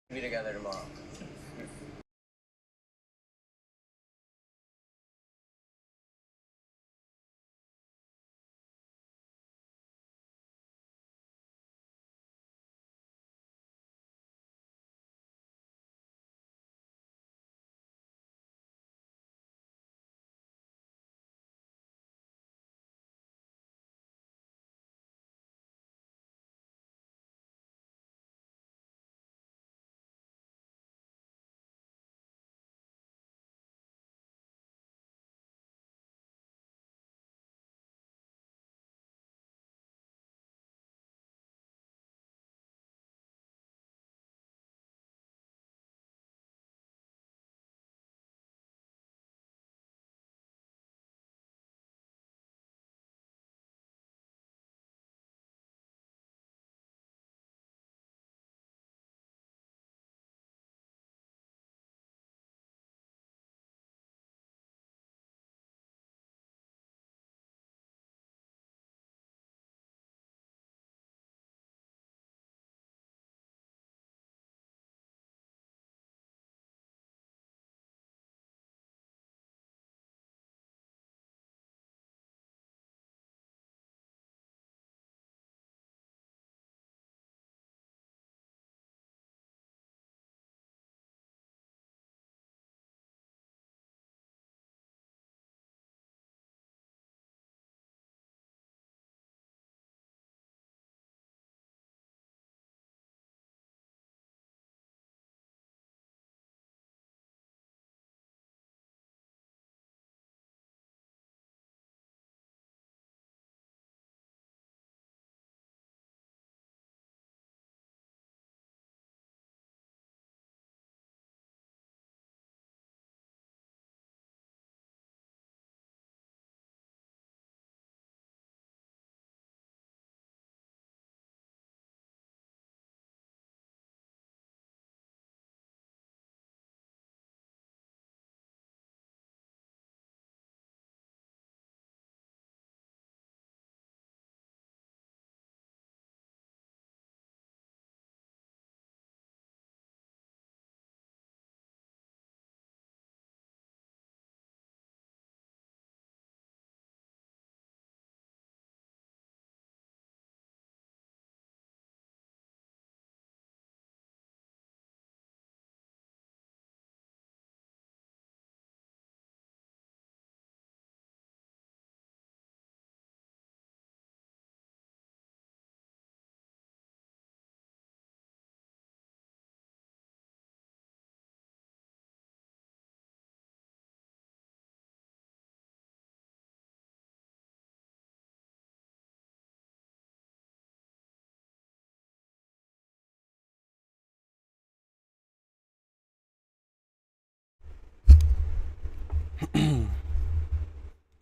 Be together tomorrow.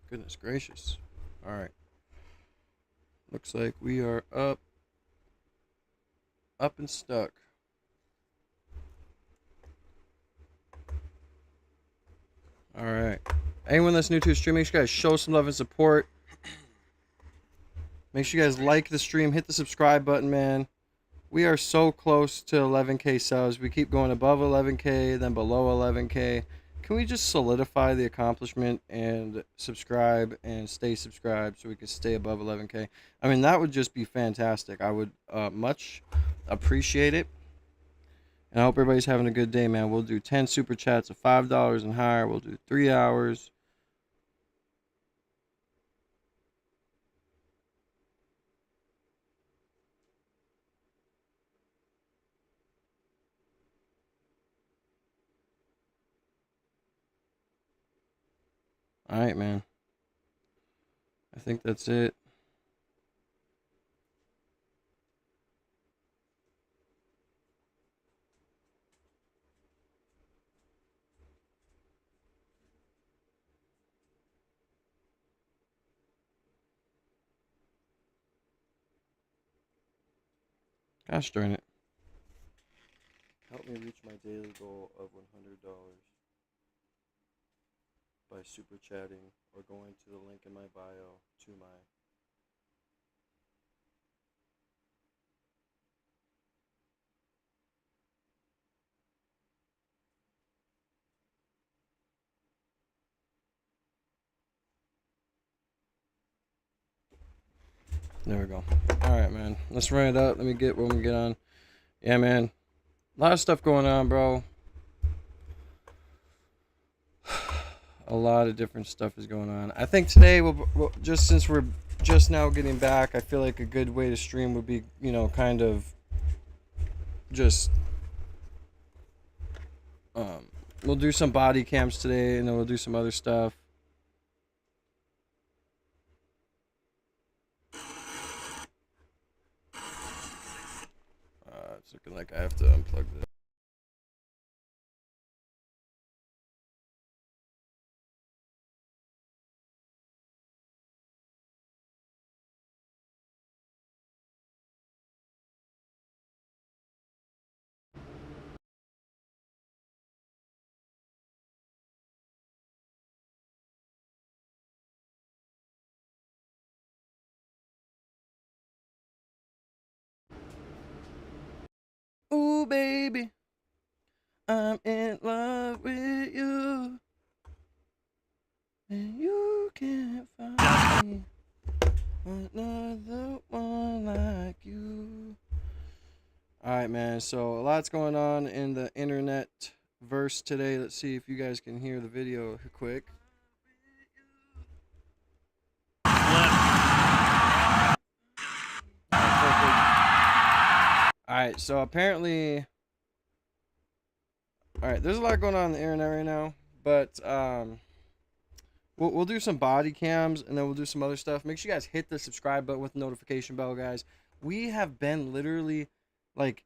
Goodness gracious. All right. Looks like we are up and stuck. All right. Anyone that's new to the stream, make sure you guys show some love and support. Make sure you guys like the stream, hit the subscribe button, man. We are so close to 11K subs. We keep going above 11K, then below 11K. Can we just solidify the accomplishment and subscribe and stay subscribed so we can stay above 11K? I mean, that would just be fantastic. I would much appreciate it. And I hope everybody's having a good day, man. We'll do 10 super chats of $5 and higher. We'll do 3 hours. All right, man. I think that's it. Gosh darn it. Help me reach my daily goal of $100 by super chatting or going to the link in my bio to my There we go. All right, man. Let's run it up. Let me get when we get on. Yeah, man. A lot of stuff going on, bro. A lot of different stuff is going on. I think today, we'll just since we're just now getting back, I feel like a good way to stream would be, you know, kind of just we'll do some body cams today, and then we'll do some other stuff. It's looking like I have to unplug this. Ooh, baby, I'm in love with you, and you can't find me another one like you. All right, man. So a lot's going on in the internet verse today. Let's see if you guys can hear the video quick. Alright, so apparently, alright, there's a lot going on the internet right now, but we'll do some body cams, and then we'll do some other stuff. Make sure you guys hit the subscribe button with the notification bell, guys. We have been literally like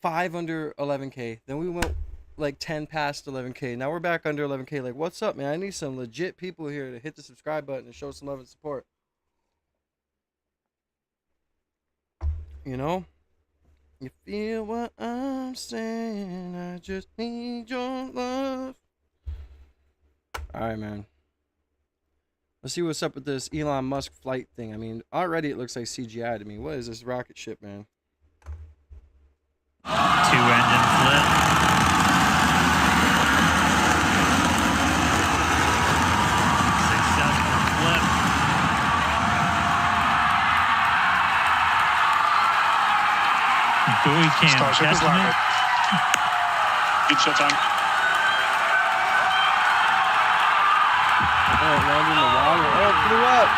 5 under 11K, then we went like 10 past 11K. Now we're back under 11K. Like, what's up, man? I need some legit people here to hit the subscribe button and show some love and support. You know? You feel what I'm saying? I just need your love. Alright, man. Let's see what's up with this Elon Musk flight thing. I mean, already it looks like CGI to me. What is this rocket ship, man? 2-engine flip. Successful flip. Buoy cam testament. Good shot time. Oh, it landed in the water. Oh, it flew up.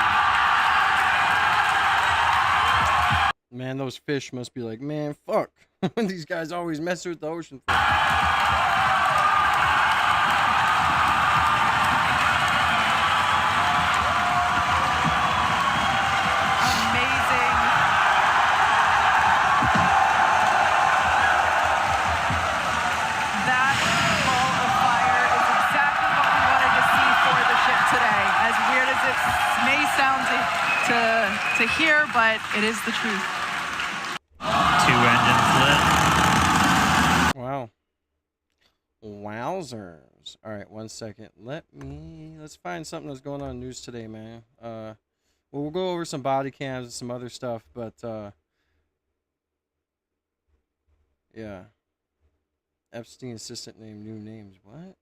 Man, those fish must be like, man, fuck. These guys always mess with the ocean. To hear, but it is the truth. 2-engine flip. Wow. Wowzers. All right, 1 second. Let's find something that's going on in the news today, man. Well, we'll go over some body cams and some other stuff, but yeah. Epstein assistant named new names. What?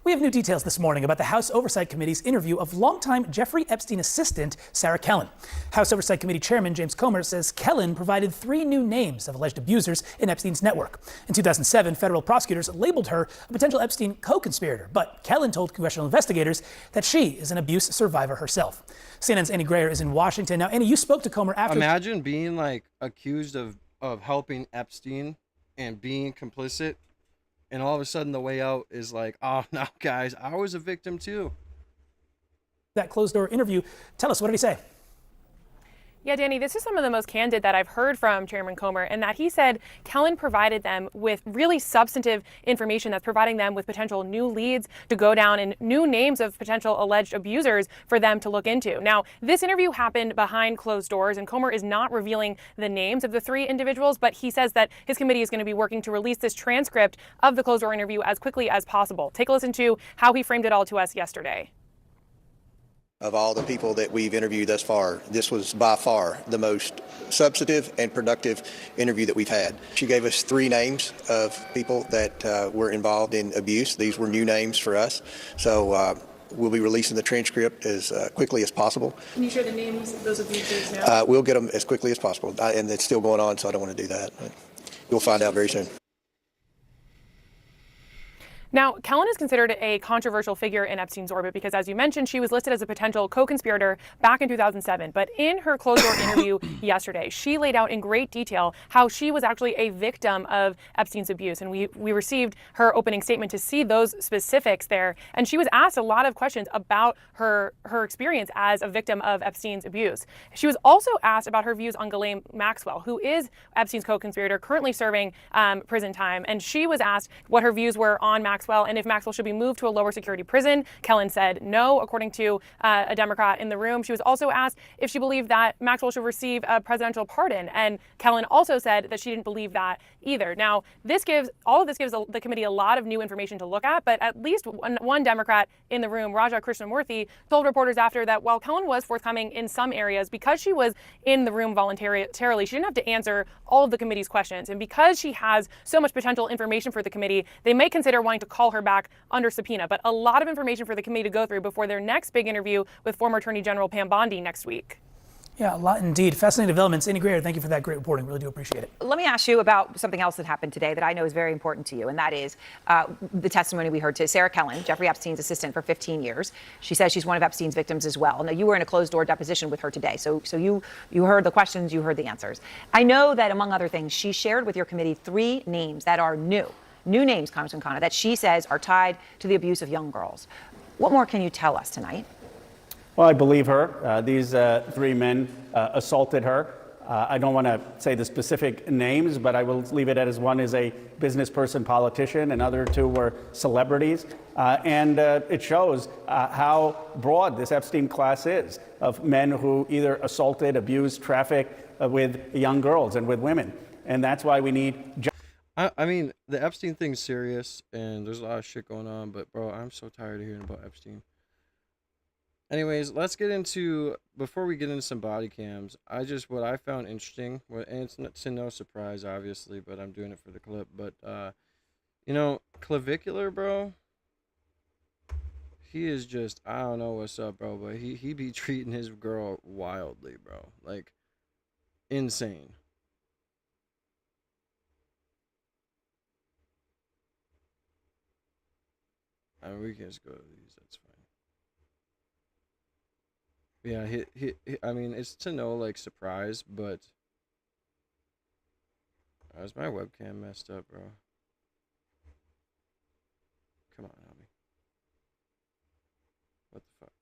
We have new details this morning about the House Oversight Committee's interview of longtime Jeffrey Epstein assistant Sarah Kellen. House Oversight Committee Chairman James Comer says Kellen provided 3 new names of alleged abusers in Epstein's network. In 2007, federal prosecutors labeled her a potential Epstein co-conspirator, but Kellen told congressional investigators that she is an abuse survivor herself. CNN's Annie Grayer is in Washington. Now, Annie, you spoke to Comer after... Imagine being, like, accused of helping Epstein and being complicit. And all of a sudden, the way out is like, oh, no, guys, I was a victim, too. That closed-door interview. Tell us, what did he say? Yeah, Danny, this is some of the most candid that I've heard from Chairman Comer, and that he said Kellen provided them with really substantive information that's providing them with potential new leads to go down and new names of potential alleged abusers for them to look into. Now, this interview happened behind closed doors, and Comer is not revealing the names of the 3 individuals, but he says that his committee is going to be working to release this transcript of the closed door interview as quickly as possible. Take a listen to how he framed it all to us yesterday. Of all the people that we've interviewed thus far, this was by far the most substantive and productive interview that we've had. She gave us 3 names of people that were involved in abuse. These were new names for us. So We'll be releasing the transcript as quickly as possible. Can you share the names of those abusers now? We'll get them as quickly as possible, and it's still going on, so I don't want to do that. You'll find out very soon. Now, Kellen is considered a controversial figure in Epstein's orbit because, as you mentioned, she was listed as a potential co-conspirator back in 2007. But in her closed-door interview yesterday, she laid out in great detail how she was actually a victim of Epstein's abuse. And we received her opening statement to see those specifics there. And she was asked a lot of questions about her experience as a victim of Epstein's abuse. She was also asked about her views on Ghislaine Maxwell, who is Epstein's co-conspirator, currently serving prison time. And she was asked what her views were on Maxwell and if Maxwell should be moved to a lower security prison. Kellen said no, according to a Democrat in the room. She was also asked if she believed that Maxwell should receive a presidential pardon, and Kellen also said that she didn't believe that either. Now, all of this gives the committee a lot of new information to look at, but at least one Democrat in the room, Raja Krishnamurthy, told reporters after that while Kellen was forthcoming in some areas, because she was in the room voluntarily, she didn't have to answer all of the committee's questions. And because she has so much potential information for the committee, they may consider wanting to call her back under subpoena. But a lot of information for the committee to go through before their next big interview with former Attorney General Pam Bondi next week. Yeah, a lot indeed. Fascinating developments. Amy Greer, thank you for that great reporting. Really do appreciate it. Let me ask you about something else that happened today that I know is very important to you, and that is the testimony we heard to Sarah Kellen, Jeffrey Epstein's assistant for 15 years. She says she's one of Epstein's victims as well. Now, you were in a closed-door deposition with her today, so you heard the questions, you heard the answers. I know that, among other things, she shared with your committee 3 names that are new names, Congressman Khanna, that she says are tied to the abuse of young girls. What more can you tell us tonight? Well, I believe her. These 3 men assaulted her. I don't want to say the specific names, but I will leave it as one is a business person, politician, and other 2 were celebrities. And it shows how broad this Epstein class is of men who either assaulted, abused, trafficked with young girls and with women. And that's why we need... I mean, the Epstein thing's serious, and there's a lot of shit going on, but, bro, I'm so tired of hearing about Epstein. Anyways, let's get into, before we get into some body cams, what I found interesting, and it's no surprise, obviously, but I'm doing it for the clip, but, you know, clavicular, bro, he is just, I don't know what's up, bro, but he be treating his girl wildly, bro, like, insane. I mean, we can just go to these, that's fine. Yeah, I mean, it's to no, like, surprise, but... Is my webcam messed up, bro? Come on, help me. What the fuck?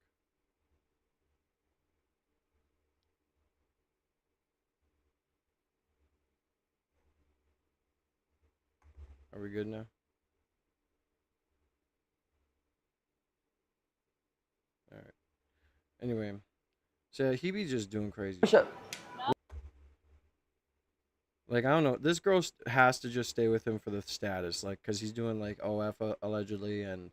Are we good now? All right. Anyway, so he be just doing crazy shit. Like, I don't know. This girl has to just stay with him for the status, like, because he's doing, like, OF allegedly, and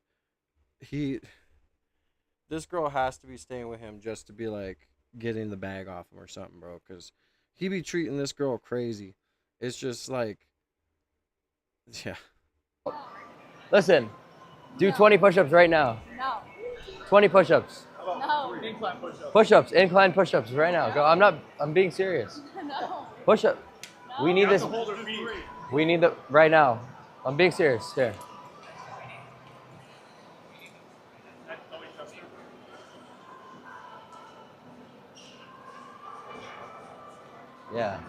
this girl has to be staying with him just to be, like, getting the bag off him or something, bro, because he be treating this girl crazy. It's just, like, yeah. Listen, do 20 push-ups right now. No. 20 push-ups. No. Incline push-ups. Push-ups, incline push-ups right now. Go. I'm being serious. No. Push-up. We need this. We need the right now. I'm being serious. Here. Yeah.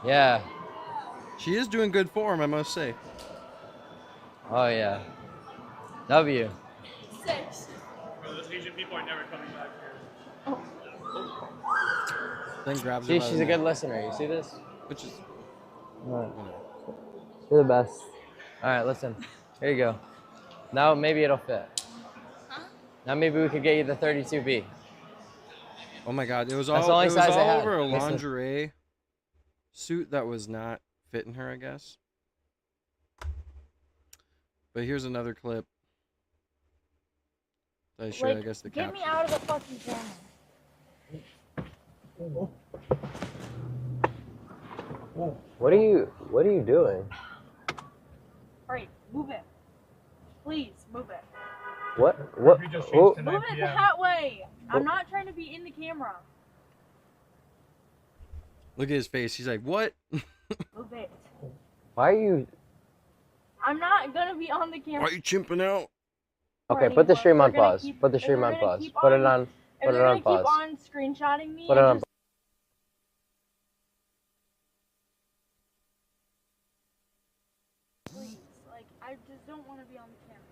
Yeah. She is doing good form, I must say. Oh yeah. W. 6. Those Asian people are never coming back here. Then grabs See, her by she's the a good neck, listener. You see this? which is All right. You're the best. All right, listen. Here you go. Now maybe it'll fit. Huh? Now maybe we could get you the 32B. oh my god, it was That's all the only it was size I all had. over a Listen. lingerie suit that was not fitting her, I guess. But here's another clip. I shared, I guess, the Get caption. me out of the fucking camera. What are you doing? Alright, move it. Please, move it. What? What? Oh. Move it that way. I'm not trying to be in the camera. Look at his face. He's like, what? Move it. Why are you? I'm not gonna be on the camera. Why are you chimping out? Okay, put the stream on pause. Put the stream on pause. Put it on. Put it on pause. Keep on screenshotting me. Put it on. Please, like I just don't want to be on the camera.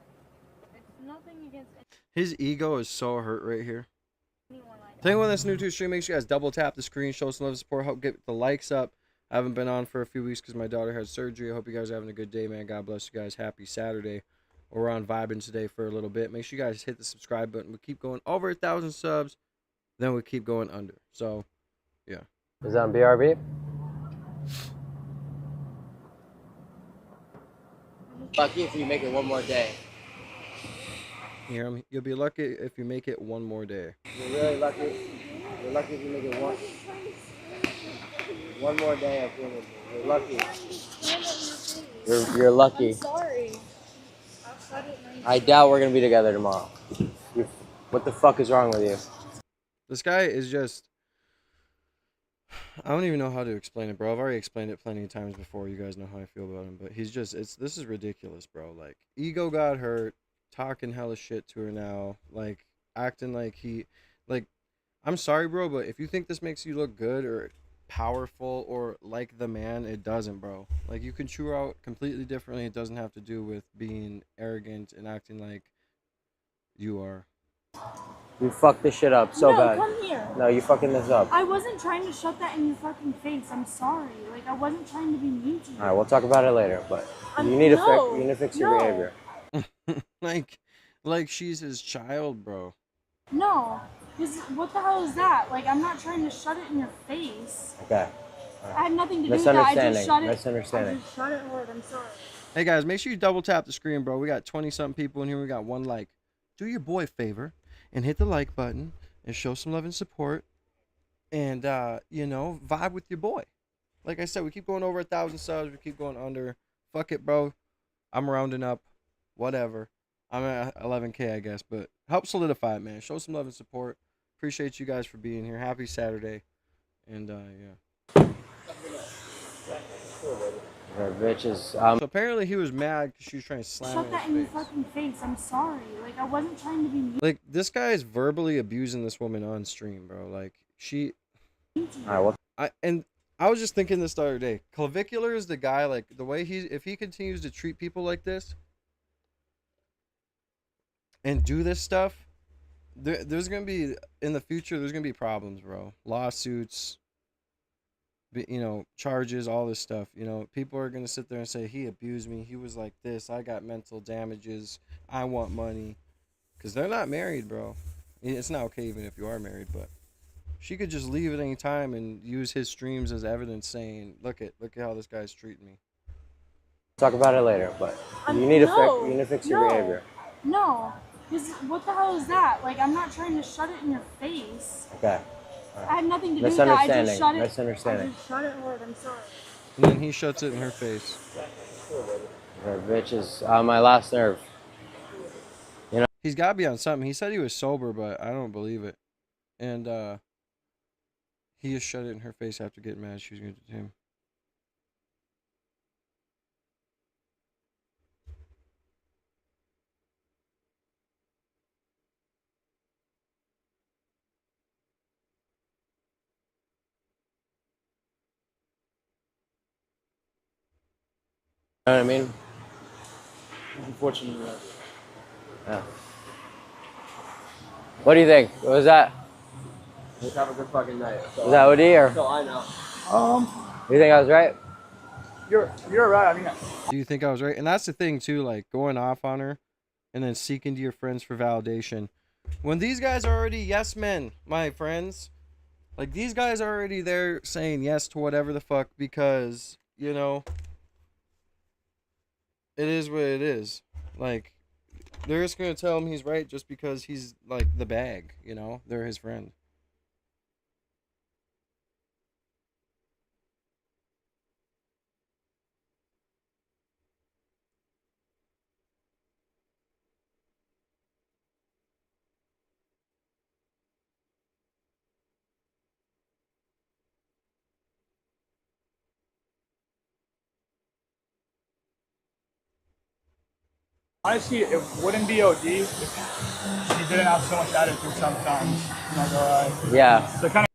It's nothing against His ego is so hurt right here. anyone like If anyone that's new to the stream, make sure you guys double tap the screen, show some love and support, help get the likes up. I haven't been on for a few weeks because my daughter had surgery. I hope you guys are having a good day, man. God bless you guys. Happy Saturday. We're on vibing today for a little bit. Make sure you guys hit the subscribe button. We keep going over 1,000 subs, then we keep going under. So, yeah. Is that on BRB? Lucky if you make it one more day. You hear me? You'll be lucky if you make it one more day. You're really lucky. You're lucky if you make it one more day of human. You're lucky. You're lucky. I'm sorry. I doubt we're gonna be together tomorrow. What the fuck is wrong with you? This guy is just... I don't even know how to explain it, bro. I've already explained it plenty of times before. You guys know how I feel about him. But he's just... This is ridiculous, bro. Like, ego got hurt. Talking hella shit to her now. Like, acting like he... Like, I'm sorry, bro, but if you think this makes you look good or powerful or like the man, it doesn't, bro. Like, you can chew out completely differently. It doesn't have to do with being arrogant and acting like you are. You fucked this shit up so bad. Come here. No, you fucking this up. I wasn't trying to shove that in your fucking face. I'm sorry. Like, I wasn't trying to be mean to you. Alright, we'll talk about it later, but you need to fix your behavior. like she's his child, bro. No. Because what the hell is that? Like, I'm not trying to shut it in your face. Okay. I had nothing to do with that. I just shut it. Misunderstanding. I just shut it hard. I'm sorry. Hey guys, make sure you double tap the screen, bro. We got 20-something people in here. We got one like. Do your boy a favor and hit the like button and show some love and support. And, you know, vibe with your boy. Like I said, we keep going over 1,000 subs. We keep going under. Fuck it, bro. I'm rounding up. Whatever. I'm at 11K, I guess. But help solidify it, man. Show some love and support. Appreciate you guys for being here. Happy Saturday. And, yeah. Bitches. So apparently he was mad because she was trying to slam Shut him that in your fucking face. I'm sorry. Like, I wasn't trying to be mean. Like, this guy is verbally abusing this woman on stream, bro. Like, she... Alright, well... I was just thinking this the other day. Clavicular is the guy, like, the way if he continues to treat people like this and do this stuff, there's going to be, in the future, there's going to be problems, bro. Lawsuits, you know, charges, all this stuff. You know, people are going to sit there and say, he abused me. He was like this. I got mental damages. I want money. Because they're not married, bro. It's not okay even if you are married, but she could just leave at any time and use his streams as evidence saying, look at how this guy's treating me. Talk about it later, but you need to fix your behavior. No. Because what the hell is that? Like, I'm not trying to shut it in your face. Okay. I had nothing to do with that. I just shut it. Misunderstanding. I just shut it hard. I'm sorry. And then he shuts it in her face. Her bitch is on my last nerve. You know? He's got to be on something. He said he was sober, but I don't believe it. And he just shut it in her face after getting mad she was going to do to him. You know what I mean? Unfortunately, Yeah. What do you think? What was that? let's have a good fucking night. Was that OD or? So I know. You think I was right? You're right. I mean, Do you think I was right? And that's the thing, too, like, going off on her and then seeking to your friends for validation. When these guys are already yes men, my friends, like, these guys are already there saying yes to whatever the fuck because, you know, it is what it is. Like, they're just going to tell him he's right just because he's, like, the bag, you know? They're his friend. Honestly, it wouldn't be OD if he didn't have so much attitude sometimes. I'm not gonna lie. Yeah. So kind of.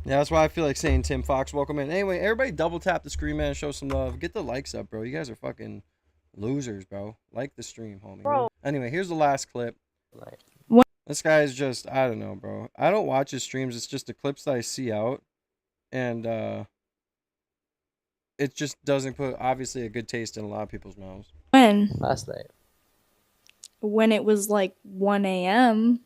Yeah, that's why I feel like saying Tim Fox, welcome in. Anyway, everybody double tap the screen, man. Show some love. Get the likes up, bro. You guys are fucking losers, bro. Like the stream, homie. Bro. Anyway, here's the last clip. Right. This guy is just, I don't know, bro. I don't watch his streams. It's just the clips that I see out. And it just doesn't put, obviously, a good taste in a lot of people's mouths. When? Last night. When it was like 1 a.m.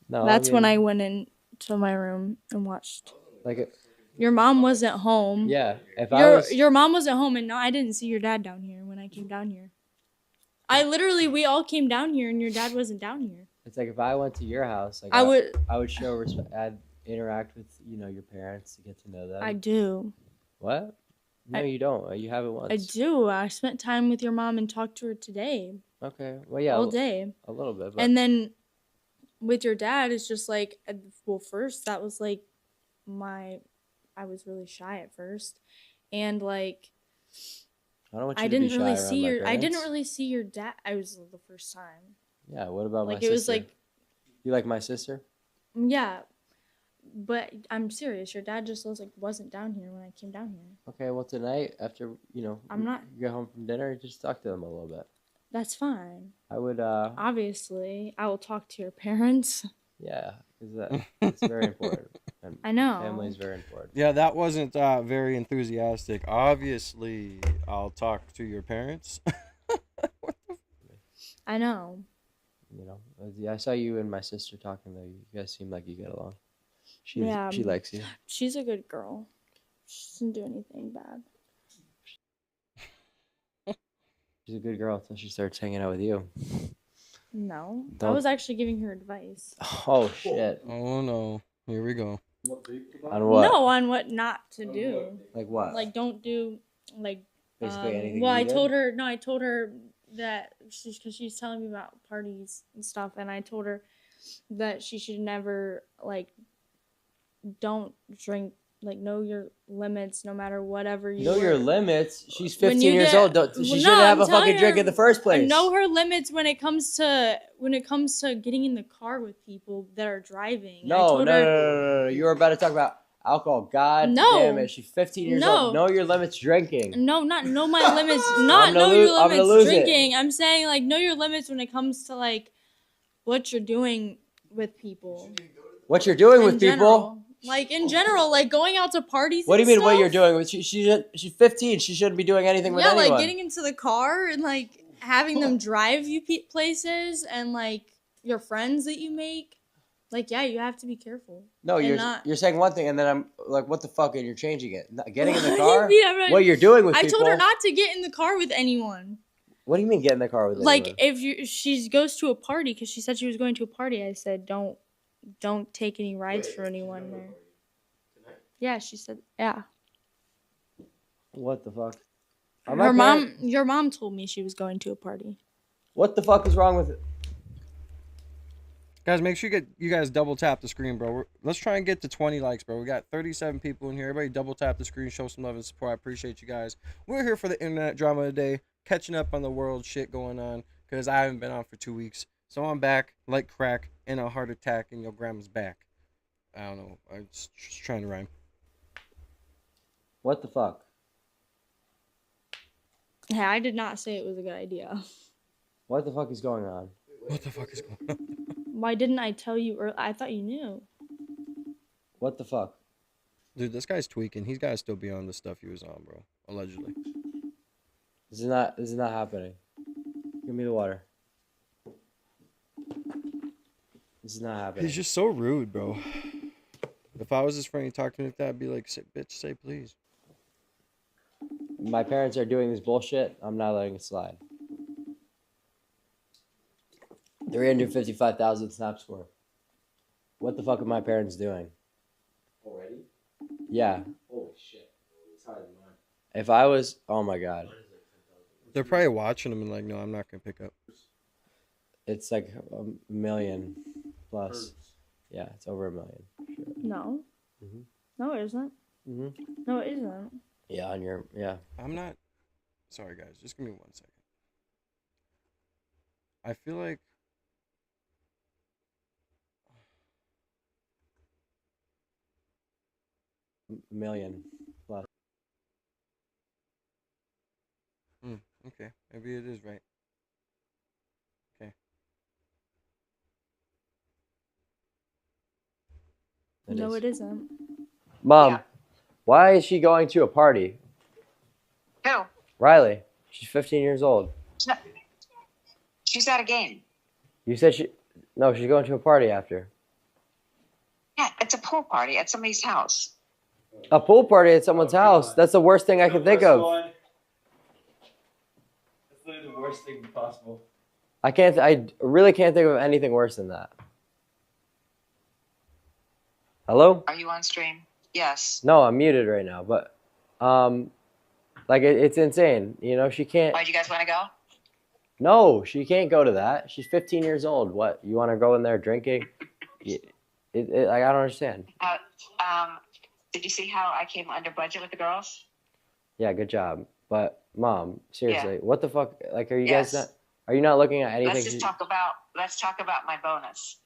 No, That's when I went into my room and watched. Like Your mom wasn't home. yeah. If I was. Your mom wasn't home, and no, I didn't see your dad down here when I came down here. We all came down here, and your dad wasn't down here. It's like if I went to your house, like I would show respect. I'd interact with your parents to get to know them. I do. What? No, you don't. You haven't once. I do. I spent time with your mom and talked to her today. Okay. Well, yeah. All day. A little bit. But... And then with your dad, it's just like, well, first that was like I was really shy at first, and like I don't want you to be shy around my parents. I didn't really see your dad. I was the first time. Yeah. What about my sister? It was like. You like my sister? Yeah. But I'm serious. Your dad just wasn't down here when I came down here. Okay, well tonight after I'm not. You get home from dinner, just talk to them a little bit. That's fine. I would. Obviously, I will talk to your parents. Yeah, because it's very important. And I know. Family is very important. Yeah, that wasn't very enthusiastic. Obviously, I'll talk to your parents. I know. I saw you and my sister talking though. You guys seem like you get along. She likes you. She's a good girl. She doesn't do anything bad. She's a good girl until she starts hanging out with you. No. I was actually giving her advice. Oh, shit. Oh, no. Here we go. On what? No, on what not to do. Like what? Like, don't do, like... Basically anything well, you I did? told her that, because she's telling me about parties and stuff, and I told her that she should never, like, don't drink, like, know your limits no matter whatever you Know your limits? She's When 15 you years get- old. She Well, shouldn't no, have I'm a fucking telling drink her- in the first place. Know her limits when it comes to getting in the car with people that are driving. I No. told her, No. You were about to talk about alcohol. God No. damn it. She's 15 years No. old. Know your limits drinking. No, not know my limits. Not I'm gonna know your I'm gonna limits lose it. drinking. I'm saying, like, know your limits when it comes to, like, what you're doing with people. What you're doing In with general. people? Like, in general, like, going out to parties What do you mean and what stuff? you're doing? She's 15. She shouldn't be doing anything with Yeah, anyone. like, getting into the car and, like, having them drive you places and, like, your friends that you make. Like, yeah, you have to be careful. No, And you're saying one thing, and then I'm like, what the fuck, and you're changing it. Getting in the car? Yeah, right. What you're doing with I people? told her not to get in the car with anyone. What do you mean get in the car with Like, anyone? if she goes to a party, because she said she was going to a party, I said, don't take any rides for anyone there. Yeah, she said, yeah. What the fuck? Your mom told me she was going to a party. What the fuck is wrong with it? Guys, make sure you guys double tap the screen, bro. Let's try and get to 20 likes, bro. We got 37 people in here. Everybody double tap the screen, show some love and support. I appreciate you guys. We're here for the internet drama today, catching up on the world shit going on, because I haven't been on for 2 weeks. So I'm back like crack in a heart attack and your grandma's back. I don't know. I'm just trying to rhyme. What the fuck? Hey, I did not say it was a good idea. What the fuck is going on? What the fuck is going on? Why didn't I tell you earlier? I thought you knew. What the fuck? Dude, this guy's tweaking. He's got to still be on the stuff he was on, bro. Allegedly. This is not happening. Give me the water. This is not happening. He's just so rude, bro. If I was his friend, he'd talk to me like that, I'd be like, bitch, say please. My parents are doing this bullshit. I'm not letting it slide. 355,000 snap score. What the fuck are my parents doing? Already? Yeah. Holy shit. It's higher than mine. If I was, oh my god. They're probably watching him and like, no, I'm not gonna pick up. It's like a million plus. Yeah, it's over 1 million. Sure. No. Mhm. No, it isn't. Mhm. No, it isn't. Yeah, on your I'm not Sorry, guys. Just give me 1 second. I feel like... Million plus. Okay. Maybe it is right. Okay. No, it isn't. Mom, why is she going to a party? Who? Riley. She's 15 years old. She's at a game. You said she... No, she's going to a party after. Yeah, it's a pool party at somebody's house. A pool party at someone's house? That's the worst thing I can think of. That's literally the worst thing possible. I really can't think of anything worse than that. Hello? Are you on stream? Yes. No, I'm muted right now, but like it's insane. You know, she can't. Why, do you guys want to go? No, she can't go to that. She's 15 years old. What? You want to go in there drinking? I don't understand. Did you see how I came under budget with the girls? Yeah, good job. But Mom, seriously, Yeah. what the fuck? Like, are you Yes. guys not? Are you not looking at anything? Let's talk about my bonus.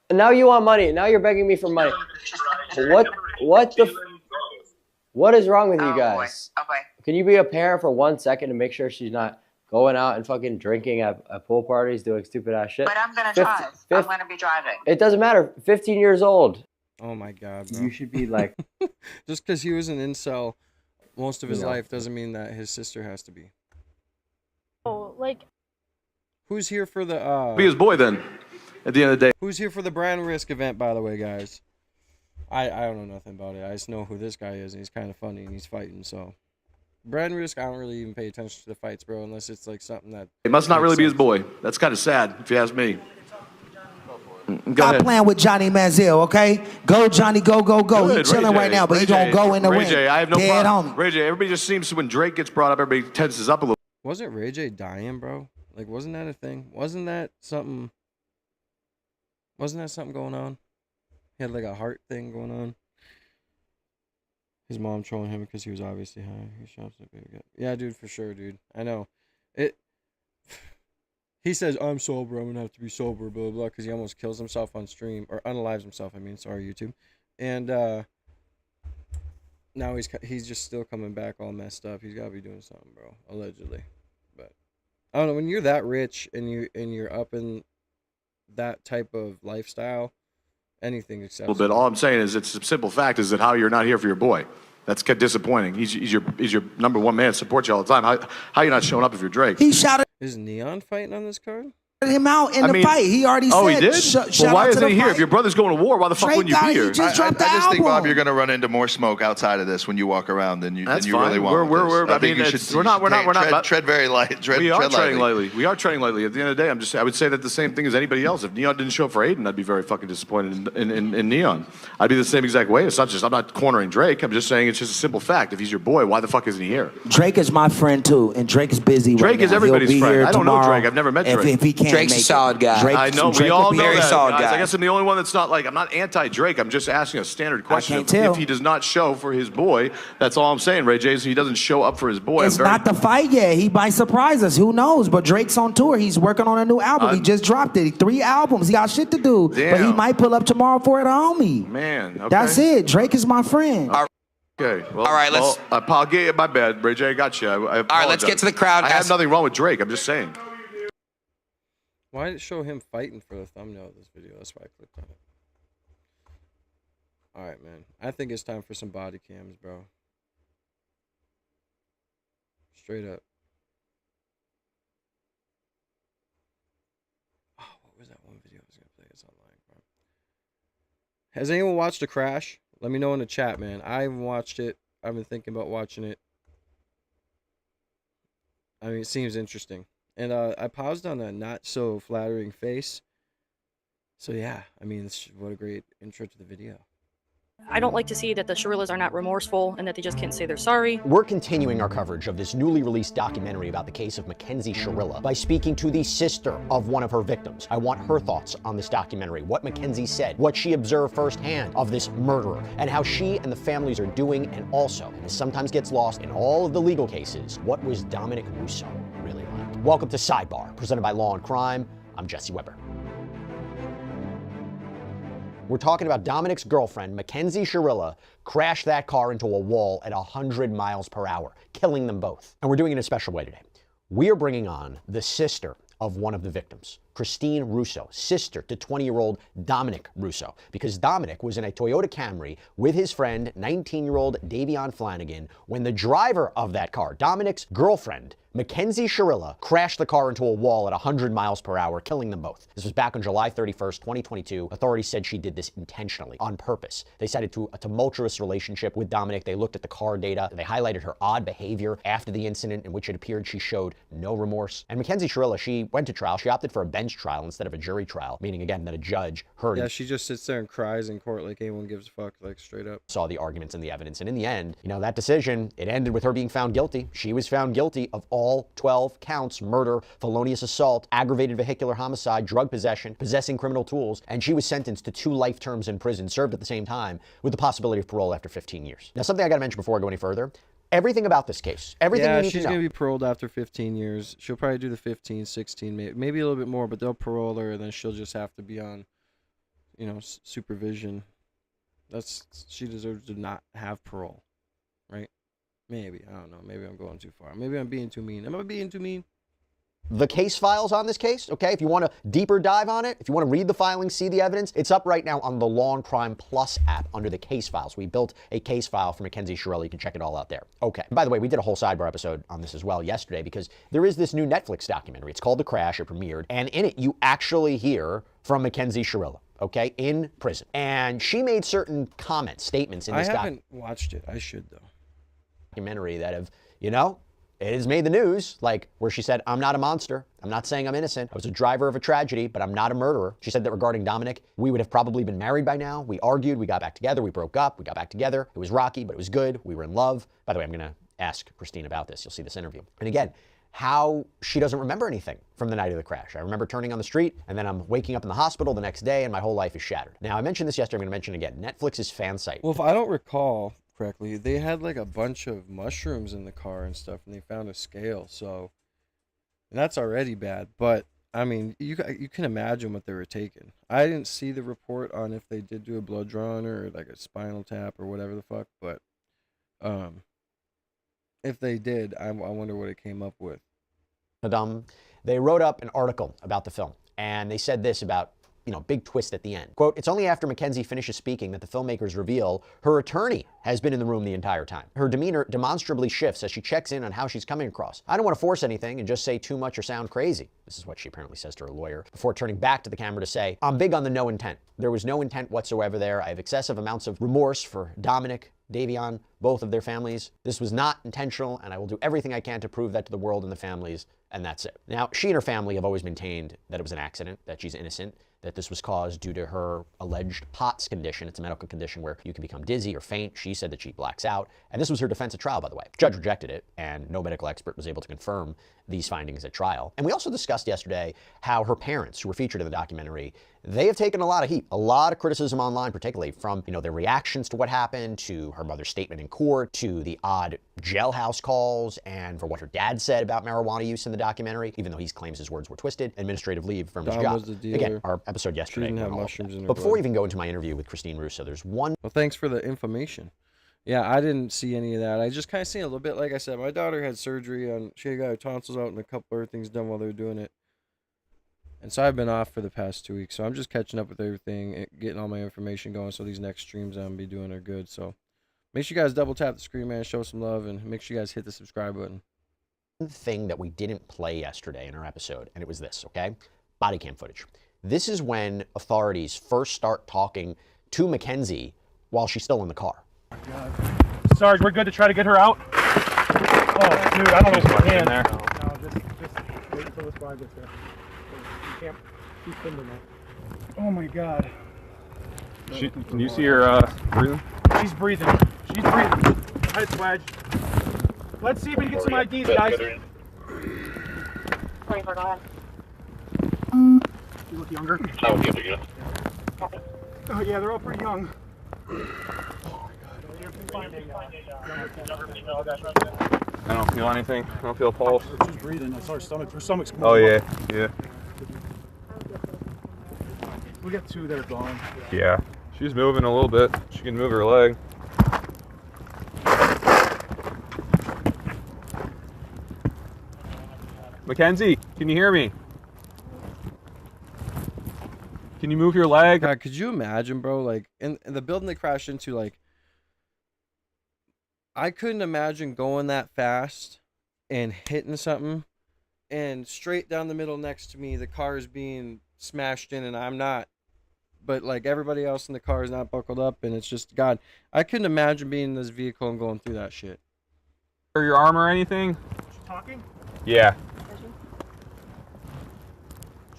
Now you want money. Now you're begging me for money. What is wrong with you guys? Okay. Can you be a parent for 1 second and make sure she's not going out and fucking drinking at pool parties, doing stupid ass shit? But I'm gonna drive. I'm gonna be driving. It doesn't matter. 15 years old. Oh my God, bro. You should be like... Just because he was an incel most of his No. life doesn't mean that his sister has to be. Oh, like Who's here for the Be his boy then. At the end of the day. Who's here for the brand risk event, by the way, guys? I don't know nothing about it. I just know who this guy is, and he's kind of funny, and he's fighting, so... Brand risk, I don't really even pay attention to the fights, bro, unless it's like something that... It must not makes really be his sense. boy. That's kind of sad, if you ask me. Go Stop ahead. playing with Johnny Manziel, okay? Go, Johnny, go, go, go. Good, He's chilling Ray J. right now, but Ray he's going to J. go in the Ray ring. J, I have no Dead problem. homie. Ray J, everybody just seems to, when Drake gets brought up, everybody tenses up a little. Wasn't Ray J dying, bro? Like, wasn't that a thing? Wasn't that something going on? He had like a heart thing going on. His mom trolling him because he was obviously high. He shops at baby. Yeah, dude, for sure, dude. I know. He says, I'm sober, I'm gonna have to be sober, blah, blah, blah, because he almost kills himself on stream, or unalives himself, I mean, sorry, YouTube. And now he's just still coming back all messed up. He's gotta be doing something, bro, allegedly. But I don't know, when you're that rich and you're up in that type of lifestyle, anything except... A little bit. All I'm saying is, it's a simple fact is that how you're not here for your boy. That's kind of disappointing. He's your number one man, supports you all the time. How you not showing up if you're Drake? He shouted Is Neon fighting on this card? him out in the fight. He already oh, said. he did? Shout Well, why out to isn't the he here? fight. If your brother's going to war, why the fuck Drake wouldn't you got be it. He here? just dropped the I just think, Bob, album. you're going to run into more smoke outside of this when you walk around than you That's really fine. want. We're I think you should. We're not. Tread very light. We are tread treading lightly. lightly. We are treading lightly. At the end of the day, I would say that the same thing as anybody else. If Neon didn't show up for Aiden, I'd be very fucking disappointed in Neon. I'd be the same exact way. It's not just, I'm not cornering Drake. I'm just saying it's just a simple fact. If he's your boy, why the fuck isn't he here? Drake is my friend too, and Drake is busy. Drake right is now. everybody's He'll be friend. here I don't know tomorrow Drake. I've never met Drake. If he can't Drake's make a solid it. guy. Drake, I know. Drake We will all be know here. that. solid Guys, guy. I guess I'm the only one that's not like, I'm not anti-Drake. I'm just asking a standard question. can't tell. If he does not show for his boy, that's all I'm saying, Ray J. So he doesn't show up for his boy. It's not the fight yet. He might surprise us. Who knows? But Drake's on tour. He's working on a new album. He just dropped it. 3 albums. He got shit to do. But he Damn. might pull up tomorrow for it, homie. Man, okay. That's it. Drake is my friend. Okay. Well, All right, let's- I'll get my bad, Ray J. I got you. I All right, let's get to the crowd. I have nothing wrong with Drake. I'm just saying. Why did it show him fighting for the thumbnail of this video? That's why I clicked on it. Alright, man. I think it's time for some body cams, bro. Straight up. Oh, what was that one video I was going to play? It's online, bro. Has anyone watched The Crash? Let me know in the chat, man. I haven't watched it. I've been thinking about watching it. I mean, it seems interesting. And I paused on a not so flattering face. So yeah, I mean, what a great intro to the video. I don't like to see that the Shirillas are not remorseful and that they just can't say they're sorry. We're continuing our coverage of this newly released documentary about the case of McKenzie Shirilla by speaking to the sister of one of her victims. I want her thoughts on this documentary, what McKenzie said, what she observed firsthand of this murderer, and how she and the families are doing, and also, and this sometimes gets lost in all of the legal cases, what was Dominic Russo really like? Welcome to Sidebar, presented by Law and Crime. I'm Jesse Weber. We're talking about Dominic's girlfriend, McKenzie Shirilla, crashed that car into a wall at 100 miles per hour, killing them both. And we're doing it in a special way today. We are bringing on the sister of one of the victims, Christine Russo, sister to 20-year-old Dominic Russo, because Dominic was in a Toyota Camry with his friend, 19-year-old Davion Flanagan, when the driver of that car, Dominic's girlfriend, McKenzie Shirilla, crashed the car into a wall at 100 miles per hour, killing them both. This was back on July 31st, 2022. Authorities said she did this intentionally, on purpose. They cited to a tumultuous relationship with Dominic. They looked at the car data. They highlighted her odd behavior after the incident, in which it appeared she showed no remorse. And McKenzie Shirilla, she went to trial. She opted for a bench trial instead of a jury trial, meaning, again, that a judge heard. Yeah, she just sits there and cries in court like anyone gives a fuck, like straight up. Saw the arguments and the evidence. And in the end, you know, that decision, it ended with her being found guilty. She was found guilty of all 12 counts: murder, felonious assault, aggravated vehicular homicide, drug possession, possessing criminal tools, and she was sentenced to 2 life terms in prison, served at the same time, with the possibility of parole after 15 years. Now, something I gotta mention before I go any further, everything about this case, everything you need to know. Yeah, she's going to be paroled after 15 years. She'll probably do the 15, 16, maybe a little bit more, but they'll parole her, and then she'll just have to be on, you know, supervision. She deserves to not have parole, right? Maybe. I don't know. Maybe I'm going too far. Maybe I'm being too mean. Am I being too mean? The case files on this case, okay? If you want a deeper dive on it, if you want to read the filings, see the evidence, it's up right now on the Law and Crime Plus app under the case files. We built a case file for McKenzie Shirilla. You can check it all out there. Okay. By the way, we did a whole Sidebar episode on this as well yesterday, because there is this new Netflix documentary. It's called The Crash. It premiered. And in it, you actually hear from McKenzie Shirilla, okay, in prison. And she made certain comments, statements in this documentary. I haven't watched it. I should, though. Documentary that have, you know, it has made the news, like where she said, I'm not a monster. I'm not saying I'm innocent. I was a driver of a tragedy, but I'm not a murderer. She said that regarding Dominic, we would have probably been married by now. We argued, we got back together, we broke up, we got back together. It was rocky, but it was good. We were in love. By the way, I'm going to ask Christine about this. You'll see this interview. And again, how she doesn't remember anything from the night of the crash. I remember turning on the street, and then I'm waking up in the hospital the next day, and my whole life is shattered. Now, I mentioned this yesterday. I'm going to mention it again. Netflix's fan site. Well, if I don't recall correctly, they had like a bunch of mushrooms in the car and stuff, and they found a scale. So, and that's already bad. But I mean, you can imagine what they were taking. I didn't see the report on if they did do a blood draw on her or like a spinal tap or whatever the fuck. But if they did, I wonder what it came up with. They wrote up an article about the film, and they said this about, you know, big twist at the end. Quote, it's only after McKenzie finishes speaking that the filmmakers reveal her attorney has been in the room the entire time. Her demeanor demonstrably shifts as she checks in on how she's coming across. I don't want to force anything and just say too much or sound crazy. This is what she apparently says to her lawyer before turning back to the camera to say, I'm big on the no intent. There was no intent whatsoever there. I have excessive amounts of remorse for Dominic, Davion, both of their families. This was not intentional, and I will do everything I can to prove that to the world and the families, and that's it. Now, she and her family have always maintained that it was an accident, that she's innocent, that this was caused due to her alleged POTS condition. It's a medical condition where you can become dizzy or faint. She said that she blacks out. And this was her defense at trial, by the way. The judge rejected it, and no medical expert was able to confirm these findings at trial. And we also discussed yesterday how her parents, who were featured in the documentary, they have taken a lot of heat, a lot of criticism online, particularly from, you know, their reactions to what happened, to her mother's statement in court, to the odd jailhouse calls, and for what her dad said about marijuana use in the documentary, even though he claims his words were twisted, administrative leave from his job. Was the dealer. Again, our episode yesterday. She didn't have mushrooms in her But before blood. we even go into my interview with Christine Russo, there's one. Well, thanks for the information. Yeah, I didn't see any of that. I just kind of seen a little bit. Like I said, my daughter had surgery on. She got her tonsils out and a couple other things done while they were doing it. And so I've been off for the past 2 weeks. So I'm just catching up with everything, and getting all my information going. So these next streams I'm gonna be doing are good. So make sure you guys double tap the screen, man. Show some love, and make sure you guys hit the subscribe button. Thing that we didn't play yesterday in our episode, and it was this, okay? Body cam footage. This is when authorities first start talking to McKenzie while she's still in the car. Sarge, we're good to try to get her out? Oh, dude, I don't know if we can. No, just wait until the squad gets there. You can't keep filming that. Oh my God. Can you see her breathing? She's breathing. She's breathing. Head swedge. Let's see if we can get some IDs, guys. You look younger. Oh yeah, they're all pretty young. I don't feel anything. I don't feel a pulse. She's breathing. I saw her stomach. Her stomach's moving. Oh yeah, yeah. We got two that are gone. Yeah. She's moving a little bit. She can move her leg. Mackenzie, can you hear me? Can you move your leg? God, could you imagine, bro? Like, in the building they crashed into, like, I couldn't imagine going that fast and hitting something, and straight down the middle next to me, the car is being smashed in, and I'm not. But, like, everybody else in the car is not buckled up, and it's just, God, I couldn't imagine being in this vehicle and going through that shit. Or your arm or anything? She talking? Yeah.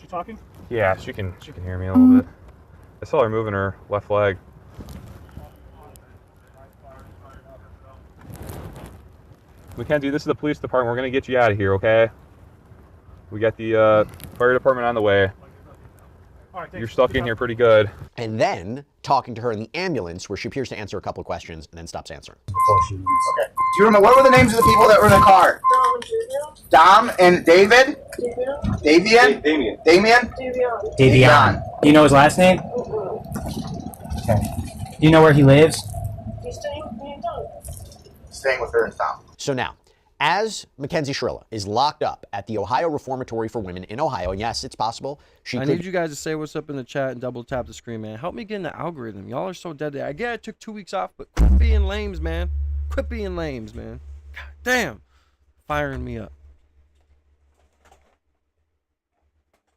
She talking? Yeah, she can hear me a little bit. I saw her moving her left leg. Mackenzie, this is the police department. We're gonna get you out of here, okay? We got the fire department on the way. You're stuck in here pretty good. And then talking to her in the ambulance, where she appears to answer a couple of questions and then stops answering. Okay. Do you remember what were the names of the people that were in the car? Dom and David? Davian? Damien? Davion. Do you know his last name? Okay. Do you know where he lives? Staying with her in town. So now, as McKenzie Shirilla is locked up at the Ohio Reformatory for Women in Ohio, and yes, it's possible I need you guys to say what's up in the chat and double tap the screen, man. Help me get in the algorithm. Y'all are so dead. I get I took 2 weeks off, but quit being lames, man. Quit being lames, man. God damn. Firing me up.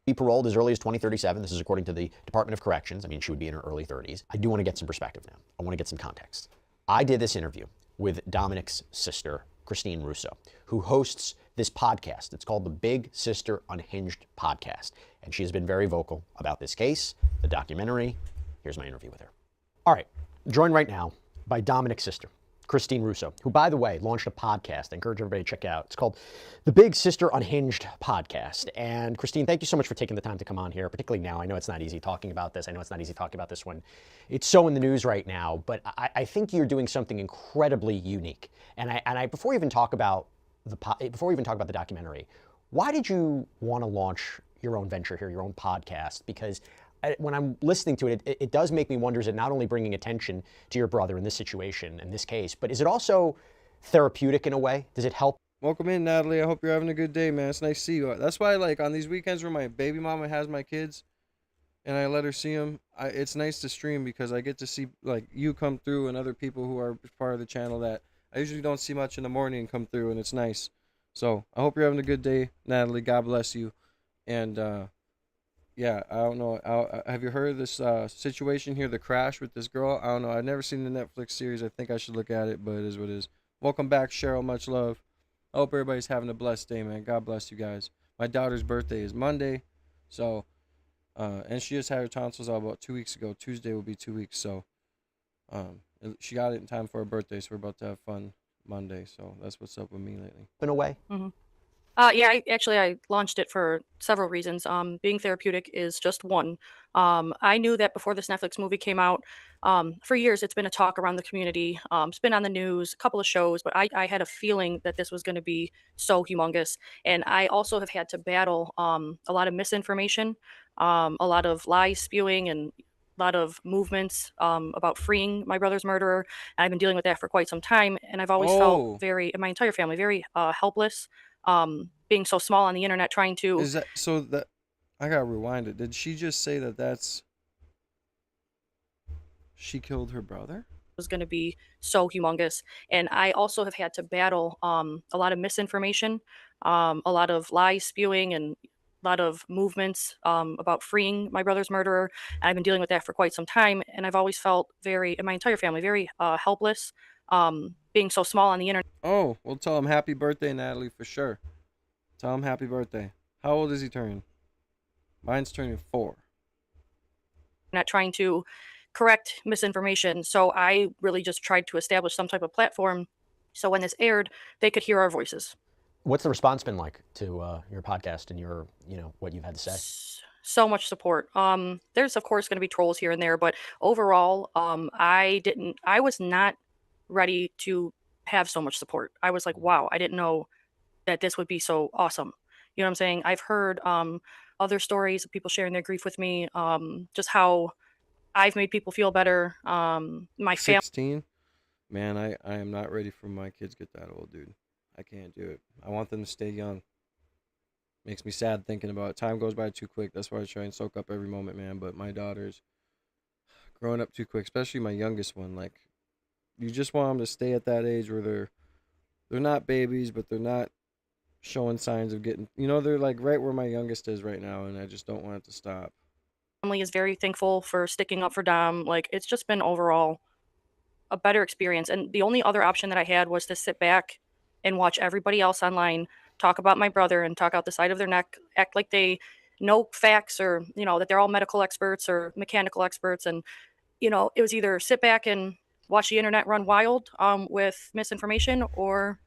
Be paroled as early as 2037. This is according to the Department of Corrections. I mean, she would be in her early 30s. I do want to get some perspective now. I want to get some context. I did this interview with Dominic's sister, Christine Russo, who hosts this podcast. It's called the Big Sister Unhinged podcast. And she has been very vocal about this case, the documentary. Here's my interview with her. All right, joined right now by Dominic's sister, Christine Russo, who, by the way, launched a podcast I encourage everybody to check out. It's called the Big Sister Unhinged podcast. And Christine, thank you so much for taking the time to come on here, particularly now. I know it's not easy talking about this. I know it's not easy talking about this when it's so in the news right now, but I think you're doing something incredibly unique. And before we even talk about the documentary, why did you want to launch your own venture here, your own podcast? Because when I'm listening to it, it does make me wonder, is it not only bringing attention to your brother in this situation, in this case, but is it also therapeutic in a way? Does it help? Welcome in, Natalie. I hope you're having a good day, man. It's nice to see you. That's why, like, on these weekends where my baby mama has my kids and I let her see them, it's nice to stream because I get to see, like, you come through and other people who are part of the channel that I usually don't see much in the morning come through, and it's nice. So I hope you're having a good day, Natalie. God bless you. And, yeah, I don't know. Have you heard of this situation here, the crash with this girl? I don't know. I've never seen the Netflix series. I think I should look at it, but it is what it is. Welcome back, Cheryl. Much love. I hope everybody's having a blessed day, man. God bless you guys. My daughter's birthday is Monday, so, and she just had her tonsils out about 2 weeks ago. Tuesday will be 2 weeks, so she got it in time for her birthday, so we're about to have fun Monday. So that's what's up with me lately. In a way. Mm-hmm. Yeah, I launched it for several reasons. Being therapeutic is just one. I knew that before this Netflix movie came out, for years it's been a talk around the community. It's been on the news, a couple of shows, but I had a feeling that this was going to be so humongous. And I also have had to battle a lot of misinformation, a lot of lies spewing, and a lot of movements about freeing my brother's murderer. And I've been dealing with that for quite some time. And I've always felt and my entire family, very helpless. Being so small on the internet, trying to... Is that, so that, I gotta rewind it. Did she just say that she killed her brother? Was going to be so humongous. And I also have had to battle a lot of misinformation, a lot of lies spewing, and a lot of movements about freeing my brother's murderer. And I've been dealing with that for quite some time. And I've always felt and my entire family, very helpless, being so small on the internet. Oh, well, tell him happy birthday, Natalie, for sure. Tell him happy birthday. How old is he turning? Mine's turning 4. Not trying to correct misinformation. So I really just tried to establish some type of platform so when this aired, they could hear our voices. What's the response been like to your podcast and your, what you've had to say? So much support. There's of course going to be trolls here and there, but overall, I was not ready to have so much support. I was like, wow, I didn't know that this would be so awesome. You know what I'm saying? I've heard other stories of people sharing their grief with me, just how I've made people feel better. My family. 16? Man, I am not ready for my kids get that old, dude. I can't do it. I want them to stay young. Makes me sad thinking about it. Time goes by too quick. That's why I try and soak up every moment, man. But my daughter's growing up too quick, especially my youngest one. Like, you just want them to stay at that age where they're not babies, but they're not showing signs of getting, they're like right where my youngest is right now, and I just don't want it to stop. Family is very thankful for sticking up for Dom. Like, it's just been overall a better experience. And the only other option that I had was to sit back and watch everybody else online talk about my brother and talk out the side of their neck, act like they know facts or, that they're all medical experts or mechanical experts. And, it was either sit back and watch the internet run wild with misinformation or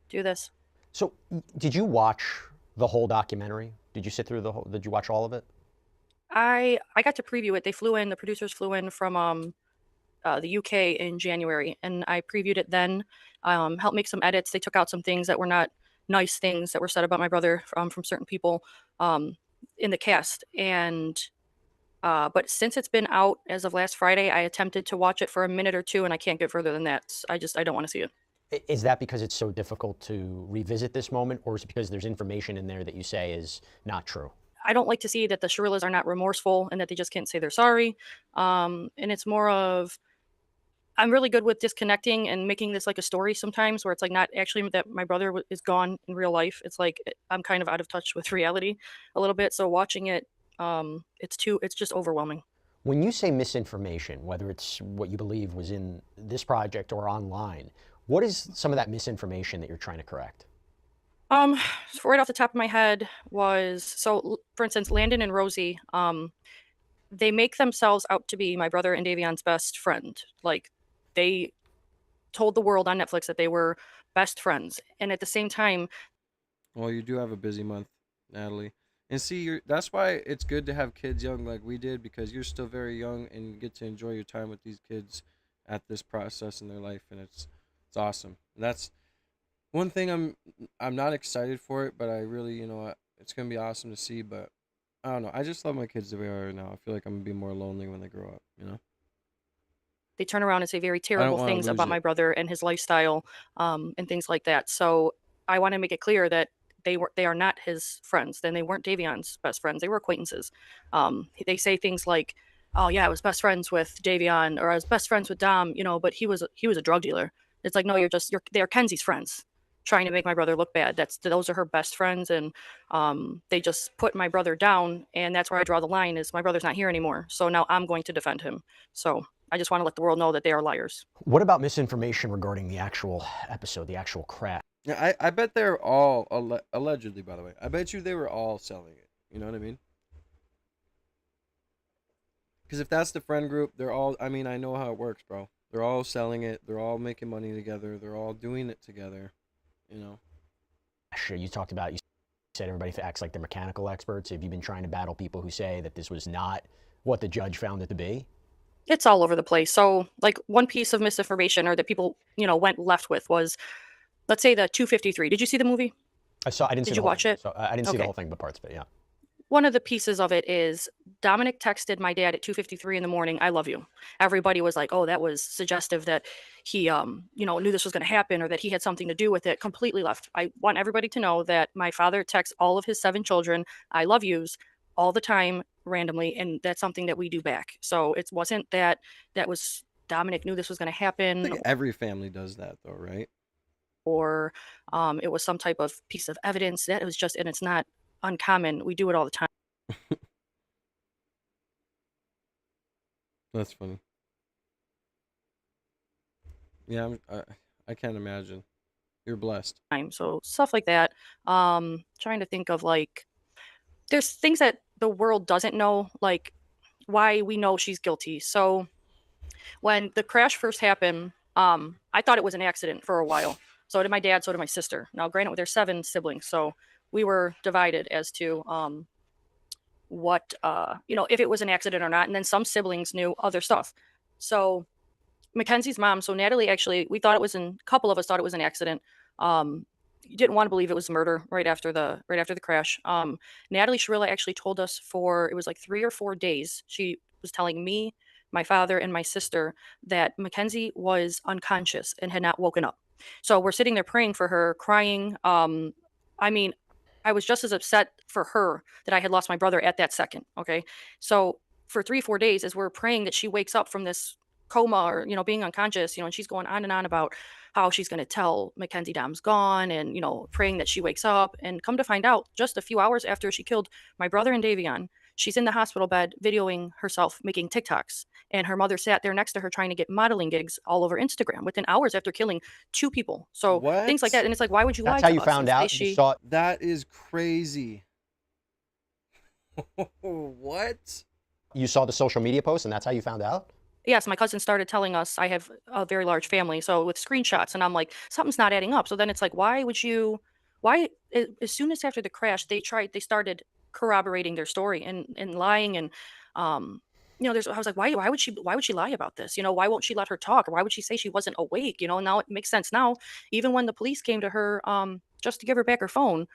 do this. So did you watch the whole documentary? Did you sit through did you watch all of it? I got to preview it. The producers flew in from the UK in January, and I previewed it then, helped make some edits. They took out some things that were not nice things that were said about my brother from certain people in the cast. And but since it's been out as of last Friday, I attempted to watch it for a minute or two, and I can't get further than that. I don't want to see it. Is that because it's so difficult to revisit this moment, or is it because there's information in there that you say is not true? I don't like to see that the Shirillas are not remorseful and that they just can't say they're sorry. And it's more of, I'm really good with disconnecting and making this like a story sometimes where it's like not actually that my brother is gone in real life. It's like I'm kind of out of touch with reality a little bit. So watching it, it's just overwhelming. When you say misinformation, whether it's what you believe was in this project or online, what is some of that misinformation that you're trying to correct? Right off the top of my head for instance, Landon and Rosie, they make themselves out to be my brother and Davion's best friend. Like, they told the world on Netflix that they were best friends. And at the same time... Well, you do have a busy month, Natalie. And see, that's why it's good to have kids young like we did, because you're still very young and you get to enjoy your time with these kids at this process in their life, and it's awesome. And that's one thing I'm not excited for it, but I really, it's going to be awesome to see. But I don't know. I just love my kids the way they are now. I feel like I'm going to be more lonely when they grow up, They turn around and say very terrible things about my brother and his lifestyle, and things like that. So I want to make it clear that they are not his friends. Then they weren't Davion's best friends. They were acquaintances. They say things like, "Oh yeah, I was best friends with Davion," or "I was best friends with Dom," but he was a drug dealer. It's like, no, they're Kenzie's friends, trying to make my brother look bad. Those are her best friends, and they just put my brother down, and that's where I draw the line. Is my brother's not here anymore, so now I'm going to defend him. So I just want to let the world know that they are liars. What about misinformation regarding the actual episode, the actual crash? Yeah, I bet they're all allegedly, by the way. I bet you they were all selling it. You know what I mean? Because if that's the friend group, they're all. I mean, I know how it works, bro. They're all selling it. They're all making money together. They're all doing it together. Sure, you talked about, you said everybody acts like they're mechanical experts. Have you been trying to battle people who say that this was not what the judge found it to be? It's all over the place. So, like, one piece of misinformation or that people, went left with was, let's say the 253. Did you see the movie? I saw. I didn't see. Did you watch it? So I didn't see the whole thing, but parts of it. Yeah. One of the pieces of it is Dominic texted my dad at 2:53 in the morning, "I love you." Everybody was like, "Oh, that was suggestive that he, knew this was going to happen or that he had something to do with it." Completely left. I want everybody to know that my father texts all of his 7 children, "I love yous," all the time, randomly, and that's something that we do back. So it wasn't that was Dominic knew this was going to happen. I think every family does that, though, right? Or it was some type of piece of evidence. That was just, and it's not uncommon. We do it all the time. That's funny. Yeah, I can't imagine. You're blessed. So stuff like that. Trying to think of, like, there's things that the world doesn't know, like why we know she's guilty. So When the crash first happened, I thought it was an accident for a while. So did my dad, so did my sister. Now, granted, there's 7 siblings, so we were divided as to what, if it was an accident or not. And then some siblings knew other stuff. So Mackenzie's mom, so Natalie, actually, a couple of us thought it was an accident. Didn't want to believe it was murder right after the crash. Natalie Shirilla actually told us it was like 3 or 4 days. She was telling me, my father, and my sister that Mackenzie was unconscious and had not woken up. So we're sitting there praying for her, crying. I mean, I was just as upset for her that I had lost my brother at that second. Okay. So for 3, 4 days, as we're praying that she wakes up from this coma or, being unconscious, and she's going on and on about how she's going to tell Mackenzie Dom's gone and, praying that she wakes up. And come to find out, just a few hours after she killed my brother and Davion, she's in the hospital bed videoing herself making TikToks. And her mother sat there next to her trying to get modeling gigs all over Instagram within hours after killing 2 people. So things like that. And it's like, why would you lie to us? That's how you found out? You saw it? That is crazy. What? You saw the social media post and that's how you found out? Yes, my cousin started telling us, I have a very large family, so with screenshots, and I'm like, something's not adding up. So then it's like, as soon as after the crash, they started corroborating their story and lying. And, I was like, why would she lie about this? Why won't she let her talk? Or why would she say she wasn't awake? Now it makes sense now. Even when the police came to her, just to give her back her phone,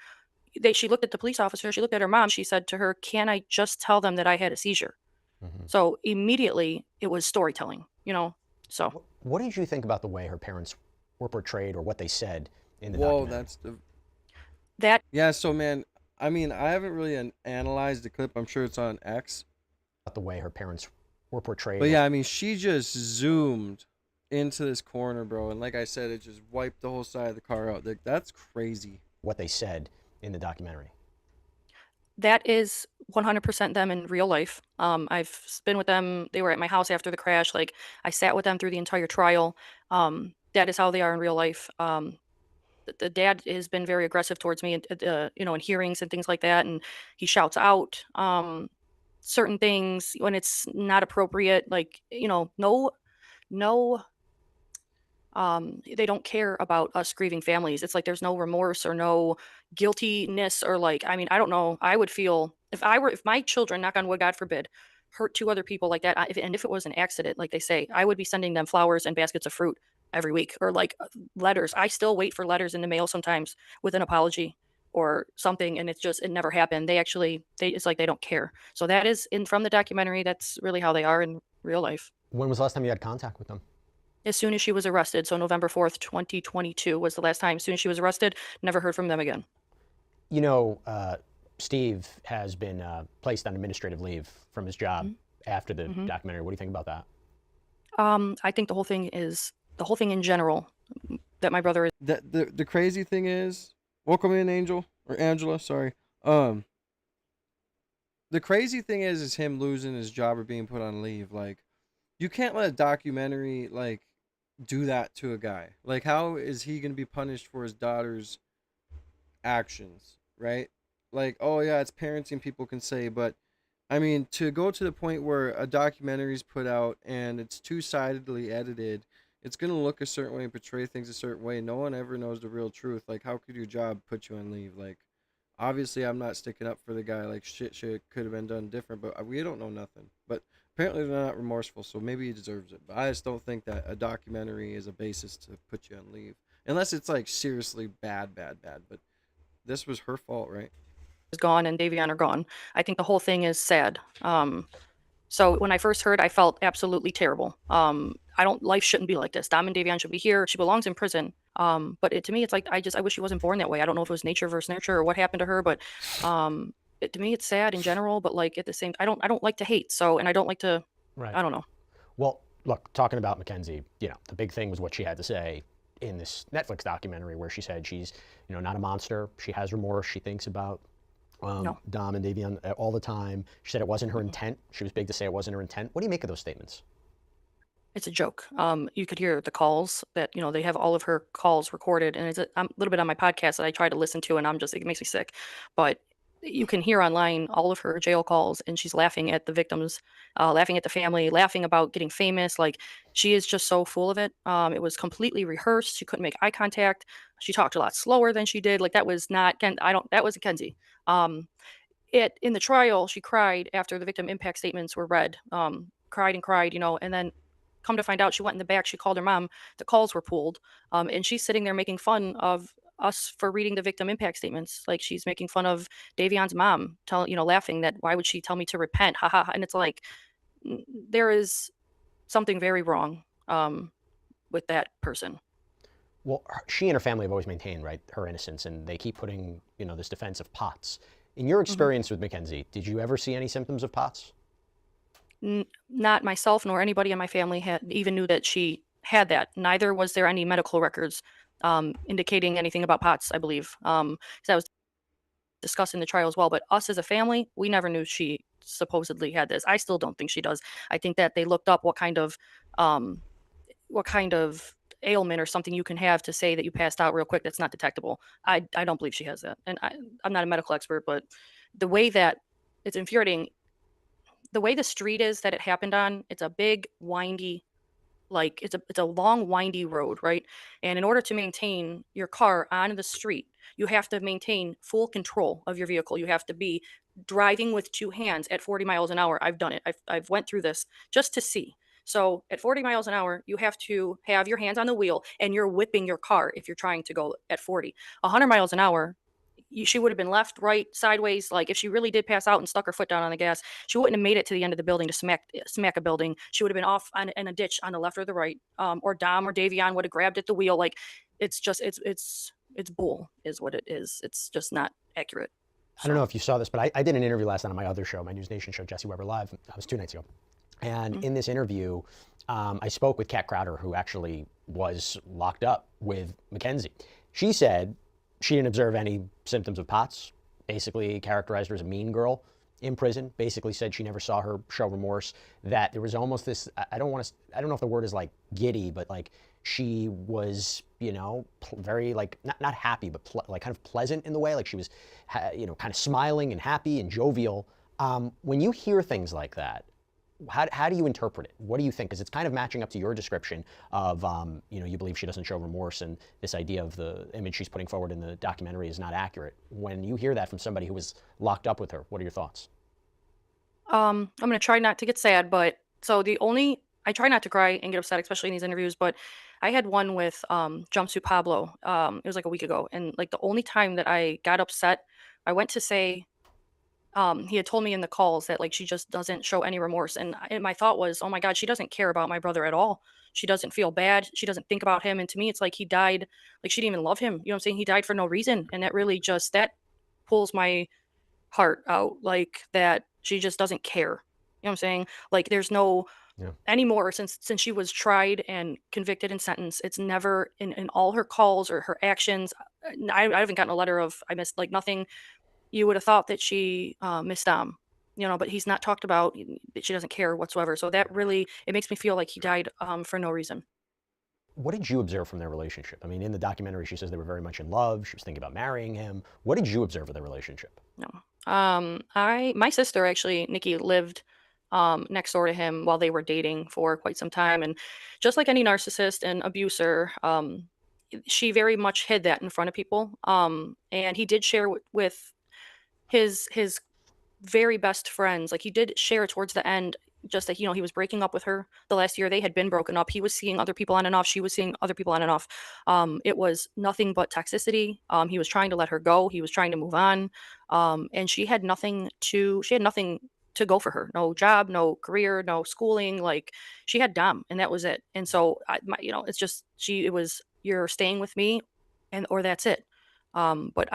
she looked at the police officer, she looked at her mom, she said to her, can I just tell them that I had a seizure? So immediately it was storytelling, so. What did you think about the way her parents were portrayed or what they said in the Whoa, documentary? Yeah, so man, I mean, I haven't really analyzed the clip. I'm sure it's on X. About the way her parents were portrayed. But yeah, I mean, she just zoomed into this corner, bro. And like I said, it just wiped the whole side of the car out. Like, that's crazy. What they said in the documentary. That is 100% them in real life. I've been with them. They were at my house after the crash. Like, I sat with them through the entire trial. That is how they are in real life. The dad has been very aggressive towards me, in hearings and things like that. And he shouts out certain things when it's not appropriate. Like, they don't care about us grieving families. It's like there's no remorse or no guiltiness or I don't know. I would feel if my children, knock on wood, God forbid, hurt 2 other people like that, and if it was an accident, like they say, I would be sending them flowers and baskets of fruit every week, or letters. I still wait for letters in the mail sometimes with an apology or something, and it never happened. It's like they don't care. So that is from the documentary. That's really how they are in real life. When was the last time you had contact with them? As soon as she was arrested. So November 4th, 2022 was the last time. As soon as she was arrested, never heard from them again. Steve has been placed on administrative leave from his job after the documentary. What do you think about that? I think the whole thing in general that my brother is. The crazy thing is, welcome in, Angela, sorry. The crazy thing is him losing his job or being put on leave. Like, you can't let a documentary do that to a guy. Like, how is he going to be punished for his daughter's actions, right? Like, oh yeah, it's parenting, people can say, but I mean, to go to the point where a documentary is put out and it's two-sidedly edited, it's going to look a certain way and portray things a certain way. No one ever knows the real truth. Like, how could your job put you on leave? Like, obviously I'm not sticking up for the guy. Like, shit could have been done different, but we don't know nothing. But apparently they're not remorseful, so maybe he deserves it. But I just don't think that a documentary is a basis to put you on leave. Unless it's seriously bad. But this was her fault, right? Is gone and Davion are gone. I think the whole thing is sad. So when I first heard, I felt absolutely terrible. Life shouldn't be like this. Dom and Davion should be here. She belongs in prison. But to me, it's like, I wish she wasn't born that way. I don't know if it was nature versus nurture or what happened to her, but to me, it's sad in general, but at the same, I don't like to hate. So, and I don't like to, right. I don't know. Well, look, talking about Mackenzie, the big thing was what she had to say in this Netflix documentary where she said she's, not a monster. She has remorse. She thinks about Dom and Davion all the time. She said it wasn't her intent. She was big to say it wasn't her intent. What do you make of those statements? It's a joke. You could hear the calls that, they have all of her calls recorded, and it's a little bit on my podcast that I try to listen to, and it makes me sick. But you can hear online all of her jail calls, and she's laughing at the victims, laughing at the family, laughing about getting famous. Like, she is just so full of it. It was completely rehearsed. She couldn't make eye contact. She talked a lot slower than she did. Like, that was not Ken. That wasn't Kenzie. In the trial, she cried after the victim impact statements were read. Cried and cried, and then come to find out, she went in the back. She called her mom. The calls were pulled, and she's sitting there making fun of us for reading the victim impact statements. Like, she's making fun of Davion's mom, laughing that why would she tell me to repent? Ha ha. And it's like, there is something very wrong with that person. Well, she and her family have always maintained, right, her innocence, and they keep putting, this defense of POTS. In your experience with McKenzie, did you ever see any symptoms of POTS? Not myself nor anybody in my family even knew that she had that. Neither was there any medical records indicating anything about POTS, I believe. Because that was discussed in the trial as well. But us as a family, we never knew she supposedly had this. I still don't think she does. I think that they looked up what kind of ailment or something you can have to say that you passed out real quick that's not detectable. I don't believe she has that. And I'm not a medical expert, but the way that it's infuriating, the way the street is that it happened on, it's a big, windy, like it's a long, windy road, right? And in order to maintain your car on the street, you have to maintain full control of your vehicle. You have to be driving with two hands at 40 miles an hour. I've done it. I've went through this just to see. So at 40 miles an hour, you have to have your hands on the wheel and you're whipping your car if you're trying to go at 40. 100 miles an hour, she would have been left, right, sideways. Like, if she really did pass out and stuck her foot down on the gas, she wouldn't have made it to the end of the building to smack a building. She would have been off in a ditch on the left or the right. Or Dom or Davion would have grabbed at the wheel. Like, it's just, it's bull is what it is. It's just not accurate. I don't know if you saw this, but I did an interview last night on my other show, my News Nation show, Jesse Weber Live. That was 2 nights ago. And in this interview, I spoke with Kat Crowder, who actually was locked up with McKenzie. She said she didn't observe any symptoms of POTS, basically characterized her as a mean girl in prison, basically said she never saw her show remorse, that there was almost this, I don't know if the word is like giddy, but like she was, very like, not happy, but like kind of pleasant in the way, like she was, kind of smiling and happy and jovial. When you hear things like that, how do you interpret it? What do you think? Because it's kind of matching up to your description of, you believe she doesn't show remorse, and this idea of the image she's putting forward in the documentary is not accurate. When you hear that from somebody who was locked up with her, what are your thoughts? I'm going to try not to get sad, but I try not to cry and get upset, especially in these interviews, but I had one with Jumpsuit Pablo. It was like a week ago. And like the only time that I got upset, I went to say, he had told me in the calls that like she just doesn't show any remorse. And my thought was, oh my God, she doesn't care about my brother at all. She doesn't feel bad. She doesn't think about him. And to me, it's like he died, like she didn't even love him. You know what I'm saying? He died for no reason. And that really that pulls my heart out, like that she just doesn't care. You know what I'm saying? Like there's no anymore since she was tried and convicted and sentenced. It's never in all her calls or her actions. I haven't gotten a letter of I missed, like nothing. You would have thought that she missed Dom, but he's not talked about. She doesn't care whatsoever. So that really, it makes me feel like he died for no reason. What did you observe from their relationship? I mean, in the documentary, she says they were very much in love. She was thinking about marrying him. What did you observe of their relationship? No. My sister, actually, Nikki, lived next door to him while they were dating for quite some time. And just like any narcissist and abuser, she very much hid that in front of people. And he did share with his very best friends. Like he did share towards the end, just that, he was breaking up with her the last year. They had been broken up. He was seeing other people on and off. She was seeing other people on and off. It was nothing but toxicity. He was trying to let her go. He was trying to move on. And she had nothing to go for her. No job, no career, no schooling. Like she had Dom and that was it. And so it's just, it was, you're staying with me or that's it. But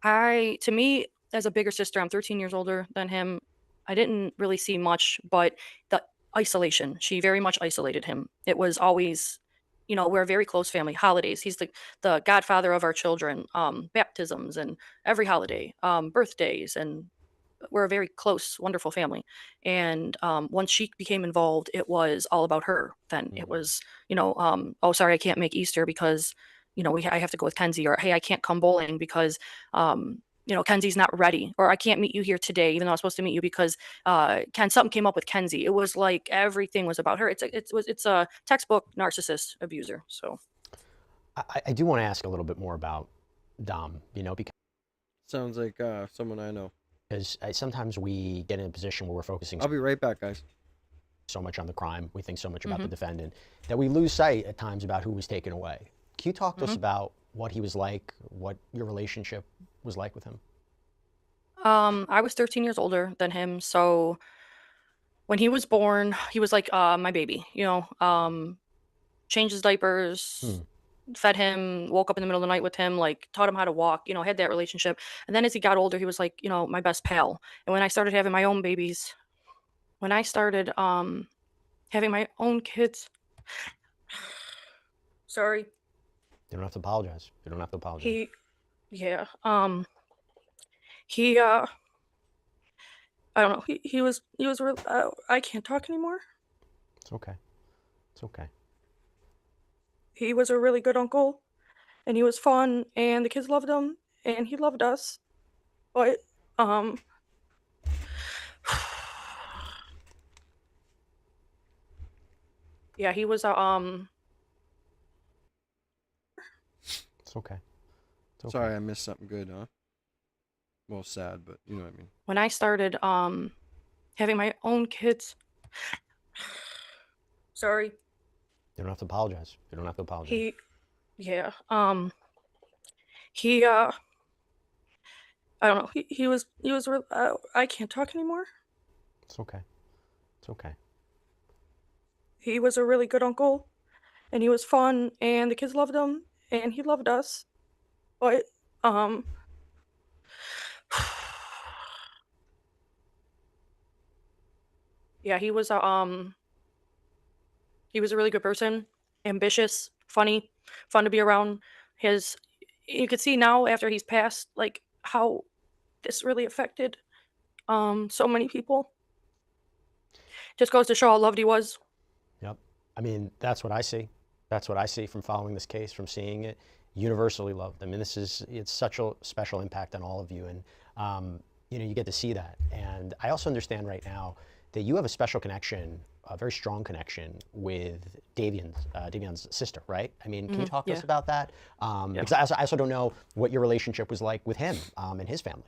to me, as a bigger sister, I'm 13 years older than him. I didn't really see much, but the isolation, she very much isolated him. It was always, we're a very close family. Holidays, he's the godfather of our children, baptisms and every holiday, birthdays, and we're a very close, wonderful family. And once she became involved, it was all about her. Then it was, oh, sorry, I can't make Easter because I have to go with Kenzie, or hey, I can't come bowling because Kenzie's not ready, or I can't meet you here today, even though I was supposed to meet you because something came up with Kenzie. It was like everything was about her. It's a textbook narcissist abuser. So I do want to ask a little bit more about Dom, because sounds like someone I know. Because sometimes we get in a position where we're focusing. I'll be right back, guys. So much on the crime, we think so much about the defendant that we lose sight at times about who was taken away. Can you talk to us about what he was like, what your relationship was like with him? I was 13 years older than him, so when he was born, he was like my baby. Changed his diapers, fed him, woke up in the middle of the night with him, like taught him how to walk. Had that relationship. And then as he got older, he was like my best pal. And when I started having my own babies, when I started having my own kids, sorry. You don't have to apologize. You don't have to apologize. I don't know. He was real. I can't talk anymore. It's okay. It's okay. He was a really good uncle, and he was fun, and the kids loved him, and he loved us. But yeah, he was It's okay. It's okay. Sorry, I missed something good, huh? Well, sad, but you know what I mean. When I started having my own kids, sorry. You don't have to apologize. You don't have to apologize. I don't know. He was real. I can't talk anymore. It's okay. It's okay. He was a really good uncle, and he was fun, and the kids loved him, and he loved us. But yeah, he was a really good person, ambitious, funny, fun to be around. You could see now after he's passed, like how this really affected so many people. Just goes to show how loved he was. Yep. I mean, that's what I see. That's what I see from following this case, from seeing it. Universally loved. I mean, it's such a special impact on all of you, and you get to see that. And I also understand right now that you have a special connection, a very strong connection with Davion's sister, right? I mean, can you talk to us about that? Because I also don't know what your relationship was like with him and his family.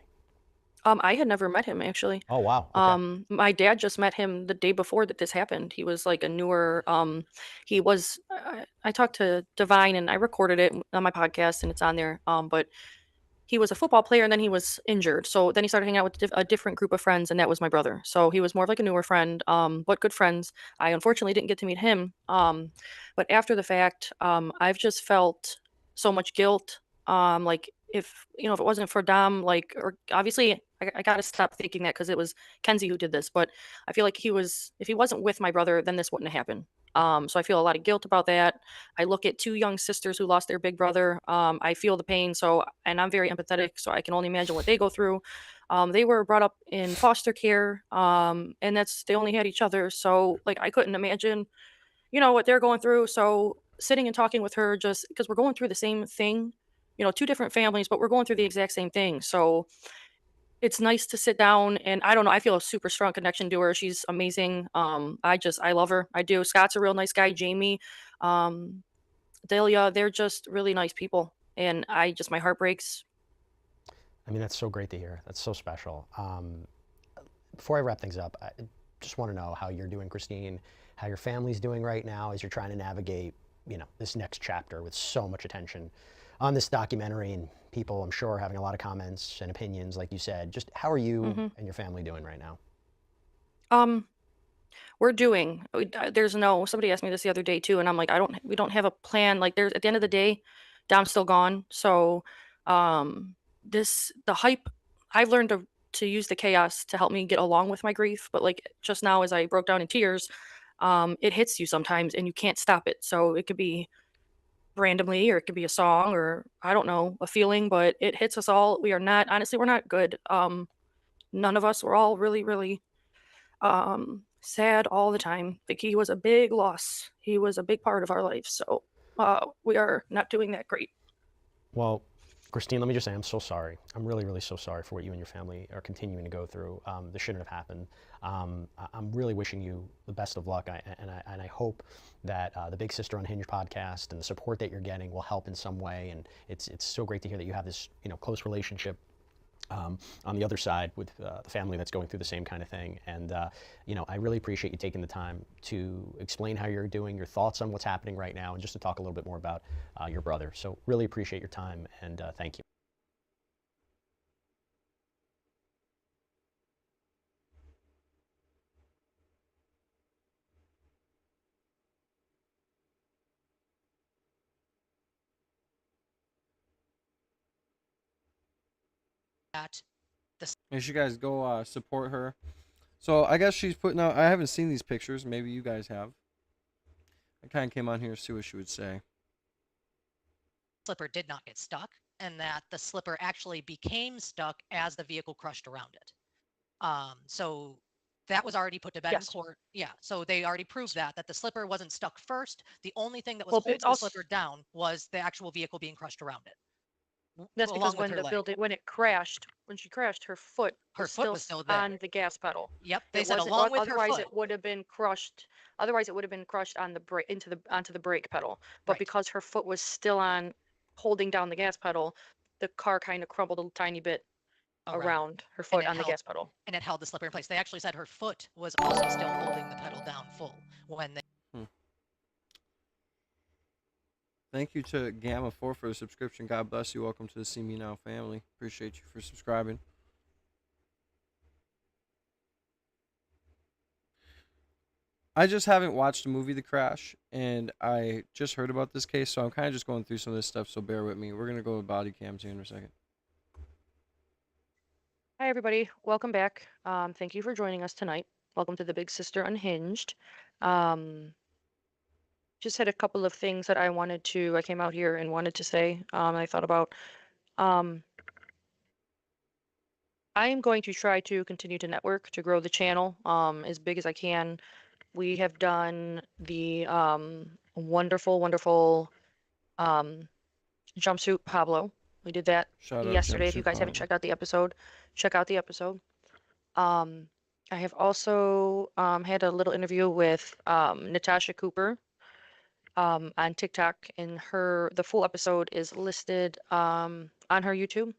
I had never met him, actually. Oh, wow. Okay. My dad just met him the day before that this happened. He was like a newer, I talked to Divine and I recorded it on my podcast and it's on there. But he was a football player and then he was injured. So then he started hanging out with a different group of friends, and that was my brother. So he was more of like a newer friend, but good friends. I unfortunately didn't get to meet him. But after the fact, I've just felt so much guilt. Like if it wasn't for Dom, or obviously I got to stop thinking that because it was Kenzie who did this, but I feel like if he wasn't with my brother, then this wouldn't have happened. So I feel a lot of guilt about that. I look at two young sisters who lost their big brother. I feel the pain. And I'm very empathetic, so I can only imagine what they go through. They were brought up in foster care, and they only had each other. So I couldn't imagine, what they're going through. So sitting and talking with her, just because we're going through the same thing, two different families, but we're going through the exact same thing. So it's nice to sit down, and I don't know, I feel a super strong connection to her. She's amazing. I love her. I do. Scott's a real nice guy. Jamie, Delia, they're just really nice people. And my heart breaks. I mean, that's so great to hear. That's so special. Before I wrap things up, I just want to know how you're doing, Christine, how your family's doing right now as you're trying to navigate, this next chapter with so much attention on this documentary, and people, I'm sure, having a lot of comments and opinions, like you said. Just how are you and your family doing right now? We're doing. Somebody asked me this the other day too, and I'm like, we don't have a plan. At the end of the day, Dom's still gone. So, the hype, I've learned to use the chaos to help me get along with my grief. But just now, as I broke down in tears, it hits you sometimes, and you can't stop it. So it could be randomly, or it could be a song, or I don't know, a feeling, but it hits us all. We're not good. None of us, we're all really, really sad all the time. He was a big loss. He was a big part of our life. So we are not doing that great. Well, Christine, let me just say I'm so sorry. I'm really, really so sorry for what you and your family are continuing to go through. This shouldn't have happened. I'm really wishing you the best of luck, and I hope that the Big Sister Unhinged podcast and the support that you're getting will help in some way. And it's so great to hear that you have this close relationship on the other side with the family that's going through the same kind of thing. And I really appreciate you taking the time to explain how you're doing, your thoughts on what's happening right now, and just to talk a little bit more about your brother. So really appreciate your time, and thank you. You should guys go support her. So I guess she's putting out. I haven't seen these pictures. Maybe you guys have. I kind of came on here to see what she would say. Slipper did not get stuck, and that the slipper actually became stuck as the vehicle crushed around it. So that was already put to bed in court. Yeah, so they already proved that the slipper wasn't stuck first. The only thing that was holding the slipper down was the actual vehicle being crushed around it. That's because when she crashed, her foot was still there on the gas pedal. Yep, they said along with her foot. Otherwise, it would have been crushed. Otherwise, it would have been crushed on the brake onto the brake pedal. But because her foot was still on, holding down the gas pedal, the car kind of crumbled a tiny bit around her foot on the gas pedal. And it held the slipper in place. They actually said her foot was also still holding the pedal down full when they. Thank you to Gamma4 for the subscription. God bless you. Welcome to the See Me Now family. Appreciate you for subscribing. I just haven't watched the movie The Crash, and I just heard about this case, so I'm kind of just going through some of this stuff, so bear with me. We're going to go with body cams here in a second. Hi, everybody. Welcome back. Thank you for joining us tonight. Welcome to the Big Sister Unhinged. Just had a couple of things that I came out here and wanted to say. I thought about, I am going to try to continue to network to grow the channel as big as I can. We have done the wonderful, wonderful Jumpsuit Pablo. We did that yesterday. If you guys haven't checked out the episode, check out the episode. I have also had a little interview with Natasha Cooper on TikTok, and the full episode is listed on her YouTube.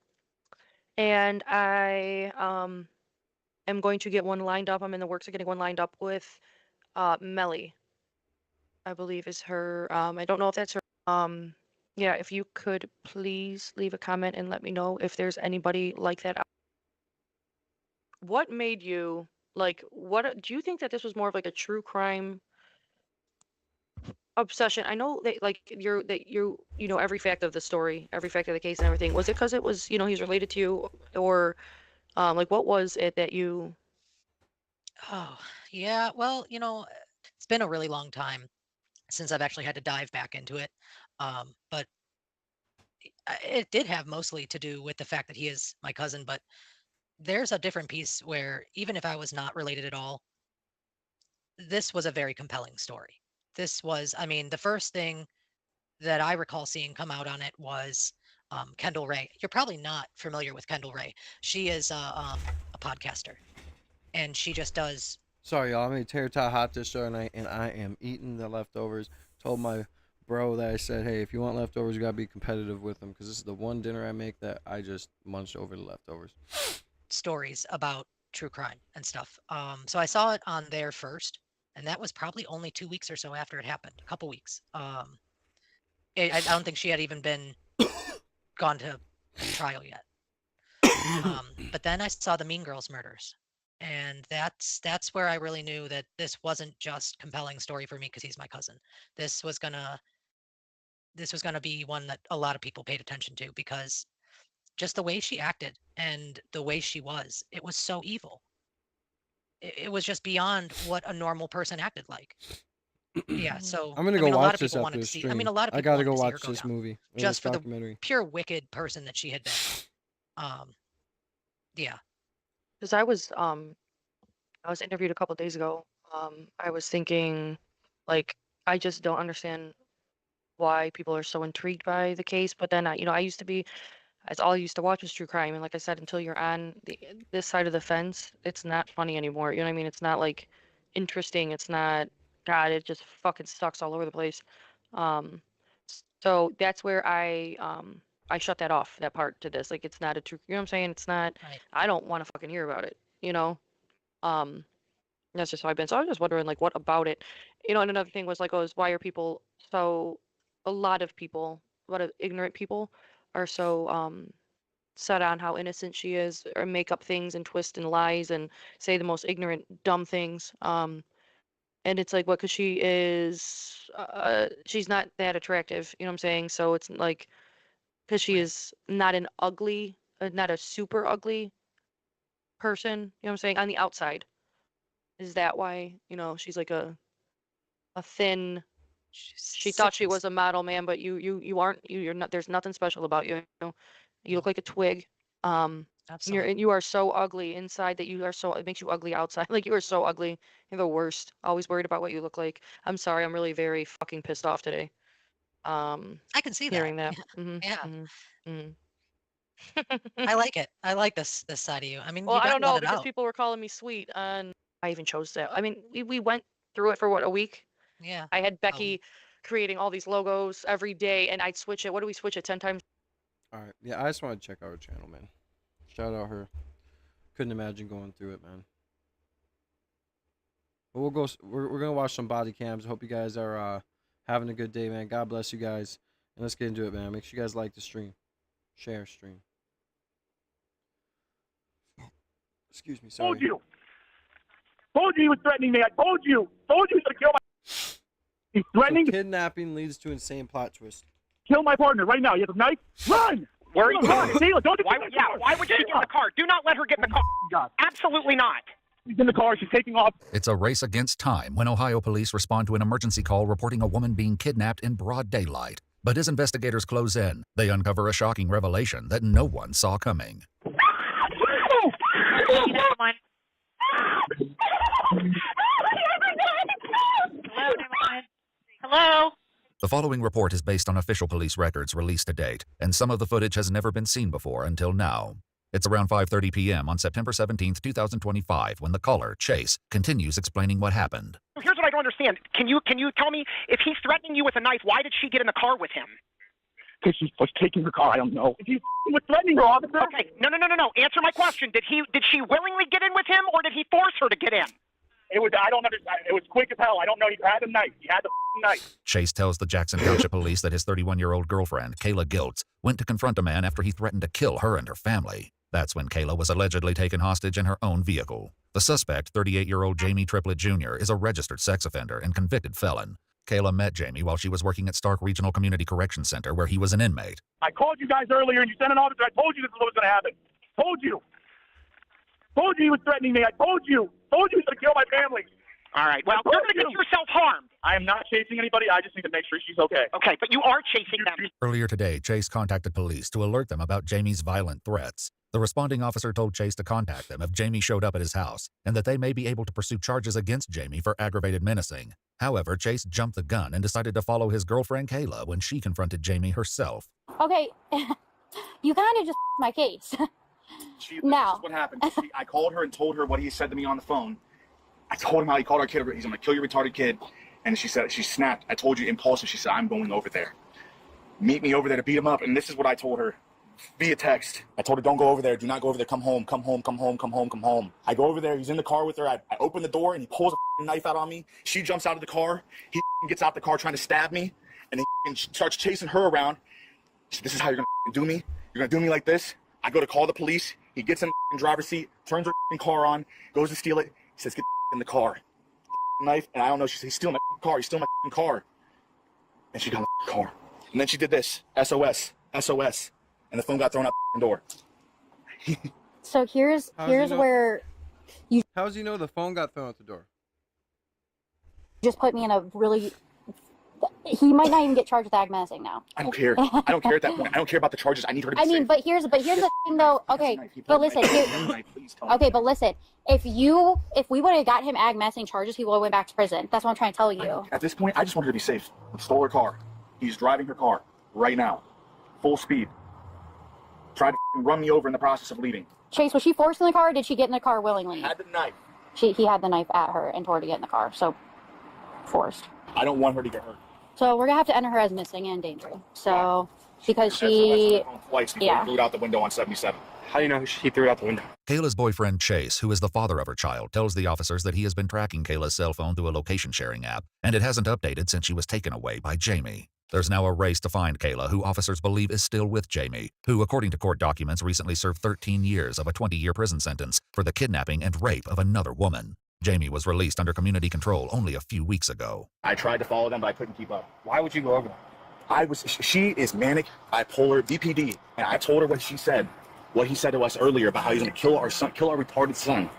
And I am going to get one lined up. I'm in the works of getting one lined up with Melly, I believe is her. I don't know if that's her. Yeah, if you could please leave a comment and let me know if there's anybody like that. What made you what do you think that this was more of like a true crime obsession? I know that you know every fact of the story, every fact of the case and everything. Was it because it was, he's related to you, or what was it that you? Oh, yeah. Well, it's been a really long time since I've actually had to dive back into it. But it did have mostly to do with the fact that he is my cousin. But there's a different piece where even if I was not related at all, this was a very compelling story. This was, the first thing that I recall seeing come out on it was Kendall Ray. You're probably not familiar with Kendall Ray. She is a podcaster, and she just does. Sorry, y'all. I made tater tot hot dish the other night, and I am eating the leftovers. Told my bro that I said, hey, if you want leftovers, you gotta be competitive with them, because this is the one dinner I make that I just munched over the leftovers. Stories about true crime and stuff. So I saw it on there first, and that was probably only 2 weeks or so after it happened, a couple weeks. I don't think she had even been gone to trial yet. But then I saw the Mean Girls murders, and that's where I really knew that this wasn't just compelling story for me because he's my cousin. This was gonna be one that a lot of people paid attention to, because just the way she acted and the way she was, it was so evil. It was just beyond what a normal person acted like. Yeah, so I'm gonna go watch this after the stream. A lot of people I gotta go wanted to see her watch go this down, movie. just for the documentary. pure wicked person that she had been. Yeah. Because I was interviewed a couple days ago. I was thinking, I just don't understand why people are so intrigued by the case. But then I used to be That's all I used to watch was true crime. And like I said, until you're on this side of the fence, it's not funny anymore. You know what I mean? It's not like interesting. It's not, God, it just fucking sucks all over the place. So that's where I shut that off, that part to this. Like, it's not a true, you know what I'm saying? It's not, I don't want to fucking hear about it, you know? That's just how I've been. So I was just wondering, like, what about it? You know, and another thing was like, why are people so, a lot of ignorant people are so set on how innocent she is, or make up things and twist and lies and say the most ignorant, dumb things. And it's like, what? Because she is, she's not that attractive. You know what I'm saying? So it's like, because she is not an ugly, not a super ugly person. You know what I'm saying? On the outside, is that why? You know, she's like a thin. She thought she was a model, man, but you aren't. You're not. There's nothing special about you. You know? You look like a twig. You are so ugly inside that you are so, it makes you ugly outside. Like, you are so ugly. You're the worst. Always worried about what you look like. I'm sorry. I'm really very fucking pissed off today. I can see hearing that. that. Yeah. I like it. I like this side of you. I mean, Well, you I gotta don't know, let it because out. people were calling me sweet, and I even chose that. I mean, we went through it for what, a week? Yeah. I had Becky creating all these logos every day, and I'd switch it. What do we switch it 10 times? All right. Yeah, I just want to check out her channel, man. Shout out her. Couldn't imagine going through it, man. But we'll go. We're gonna watch some body cams. Hope you guys are having a good day, man. God bless you guys, and let's get into it, man. Make sure you guys like the stream, share stream. Excuse me. Sorry. Told you he was threatening me. I told you. Told you he's gonna kill my. He's threatening. So kidnapping leads to insane plot twist. Kill my partner right now. He has a knife. Run! Where are you Run! going? Taylor, don't Why would she get in the car? Do not let her get in the car. God. Absolutely not. She's in the car. She's taking off. It's a race against time when Ohio police respond to an emergency call reporting a woman being kidnapped in broad daylight. But as investigators close in, they uncover a shocking revelation that no one saw coming. Hello? The following report is based on official police records released to date, and some of the footage has never been seen before until now. It's around 5:30 p.m. on September 17th, 2025, when the caller, Chase, continues explaining what happened. Here's what I don't understand. Can you tell me, if he's threatening you with a knife, why did she get in the car with him? Because she was taking her car. I don't know. If he was threatening her, officer. Okay, no. Answer my question. Did she willingly get in with him, or did he force her to get in? I don't understand. It was quick as hell. I don't know. He had a knife. He had the knife. Chase tells the Jackson Township police that his 31-year-old girlfriend, Kayla Giltz, went to confront a man after he threatened to kill her and her family. That's when Kayla was allegedly taken hostage in her own vehicle. The suspect, 38-year-old Jamie Triplett Jr., is a registered sex offender and convicted felon. Kayla met Jamie while she was working at Stark Regional Community Correction Center, where he was an inmate. I called you guys earlier, and you sent an officer. I told you this is what was going to happen. Told you. Told you he was threatening me. I told you. Told you he was going to kill my family. All right. Well, you're going to get yourself harmed. I am not chasing anybody. I just need to make sure she's okay. Okay, but you are chasing them. Earlier today, Chase contacted police to alert them about Jamie's violent threats. The responding officer told Chase to contact them if Jamie showed up at his house, and that they may be able to pursue charges against Jamie for aggravated menacing. However, Chase jumped the gun and decided to follow his girlfriend Kayla when she confronted Jamie herself. Okay, you kind of just my case. This is what happened. I called her and told her what he said to me on the phone. I told him how he called our kid. He's going to kill your retarded kid. And she said, she snapped. I told you impulsive. She said, I'm going over there. Meet me over there to beat him up. And this is what I told her via text. I told her, don't go over there. Do not go over there. Come home. Come home. Come home. Come home. Come home. I go over there. He's in the car with her. I open the door and he pulls a knife out on me. She jumps out of the car. He gets out the car trying to stab me. And he starts chasing her around. She said, this is how you're going to do me? You're going to do me like this? I go to call the police. He gets in the driver's seat, turns her car on, goes to steal it. He says, get in the car. Knife, and I don't know. She says, he's stealing my car. He's stealing my car. And she got the car. And then she did this. SOS. SOS. And the phone got thrown out the door. So here's where you. How does he know the phone got thrown out the door? Just put me in a really. He might not even get charged with ag menacing now. I don't care. I don't care at that point. I don't care about the charges. I need her to be safe. But here's the thing though. Okay, but listen. Okay, but listen. If we would have got him ag menacing charges, he would have went back to prison. That's what I'm trying to tell you. At this point, I just want her to be safe. Stole her car. He's driving her car right now, full speed. Tried to run me over in the process of leaving. Chase, was she forced in the car or did she get in the car willingly? Had the knife. He had the knife at her and told her to get in the car, so forced. I don't want her to get hurt. So we're gonna have to enter her as missing and danger. So because she, Twice before he threw it out the window on 77. How do you know he threw it out the window? Kayla's boyfriend Chase, who is the father of her child, tells the officers that he has been tracking Kayla's cell phone through a location sharing app, and it hasn't updated since she was taken away by Jamie. There's now a race to find Kayla, who officers believe is still with Jamie, who, according to court documents, recently served 13 years of a 20-year prison sentence for the kidnapping and rape of another woman. Jamie was released under community control only a few weeks ago. I tried to follow them, but I couldn't keep up. Why would you go over there? She is manic, bipolar, BPD, and I told her what she said, what he said to us earlier about how he's gonna kill our son, kill our retarded son.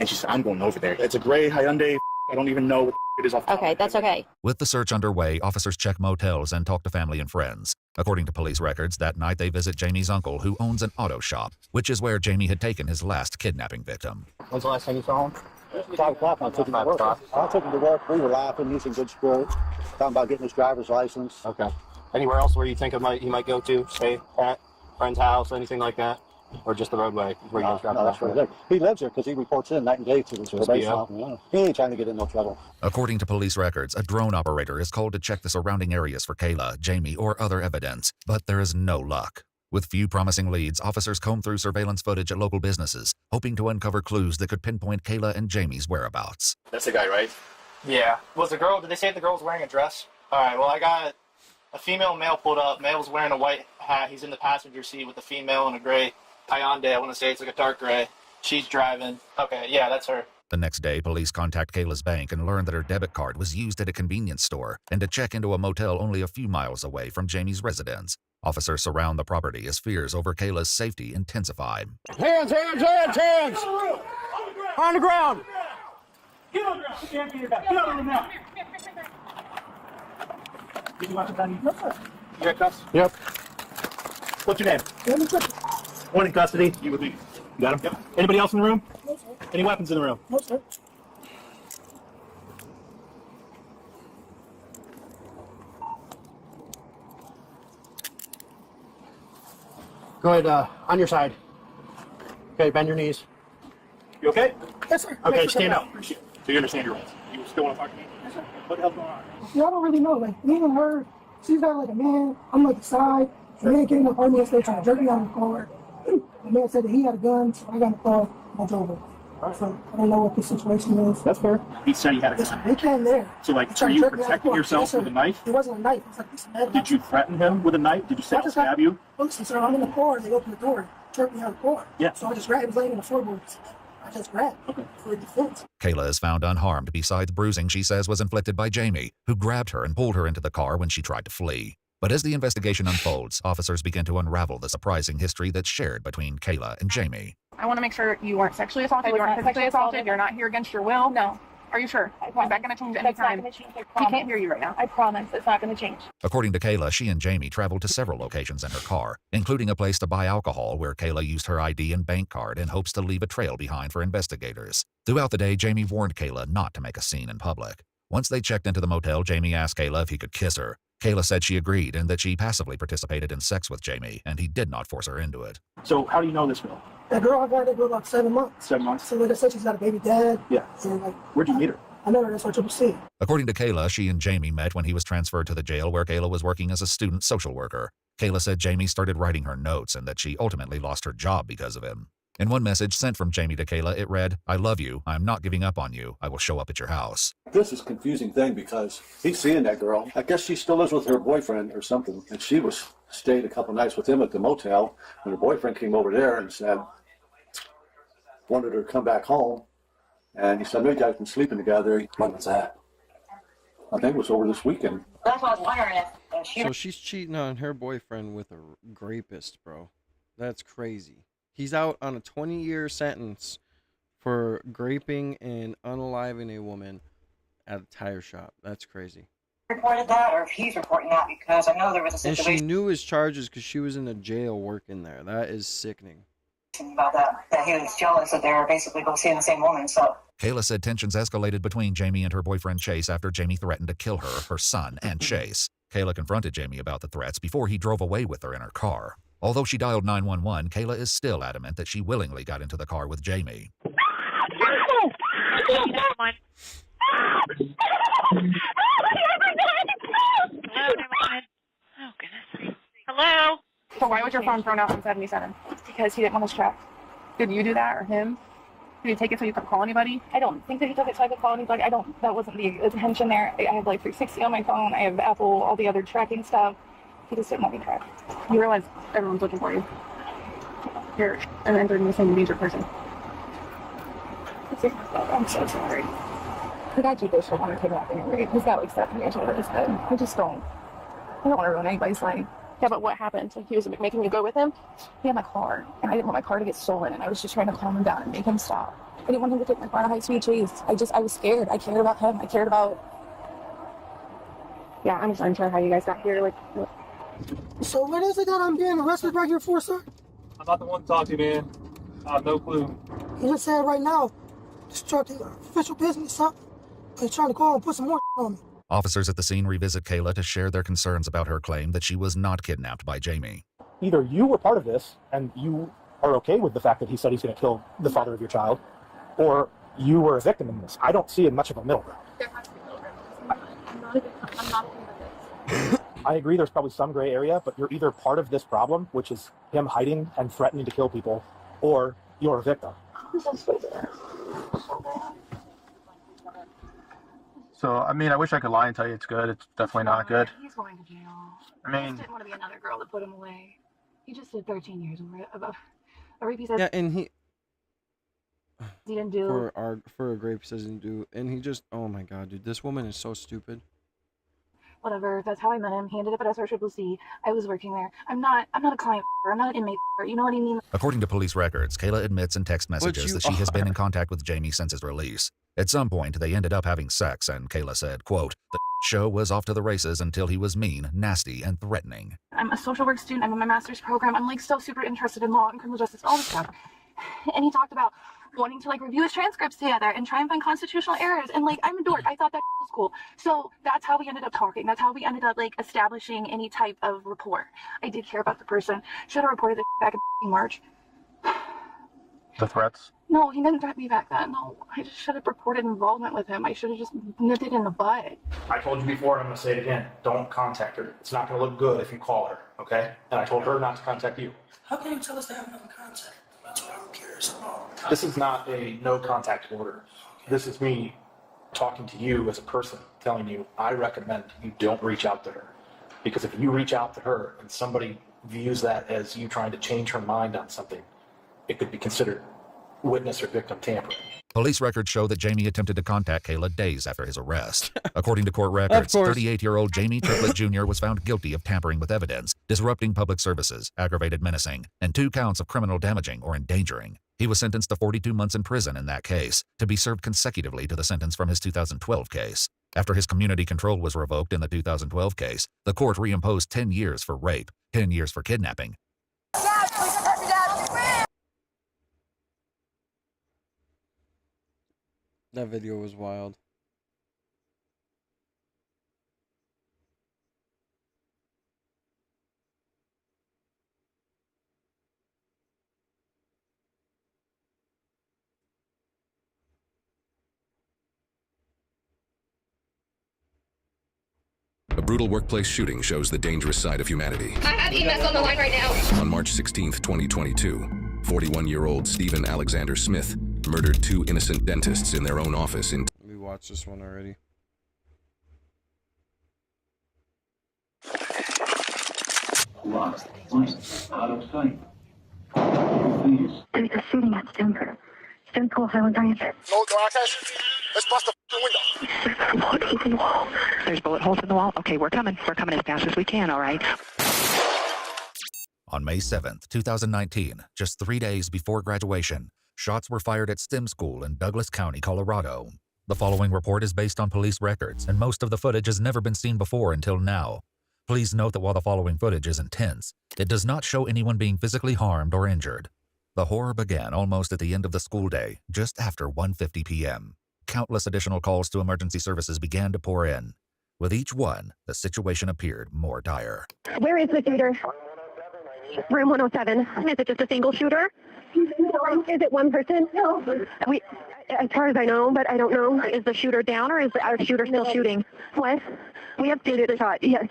And she said, I'm going over there. It's a gray Hyundai, I don't even know what it is off. okay, that's okay. With the search underway, officers check motels and talk to family and friends. According to police records, that night they visit Jamie's uncle, who owns an auto shop, which is where Jamie had taken his last kidnapping victim. When's the last time you saw him? 5 o'clock when I took him to work. I took him to work. We were laughing. He's in good spirits. Talking about getting his driver's license. Okay. Anywhere else where you think he might go to? Stay at friend's house, anything like that? Or just the roadway where he goes driving? No, that's where he lives. He lives there because he reports in night and day to his probation officer. He ain't trying to get in no trouble. According to police records, a drone operator is called to check the surrounding areas for Kayla, Jamie, or other evidence, but there is no luck. With few promising leads, officers comb through surveillance footage at local businesses, hoping to uncover clues that could pinpoint Kayla and Jamie's whereabouts. That's the guy, right? Yeah. Was the girl, did they say the girl was wearing a dress? All right, well, I got a female and male pulled up. Male's wearing a white hat. He's in the passenger seat with the female in a gray Hyundai. I want to say it's like a dark gray. She's driving. Okay, yeah, that's her. The next day, police contact Kayla's bank and learn that her debit card was used at a convenience store and to check into a motel only a few miles away from Jamie's residence. Officers surround the property as fears over Kayla's safety intensify. Hands, hands, hands, hands! On the ground! Get on the ground. Get on the ground. Get on the ground. Did you want to done? No, sir. You got cuffs? Yep. What's your name? One in custody. You with me. You got him? Yep. Anybody else in the room? No, sir. Any weapons in the room? No, sir. Go ahead, on your side. Okay, bend your knees. You okay? Yes, sir. Okay, stand up. So you understand your rights. You still want to talk to me? Yes, sir. What the hell's going on? Yeah, I don't really know. Like, me and her, she's got like a man. I'm like the side. The man came up on me yesterday trying to jerk me out of the car. The man said that he had a gun, so I got in the car and I drove her. So I don't know what the situation is. That's fair. He said he had a gun. They came there. So, like, were you protecting yourself with a knife? It wasn't a knife. It was like this metal. Did you threaten him with a knife? Did you say I'll stab you? Listen, sir, I'm in the car. They opened the door, jerked me out of the car. Yeah. So I just grabbed. He was laying on the floorboards. I just grabbed for defense. Kayla is found unharmed besides bruising she says was inflicted by Jamie, who grabbed her and pulled her into the car when she tried to flee. But as the investigation unfolds, officers begin to unravel the surprising history that's shared between Kayla and Jamie. I want to make sure you weren't sexually assaulted, you weren't physically assaulted, you're not here against your will. No. Are you sure? Is that going to change any time? He can't hear you right now. I promise it's not going to change. According to Kayla, she and Jamie traveled to several locations in her car, including a place to buy alcohol where Kayla used her ID and bank card in hopes to leave a trail behind for investigators. Throughout the day, Jamie warned Kayla not to make a scene in public. Once they checked into the motel, Jamie asked Kayla if he could kiss her. Kayla said she agreed and that she passively participated in sex with Jamie, and he did not force her into it. So how do you know this girl? That girl, I got that girl about 7 months. 7 months? So like I said, she's got a baby dad. Yeah. And like, where'd you meet her? I met her at SRCCC. According to Kayla, she and Jamie met when he was transferred to the jail where Kayla was working as a student social worker. Kayla said Jamie started writing her notes and that she ultimately lost her job because of him. In one message sent from Jamie to Kayla, it read, "I love you. I'm not giving up on you. I will show up at your house." This is a confusing thing because he's seeing that girl. I guess she still lives with her boyfriend or something. And she stayed a couple nights with him at the motel. And her boyfriend came over there and said, wanted her to come back home. And he said, no, you guys been sleeping together. When was that? I think it was over this weekend. That's what I was wondering if So she's cheating on her boyfriend with a rapist, bro. That's crazy. He's out on a 20-year sentence for graping and unaliving a woman at a tire shop. That's crazy. reported that or if he's reporting that, because I know there was a And situation she knew his charges because she was in the jail working there. That is sickening. about that he was jealous that they were basically both seeing the same woman. So Kayla said tensions escalated between Jamie and her boyfriend Chase after Jamie threatened to kill her, her son, and Chase. Kayla confronted Jamie about the threats before he drove away with her in her car. Although she dialed 911, Kayla is still adamant that she willingly got into the car with Jamie. Hello? So why was your phone thrown out on 77? Because he didn't want us tracked. Did you do that or him? Did he take it so you could call anybody? I don't think that he took it so I could call anybody. That wasn't the intention there. I have like 360 on my phone. I have Apple, all the other tracking stuff. He just didn't want me tracked. You realize everyone's looking for you. You're an entering danger person. I'm so sorry. The guy Chico should want to kidnapping and rape. He's got like 7 years over his head. I don't want to ruin anybody's life. Yeah, but what happened? Like, he was making me go with him. He had my car, and I didn't want my car to get stolen, and I was just trying to calm him down and make him stop. I didn't want him to take my car on a high-speed chase. I was scared. I cared about him. I cared about... Yeah, I'm just unsure how you guys got here. Like, so what is it that I'm being arrested right here for, sir? I'm not the one to talk to you, man. I have no clue. You just said right now, disrupting official business, huh? You're trying to call and put some more on me. Officers at the scene revisit Kayla to share their concerns about her claim that she was not kidnapped by Jamie. Either you were part of this and you are okay with the fact that he said he's going to kill the father of your child, or you were a victim in this. I don't see much of a middle ground. I'm not I agree there's probably some gray area, but you're either part of this problem, which is him hiding and threatening to kill people, or you're a victim. So, I mean, I wish I could lie and tell you it's good. It's definitely not good. He's going to jail. I mean... I just didn't want to be another girl that put him away. He just did 13 years of a rape. He said... Yeah, and he didn't do... For a rape says he didn't do... And he just... Oh my god, dude. This woman is so stupid. Whatever. That's how I met him. He ended up at SRCCC. I was working there. I'm not a client. I'm not an inmate. You know what I mean? According to police records, Kayla admits in text messages that she has been in contact with Jamie since his release. At some point, they ended up having sex, and Kayla said, quote, "The show was off to the races until he was mean, nasty, and threatening." I'm a social work student. I'm in my master's program. I'm like still super interested in law and criminal justice, all this stuff. And he talked about wanting to like review his transcripts together and try and find constitutional errors. And like, I'm a dork. I thought that was cool. So that's how we ended up talking. That's how we ended up like establishing any type of rapport. I did care about the person. Should have reported it back in March. The threats? No, he didn't threaten me back then. No, I just should have reported involvement with him. I should have just nipped it in the bud. I told you before, and I'm going to say it again. Don't contact her. It's not going to look good if you call her, okay? And I told her not to contact you. How can you tell us to have no contact? That's what I'm curious about. This is not a no contact order. This is me talking to you as a person, telling you I recommend you don't reach out to her. Because if you reach out to her and somebody views that as you trying to change her mind on something, it could be considered witness or victim tampering. Police records show that Jamie attempted to contact Kayla days after his arrest. According to court records, 38-year-old Jamie Triplett Jr. was found guilty of tampering with evidence, disrupting public services, aggravated menacing, and 2 counts of criminal damaging or endangering. He was sentenced to 42 months in prison in that case, to be served consecutively to the sentence from his 2012 case. After his community control was revoked in the 2012 case, the court reimposed 10 years for rape, 10 years for kidnapping. That video was wild. A brutal workplace shooting shows the dangerous side of humanity. I have EMS on the line right now. On March 16th, 2022, 41-year-old Stephen Alexander Smith murdered 2 innocent dentists in their own office in... We watched this one already. There's a shooting at Stanford. Stanford Highland Science. No access. Let's bust the window. There's bullet holes in the wall. There's bullet holes in the wall? Okay, we're coming. We're coming as fast as we can, all right? On May 7th, 2019, just 3 days before graduation, shots were fired at STEM school in Douglas County, Colorado. The following report is based on police records, and most of the footage has never been seen before until now. Please note that while the following footage is intense, it does not show anyone being physically harmed or injured. The horror began almost at the end of the school day, just after 1:50 p.m. Countless additional calls to emergency services began to pour in. With each one, the situation appeared more dire. Where is the shooter? Room 107. Is it just a single shooter? Is it one person? As far as I know, but I don't know. Is the shooter down or is our shooter still shooting? What? We have to the shot, yes.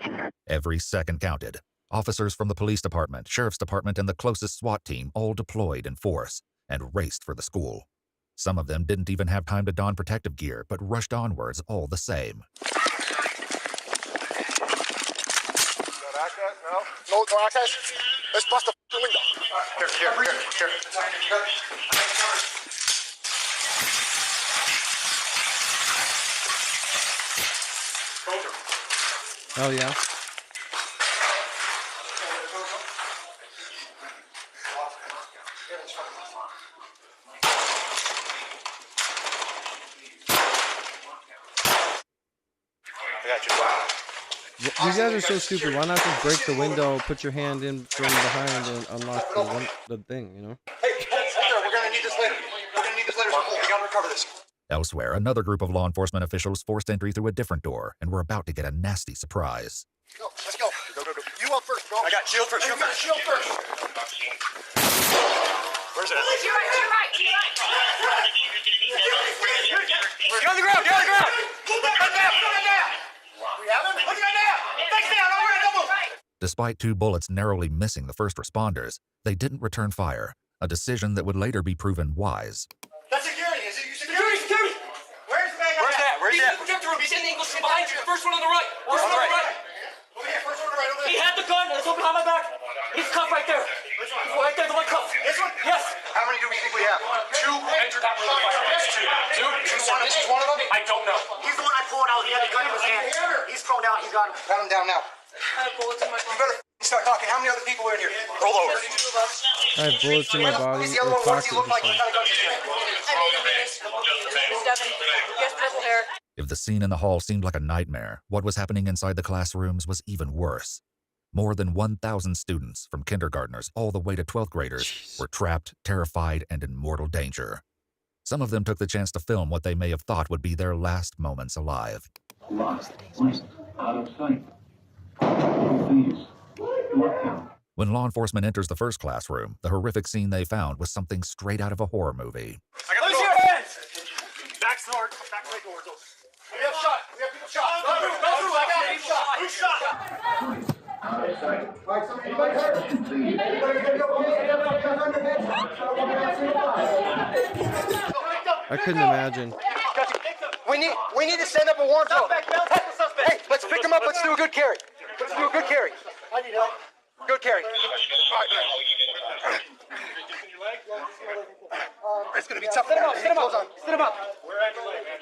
Every second counted. Officers from the police department, sheriff's department, and the closest SWAT team all deployed in force and raced for the school. Some of them didn't even have time to don protective gear, but rushed onwards all the same. No access. Let's bust the window. Here. Oh yeah. You guys are so stupid. Why not just break the window, put your hand in from behind, and unlock the thing, you know? Hey, we're gonna need this later. We gotta recover this. Elsewhere, another group of law enforcement officials forced entry through a different door and were about to get a nasty surprise. Let's go. Go. You up first, bro. I got shield first. You got shield first. Where's it? To your right. Get on the ground. Put it down. We have him. Look at that. Face down. Over and double. Despite 2 bullets narrowly missing the first responders, they didn't return fire, a decision that would later be proven wise. That's security. Is it you security? Where's that? He's in the protector room. He's in the English room behind you. The first one on the right. First one on the right. Over here. First one on the right. Over there. He had the gun. It's over behind my back. He's cuffed right there. Which one? Right there, the one cuffed. This one? Yes. How many do we think we have? 2 entered that room. Two. This is one of them? I don't know. He's the one I pulled out. He had the gun in his hand. He's thrown down. He's got him. Pat him down now. I have bullets in my You better start talking. How many other people are in here? Roll over. I have bullets in my body. He's the other one. What does he look like? What kind of gun is he? Yes, purple hair. If the scene in the hall seemed like a nightmare, what was happening inside the classrooms was even worse. More than 1,000 students, from kindergartners all the way to 12th graders, were trapped, terrified, and in mortal danger. Some of them took the chance to film what they may have thought would be their last moments alive. Lost, out of sight. Please, look down. When law enforcement enters the first classroom, the horrific scene they found was something straight out of a horror movie. Close your hands! Back to the doors open. We have people shot. Go through. I got it. Who's shot? Out of sight. Anybody hurt? Please. I couldn't imagine. We need to send up a warrant. Hey, let's pick him up. Let's do a good carry. I need help. Good carry. All right. It's gonna be tough. Sit him up.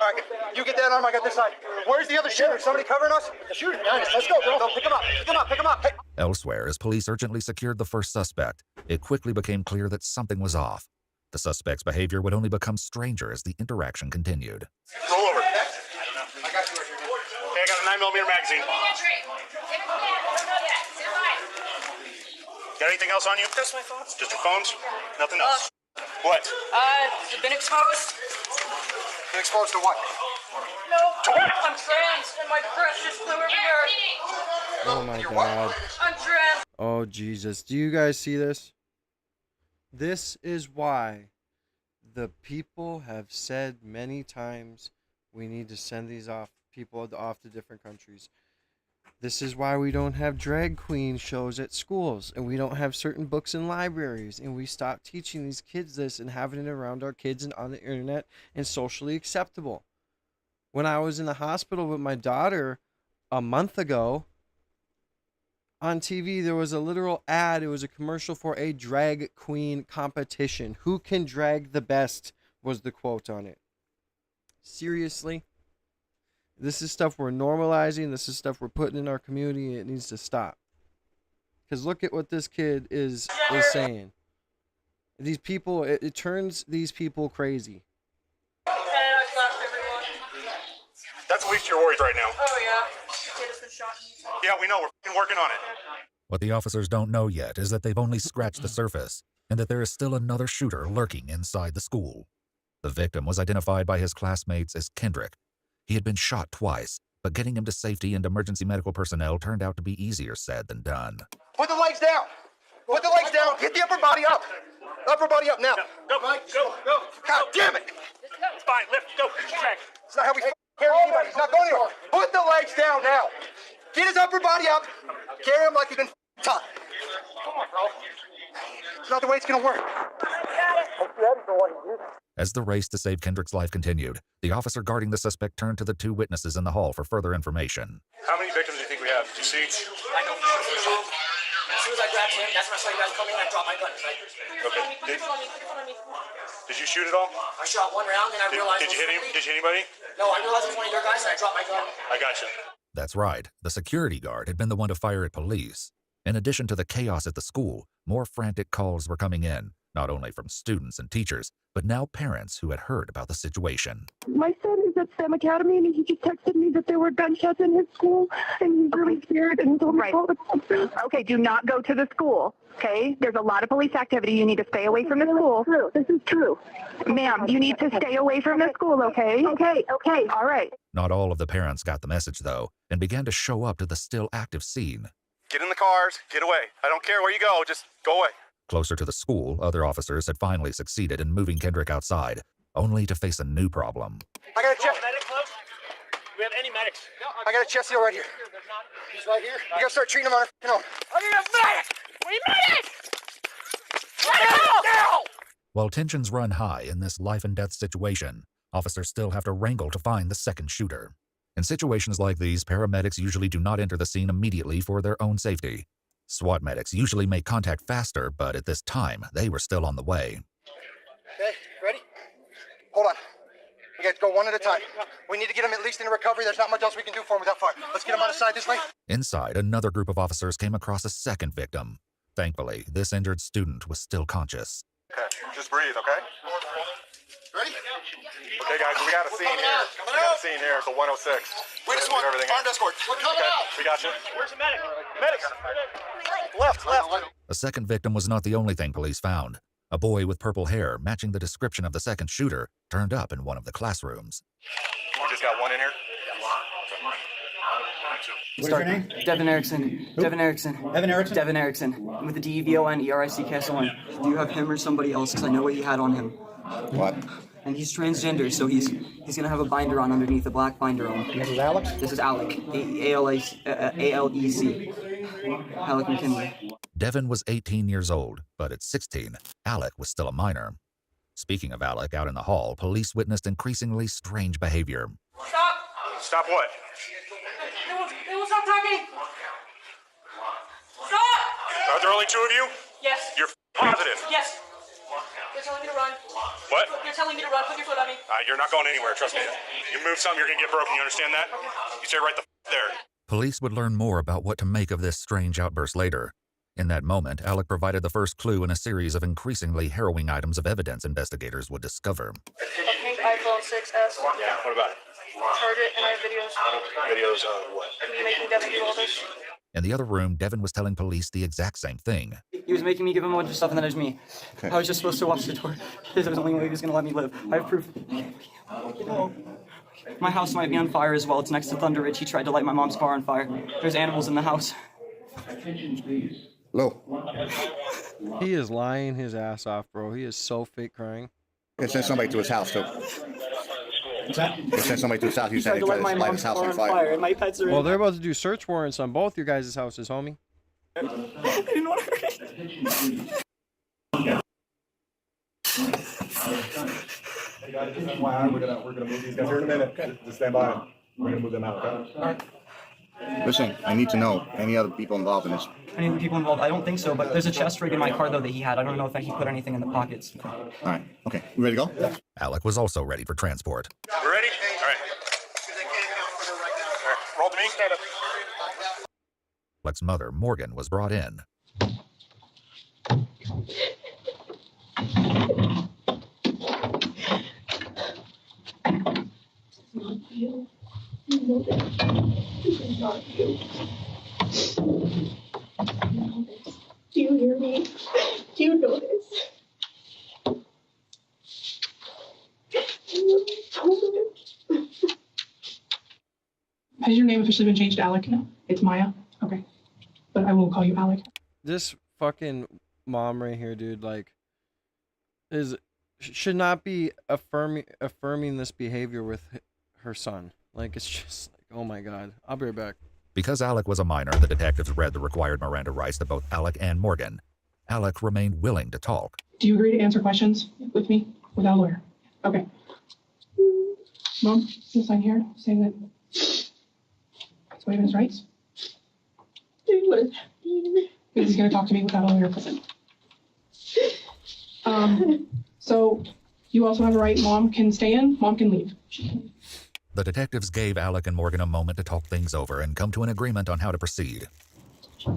All right, you get that arm. I got this side. Where's the other shooter? Somebody covering us? The shooter behind us. Let's go, bro. Pick him up. Hey. Elsewhere, as police urgently secured the first suspect, it quickly became clear that something was off. The suspect's behavior would only become stranger as the interaction continued. Roll over. I got you right here. Okay, I got a 9mm magazine. Got anything else on you? Just my phones. Just your phones? Nothing else? What? Been exposed. Been exposed to what? No. To what? I'm trans, and my breath just flew everywhere. Oh my god. I'm trans. Oh Jesus. Do you guys see this? This is why the people have said many times we need to send these people off to different countries. This is why we don't have drag queen shows at schools, and we don't have certain books in libraries, and we stop teaching these kids this and having it around our kids and on the internet and socially acceptable. When I was in the hospital with my daughter a month ago, on TV there was a literal ad. It was a commercial for a drag queen competition. Who can drag the best was the quote on it. Seriously? This is stuff we're normalizing. This is stuff we're putting in our community. It needs to stop. Because look at what this kid is saying. These people, it turns these people crazy. That's at least you're worried right now. Oh yeah. Kid has been shot. Yeah, we know. We're working on it. What the officers don't know yet is that they've only scratched the surface, and that there is still another shooter lurking inside the school. The victim was identified by his classmates as Kendrick. He had been shot twice, but getting him to safety and emergency medical personnel turned out to be easier said than done. Put the legs down. Put the legs down. Get the upper body up. Upper body up now. Go. God damn it. It's fine. Lift. Go. Track. It's not how we carry anybody. He's not going anywhere. Put the legs down now. Get his upper body up. Carry him like he's been taught. Come on, bro. It's not the way it's going to work. As the race to save Kendrick's life continued, the officer guarding the suspect turned to the two witnesses in the hall for further information. How many victims do you think we have? Do you see? I know. As soon as I grabbed him, that's when I saw you guys coming, I dropped my gun. Okay. Did you shoot at all? I shot one round, and I realized... Did you hit him? Did you hit anybody? No, I realized it was one of your guys, and I dropped my gun. I gotcha. That's right. The security guard had been the one to fire at police. In addition to the chaos at the school, more frantic calls were coming in, not only from students and teachers, but now parents who had heard about the situation. My son is at STEM Academy, and he just texted me that there were gunshots in his school, and he's really scared, and he told me to call the cops. Okay, do not go to the school, okay? There's a lot of police activity. You need to stay away from the school. This is true. Ma'am, you need to stay away from the school, okay? Okay, all right. Not all of the parents got the message, though, and began to show up to the still active scene. Get in the cars. Get away. I don't care where you go. Just go away. Closer to the school, other officers had finally succeeded in moving Kendrick outside, only to face a new problem. I got a chest. Medic club? Do we have any medics? I got a chest seal right here. He's right here. You gotta start treating him on our own. I need a medic! We medic! Now! While tensions run high in this life and death situation, officers still have to wrangle to find the second shooter. In situations like these, paramedics usually do not enter the scene immediately for their own safety. SWAT medics usually make contact faster, but at this time, they were still on the way. Okay, ready? Hold on. We got to go one at a time. We need to get him at least in recovery. There's not much else we can do for him without fire. Let's get him on the side this way. Inside, another group of officers came across a second victim. Thankfully, this injured student was still conscious. Okay, just breathe, okay? Ready? Okay, guys, we got a scene here. We got a scene here at the 106. We just want armed escort. We're coming out. We got you. Where's the medic? Medics! Left. A second victim was not the only thing police found. A boy with purple hair, matching the description of the second shooter, turned up in one of the classrooms. We just got one in here. What's your name? Devin Erickson. Who? Devin Erickson. Evan Erickson? Devin Erickson. I'm with the DEVON-ERICK-1. Do you have him or somebody else? Because I know what he had on him. What? And he's transgender, so he's gonna have a binder on underneath, a black binder on. This is Alex? This is Alec. A-L-E-C. Alec McKenzie. Devin was 18 years old, but at 16, Alec was still a minor. Speaking of Alec, out in the hall, police witnessed increasingly strange behavior. Stop! Stop what? They won't stop talking! Stop! Are there only two of you? Yes. You're positive? Yes. They're telling me to run. What? They're telling me to run. Put your foot on me. You're not going anywhere, trust me. You move something, you're gonna get broken, you understand that? You stay right the there. Police would learn more about what to make of this strange outburst later. In that moment, Alec provided the first clue in a series of increasingly harrowing items of evidence investigators would discover. A pink iPhone 6S. Yeah, what about it? Charge it, and I have videos. Videos of what? Me making Devin do all this. In the other room, Devin was telling police the exact same thing. He was making me give him a bunch of stuff, and then it was me. Okay. I was just supposed to watch the door. This was the only way he was gonna let me live. I have proof. My house might be on fire as well. It's next to Thunder Ridge. He tried to light my mom's car on fire. There's animals in the house. Hello. He is lying his ass off, bro. He is so fake crying. They sent somebody to his house, too. What's that? They sent somebody to his house. He tried to light my mom's car on fire, and my pets are Well, they're about to do search warrants on both your guys' houses, homie. I didn't want to hurt it. Hey guys, just FYI, we're gonna move these guys here in a minute. Just stand by. We're gonna move them out. Okay? All right. Listen, I need to know any other people involved in this. Any of the people involved? I don't think so, but there's a chest rig in my car, though, that he had. I don't know if he put anything in the pockets. All right. Okay. You ready to go? Alec was also ready for transport. We're ready? All right. All right, roll to me. Stand up. Alec's mother, Morgan, was brought in. You know this. This is not you. You know this. Do you hear me? Do you know this? You told him. Has your name officially been changed to Alec? No. It's Maya? Okay. But I will call you Alec. This fucking mom right here, dude, like, should not be affirming this behavior with her son. Like, it's just like, oh my god. I'll be right back. Because Alec was a minor, the detectives read the required Miranda rights to both Alec and Morgan. Alec remained willing to talk. Do you agree to answer questions with me without a lawyer? Okay. Mom, this sign here saying that he's waiving his rights. He's going to talk to me without a lawyer present. So you also have a right. Mom can stay in. Mom can leave. The detectives gave Alec and Morgan a moment to talk things over and come to an agreement on how to proceed. I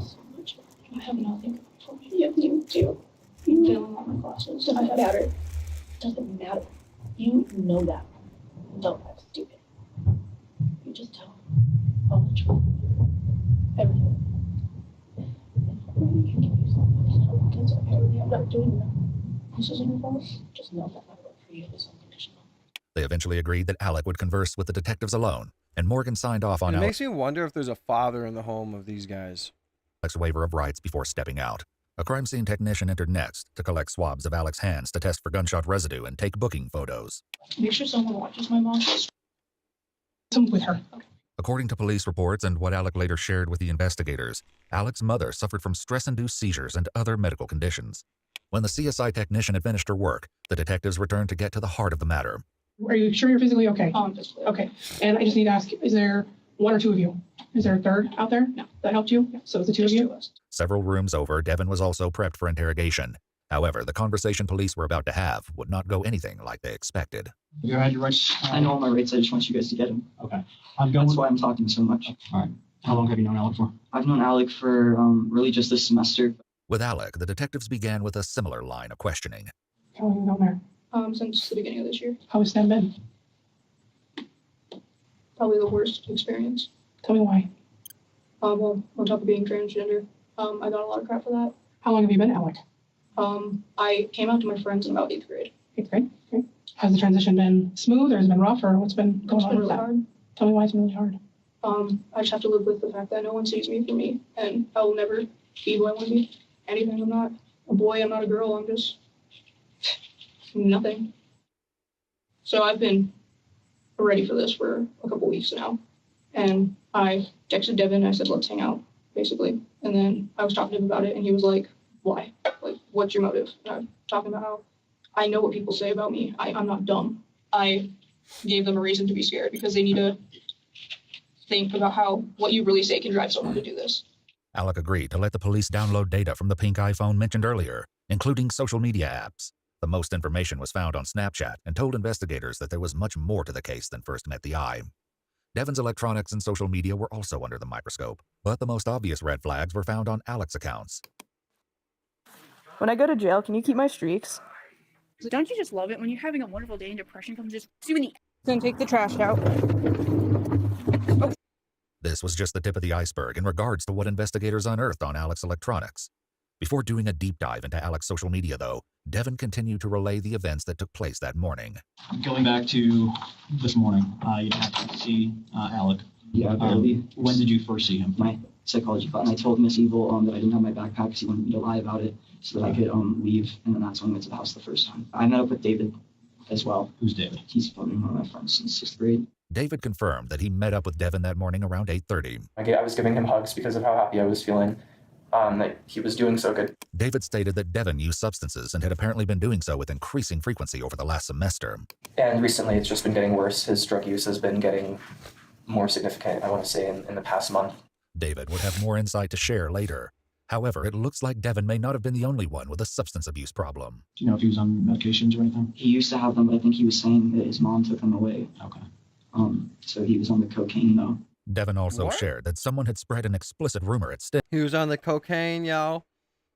have nothing for me. Yeah, you do. You failing all my classes. Doesn't matter. Doesn't matter. You know that. Don't act stupid. You just tell me all the truth. Everything. You can give yourself kids are healthy. I'm not doing that. This isn't your fault. Just know that my work for you is unconditional. They eventually agreed that Alec would converse with the detectives alone, and Morgan signed off on It Alec's makes me wonder if there's a father in the home of these guys. waiver of rights before stepping out. A crime scene technician entered next to collect swabs of Alec's hands to test for gunshot residue and take booking photos. Make sure someone watches my mom. Some with her. Okay. According to police reports and what Alec later shared with the investigators, Alec's mother suffered from stress-induced seizures and other medical conditions. When the CSI technician had finished her work, the detectives returned to get to the heart of the matter. Are you sure you're physically okay? Okay. And I just need to ask, is there one or two of you? Is there a third out there? No. That helped you? Yeah. So it's the two of you? Several rooms over, Devin was also prepped for interrogation. However, the conversation police were about to have would not go anything like they expected. You had your rights? I know all my rights. I just want you guys to get them. Okay. That's why I'm talking so much. All right. How long have you known Alec for? I've known Alec for really just this semester. With Alec, the detectives began with a similar line of questioning. How long have you known her? Since the beginning of this year. How has that been? Probably the worst experience. Tell me why. Well, on top of being transgender, I got a lot of crap for that. How long have you been Alec? I came out to my friends in about 8th grade. 8th grade? Okay. Has the transition been smooth or has it been rough or what's been going It's on been with really that? hard. Tell me why it's been really hard. I just have to live with the fact that no one sees me for me, and I will never be who I want to be. Anything. I'm not a boy, I'm not a girl, I'm just nothing. So I've been ready for this for a couple weeks now, and I texted Devin, I said, let's hang out, basically. And then I was talking to him about it, and he was like, why? Like, what's your motive? And I was talking about how I know what people say about me. I'm not dumb. I gave them a reason to be scared because they need to think about how what you really say can drive someone to do this. Alec agreed to let the police download data from the pink iPhone mentioned earlier, including social media apps. The most information was found on Snapchat and told investigators that there was much more to the case than first met the eye. Devin's electronics and social media were also under the microscope, but the most obvious red flags were found on Alec's accounts. When I go to jail, can you keep my streaks? Don't you just love it when you're having a wonderful day and depression comes just you in the Then take the trash out. This was just the tip of the iceberg in regards to what investigators unearthed on Alec's electronics. Before doing a deep dive into Alec's social media, though, Devin continued to relay the events that took place that morning. Going back to this morning, you have to see Alec. Yeah, barely. When did you first see him? My psychology class. And I told Miss Evil that I didn't have my backpack because he wanted me to lie about it so that I could leave. And then that's when I went to the house the first time. I met up with David as well. Who's David? He's probably one of my friends since 6th grade. David confirmed that he met up with Devin that morning around 8:30. I was giving him hugs because of how happy I was feeling that he was doing so good. David stated that Devin used substances and had apparently been doing so with increasing frequency over the last semester. And recently it's just been getting worse. His drug use has been getting more significant, I want to say, in the past month. David would have more insight to share later. However, it looks like Devin may not have been the only one with a substance abuse problem. Do you know if he was on medications or anything? He used to have them, but I think he was saying that his mom took them away. Okay. So he was on the cocaine, though. Devin also shared that someone had spread an explicit rumor at STIM. He was on the cocaine, y'all.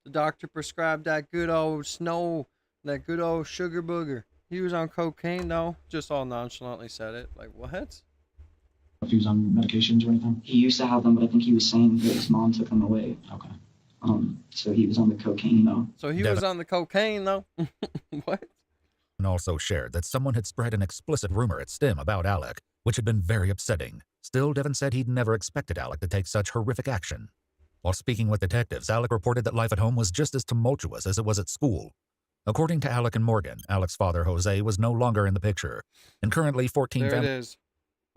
The doctor prescribed that good old snow, that good old sugar booger. He was on cocaine, though. Just all nonchalantly said it. Like, what? If he was on medications or anything? He used to have them, but I think he was saying that his mom took them away. Okay. So he was on the cocaine, though. So he was on the cocaine, though? What? And also shared that someone had spread an explicit rumor at STIM about Alec, which had been very upsetting. Still, Devin said he'd never expected Alec to take such horrific action. While speaking with detectives, Alec reported that life at home was just as tumultuous as it was at school. According to Alec and Morgan, Alec's father, Jose, was no longer in the picture, and currently 14 family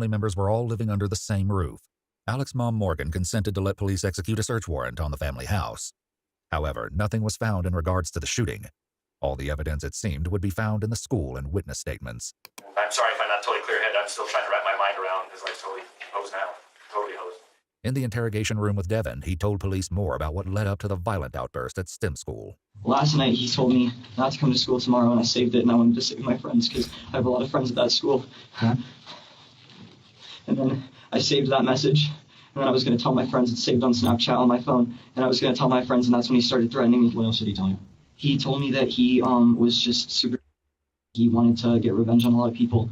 members were all living under the same roof. Alec's mom, Morgan, consented to let police execute a search warrant on the family house. However, nothing was found in regards to the shooting. All the evidence, it seemed, would be found in the school and witness statements. I'm sorry if I'm not totally clear-headed. I'm still trying to wrap my mind around his life's totally hosed now. Totally hosed. In the interrogation room with Devin, he told police more about what led up to the violent outburst at STEM school. Last night, he told me not to come to school tomorrow, and I saved it, and I wanted to save my friends because I have a lot of friends at that school. Huh? And then I saved that message, and then I was going to tell my friends. It's saved on Snapchat on my phone, and I was going to tell my friends, and that's when he started threatening me. What else did he tell you? He told me that he was just super. He wanted to get revenge on a lot of people.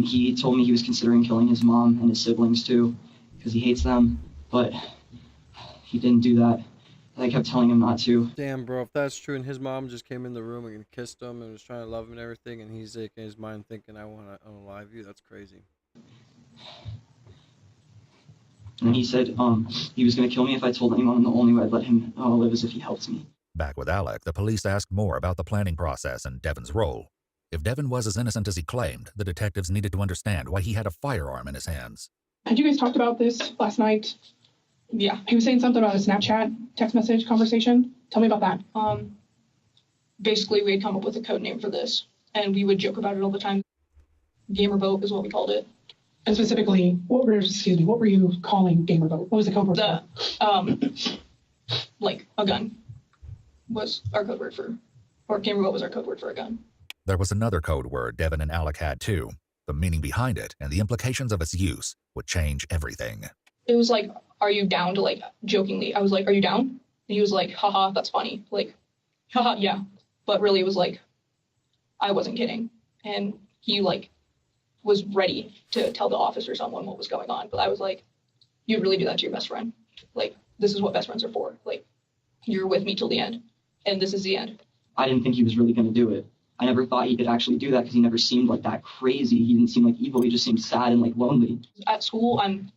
He told me he was considering killing his mom and his siblings too, because he hates them, but he didn't do that. I kept telling him not to. Damn, bro, if that's true, and his mom just came in the room and kissed him and was trying to love him and everything, and he's like in his mind thinking, I want to unalive you, that's crazy. And he said he was going to kill me if I told anyone, and the only way I'd let him live is if he helped me. Back with Alec, the police asked more about the planning process and Devin's role. If Devin was as innocent as he claimed, the detectives needed to understand why he had a firearm in his hands. Had you guys talked about this last night? Yeah. He was saying something about a Snapchat text message conversation. Tell me about that. Basically, we had come up with a code name for this, and we would joke about it all the time. Gamer vote is what we called it. And specifically, what were you calling gamer vote? What was the code word for? Like a gun was our code word for, or gamer vote was our code word for a gun. There was another code word Devin and Alec had too. The meaning behind it and the implications of its use would change everything. It was like, are you down to, like, jokingly, I was like, are you down? And he was like, haha, that's funny. Like, haha, yeah. But really it was like, I wasn't kidding. And he, like, was ready to tell the officer someone what was going on. But I was like, you'd really do that to your best friend. Like, this is what best friends are for. Like, you're with me till the end. And this is the end. I didn't think he was really going to do it. I never thought he could actually do that because he never seemed like that crazy. He didn't seem like evil. He just seemed sad and like lonely. At school, I'm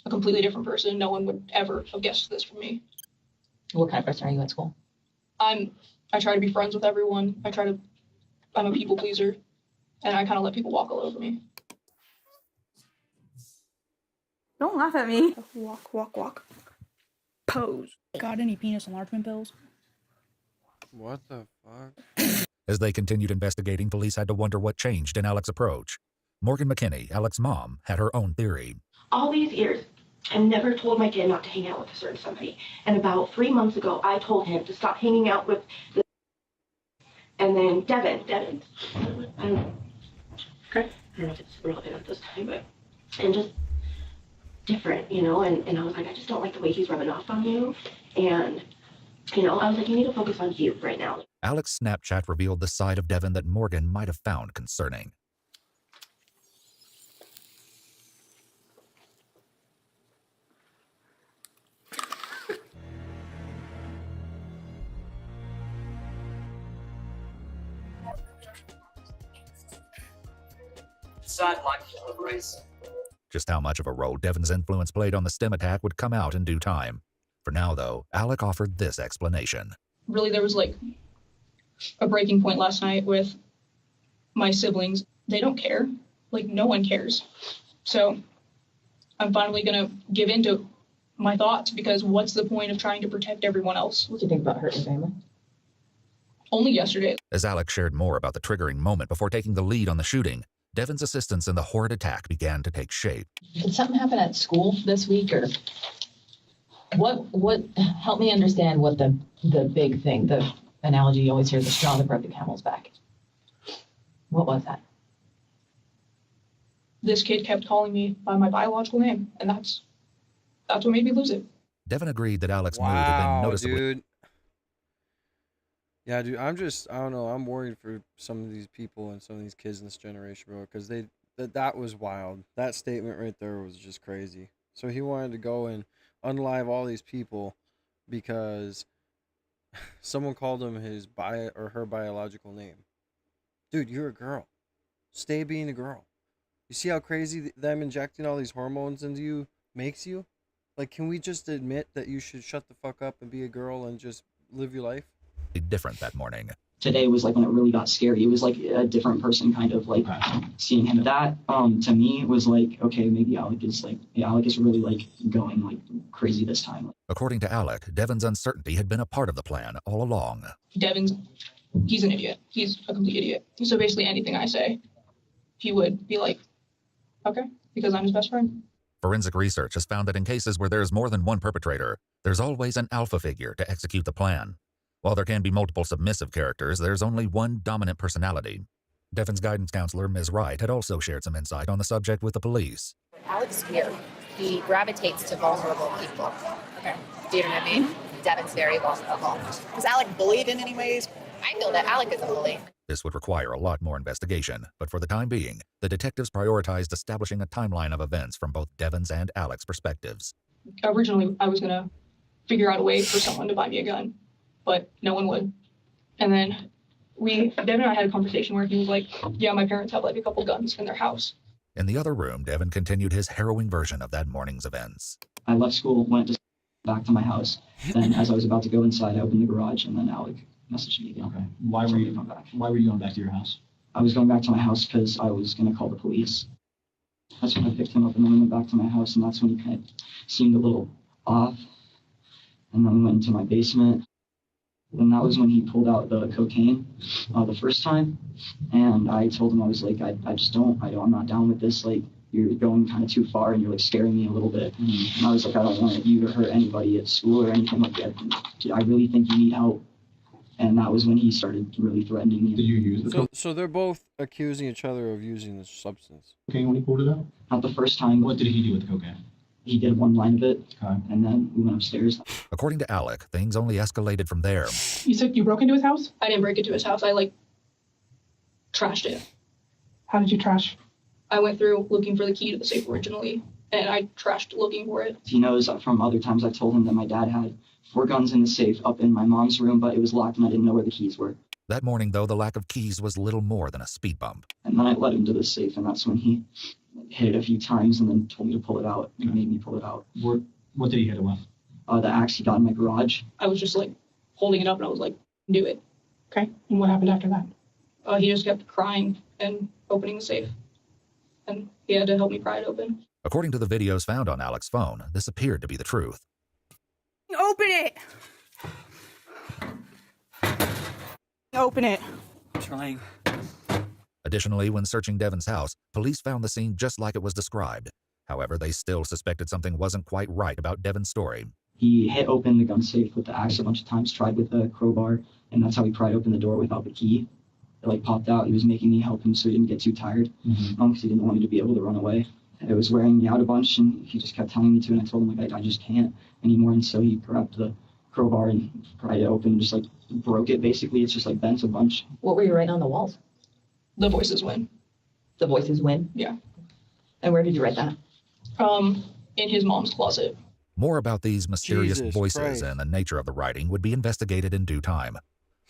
a completely different person. No one would ever have guessed this from me. What kind of person are you at school? I try to be friends with everyone. I'm a people pleaser, and I kind of let people walk all over me. Don't laugh at me. Walk, walk, walk. Pose. Got any penis enlargement pills? What the fuck? As they continued investigating, police had to wonder what changed in Alec's approach. Morgan McKinney, Alec's mom, had her own theory. All these years, I've never told my kid not to hang out with a certain somebody. And about 3 months ago, I told him to stop hanging out with the... And then Devin. I don't know if it's relevant at this time, but... And just different, you know? And I was like, I just don't like the way he's rubbing off on you. And, you know, I was like, you need to focus on you right now. Alec's Snapchat revealed the side of Devin that Morgan might have found concerning. Just how much of a role Devin's influence played on the STEM attack would come out in due time. For now, though, Alec offered this explanation. Really, there was like a breaking point last night with my siblings. They don't care. Like, no one cares. So I'm finally going to give in to my thoughts, because what's the point of trying to protect everyone else? What do you think about hurting family? Only yesterday. As Alec shared more about the triggering moment before taking the lead on the shooting, Devin's assistance in the horrid attack began to take shape. Did something happen at school this week, or what help me understand what the big thing, the analogy you always hear, the straw that broke the camel's back. What was that? This kid kept calling me by my biological name, and that's what made me lose it. Devin agreed that Alec's mood had been noticeably... Dude. Yeah, dude, I don't know, I'm worried for some of these people and some of these kids in this generation, bro, because that was wild. That statement right there was just crazy. So he wanted to go and unalive all these people because someone called him his her biological name. Dude, you're a girl. Stay being a girl. You see how crazy them injecting all these hormones into you makes you? Like, can we just admit that you should shut the fuck up and be a girl and just live your life? Different that morning. Today was like when it really got scary. It was like a different person kind of like seeing him. That to me was like, okay, maybe Alec is really like going like crazy this time. According to Alec, Devin's uncertainty had been a part of the plan all along. He's an idiot. He's a complete idiot. So basically anything I say, he would be like, okay, because I'm his best friend. Forensic research has found that in cases where there's more than one perpetrator, there's always an alpha figure to execute the plan. While there can be multiple submissive characters, there's only one dominant personality. Devin's guidance counselor, Ms. Wright, had also shared some insight on the subject with the police. Alec's weird. He gravitates to vulnerable people. Okay. Do you know what I mean? Devin's very vulnerable. Was Alec bullied in any ways? I feel that Alec is a bully. This would require a lot more investigation, but for the time being, the detectives prioritized establishing a timeline of events from both Devin's and Alec's perspectives. Originally, I was going to figure out a way for someone to buy me a gun, but no one would. And then Devin and I had a conversation where he was like, yeah, my parents have like a couple guns in their house. In the other room, Devin continued his harrowing version of that morning's events. I left school, went back to my house. Then as I was about to go inside, I opened the garage and then Alec messaged me again. Okay. Why were you going back to your house? I was going back to my house because I was going to call the police. That's when I picked him up and then we went back to my house, and that's when he kind of seemed a little off. And then we went into my basement. And that was when he pulled out the cocaine the first time. And I told him, I was like, I'm not down with this. Like, you're going kind of too far and you're like scaring me a little bit. And I was like, I don't want you to hurt anybody at school or anything like that. I really think you need help. And that was when he started really threatening me. Did you use the So they're both accusing each other of using this substance. cocaine when he pulled it out? Not the first time. What did he do with the cocaine? He did one line of it, and then we went upstairs. According to Alec, things only escalated from there. You said you broke into his house? I didn't break into his house. I like trashed it. How did you trash? I went through looking for the key to the safe originally, and I trashed looking for it. He knows from other times I told him that my dad had 4 guns in the safe up in my mom's room, but it was locked and I didn't know where the keys were. That morning, though, the lack of keys was little more than a speed bump. And then I led him to the safe, and that's when he hit it a few times and then told me to pull it out. He made me pull it out. What did he hit it with? The axe he got in my garage. I was just like holding it up and I was like, do it. Okay, and what happened after that? He just kept crying and opening the safe. And he had to help me pry it open. According to the videos found on Alec's phone, this appeared to be the truth. Open it! Open it. Trying. Additionally, when searching Devin's house, police found the scene just like it was described. However, they still suspected something wasn't quite right about Devin's story. He hit open the gun safe with the axe a bunch of times, tried with a crowbar, and that's how he pried open the door without the key. It like popped out. He was making me help him so he didn't get too tired, because he didn't want me to be able to run away. It was wearing me out a bunch, and he just kept telling me to, and I told him like I just can't anymore. And so he grabbed the crowbar and pried it open, and just like broke it. Basically, it's just like bent a bunch. What were you writing on the walls? The voices win. The voices win? Yeah. And where did you write that? In his mom's closet. More about these mysterious Jesus voices Christ. and the nature of the writing would be investigated in due time.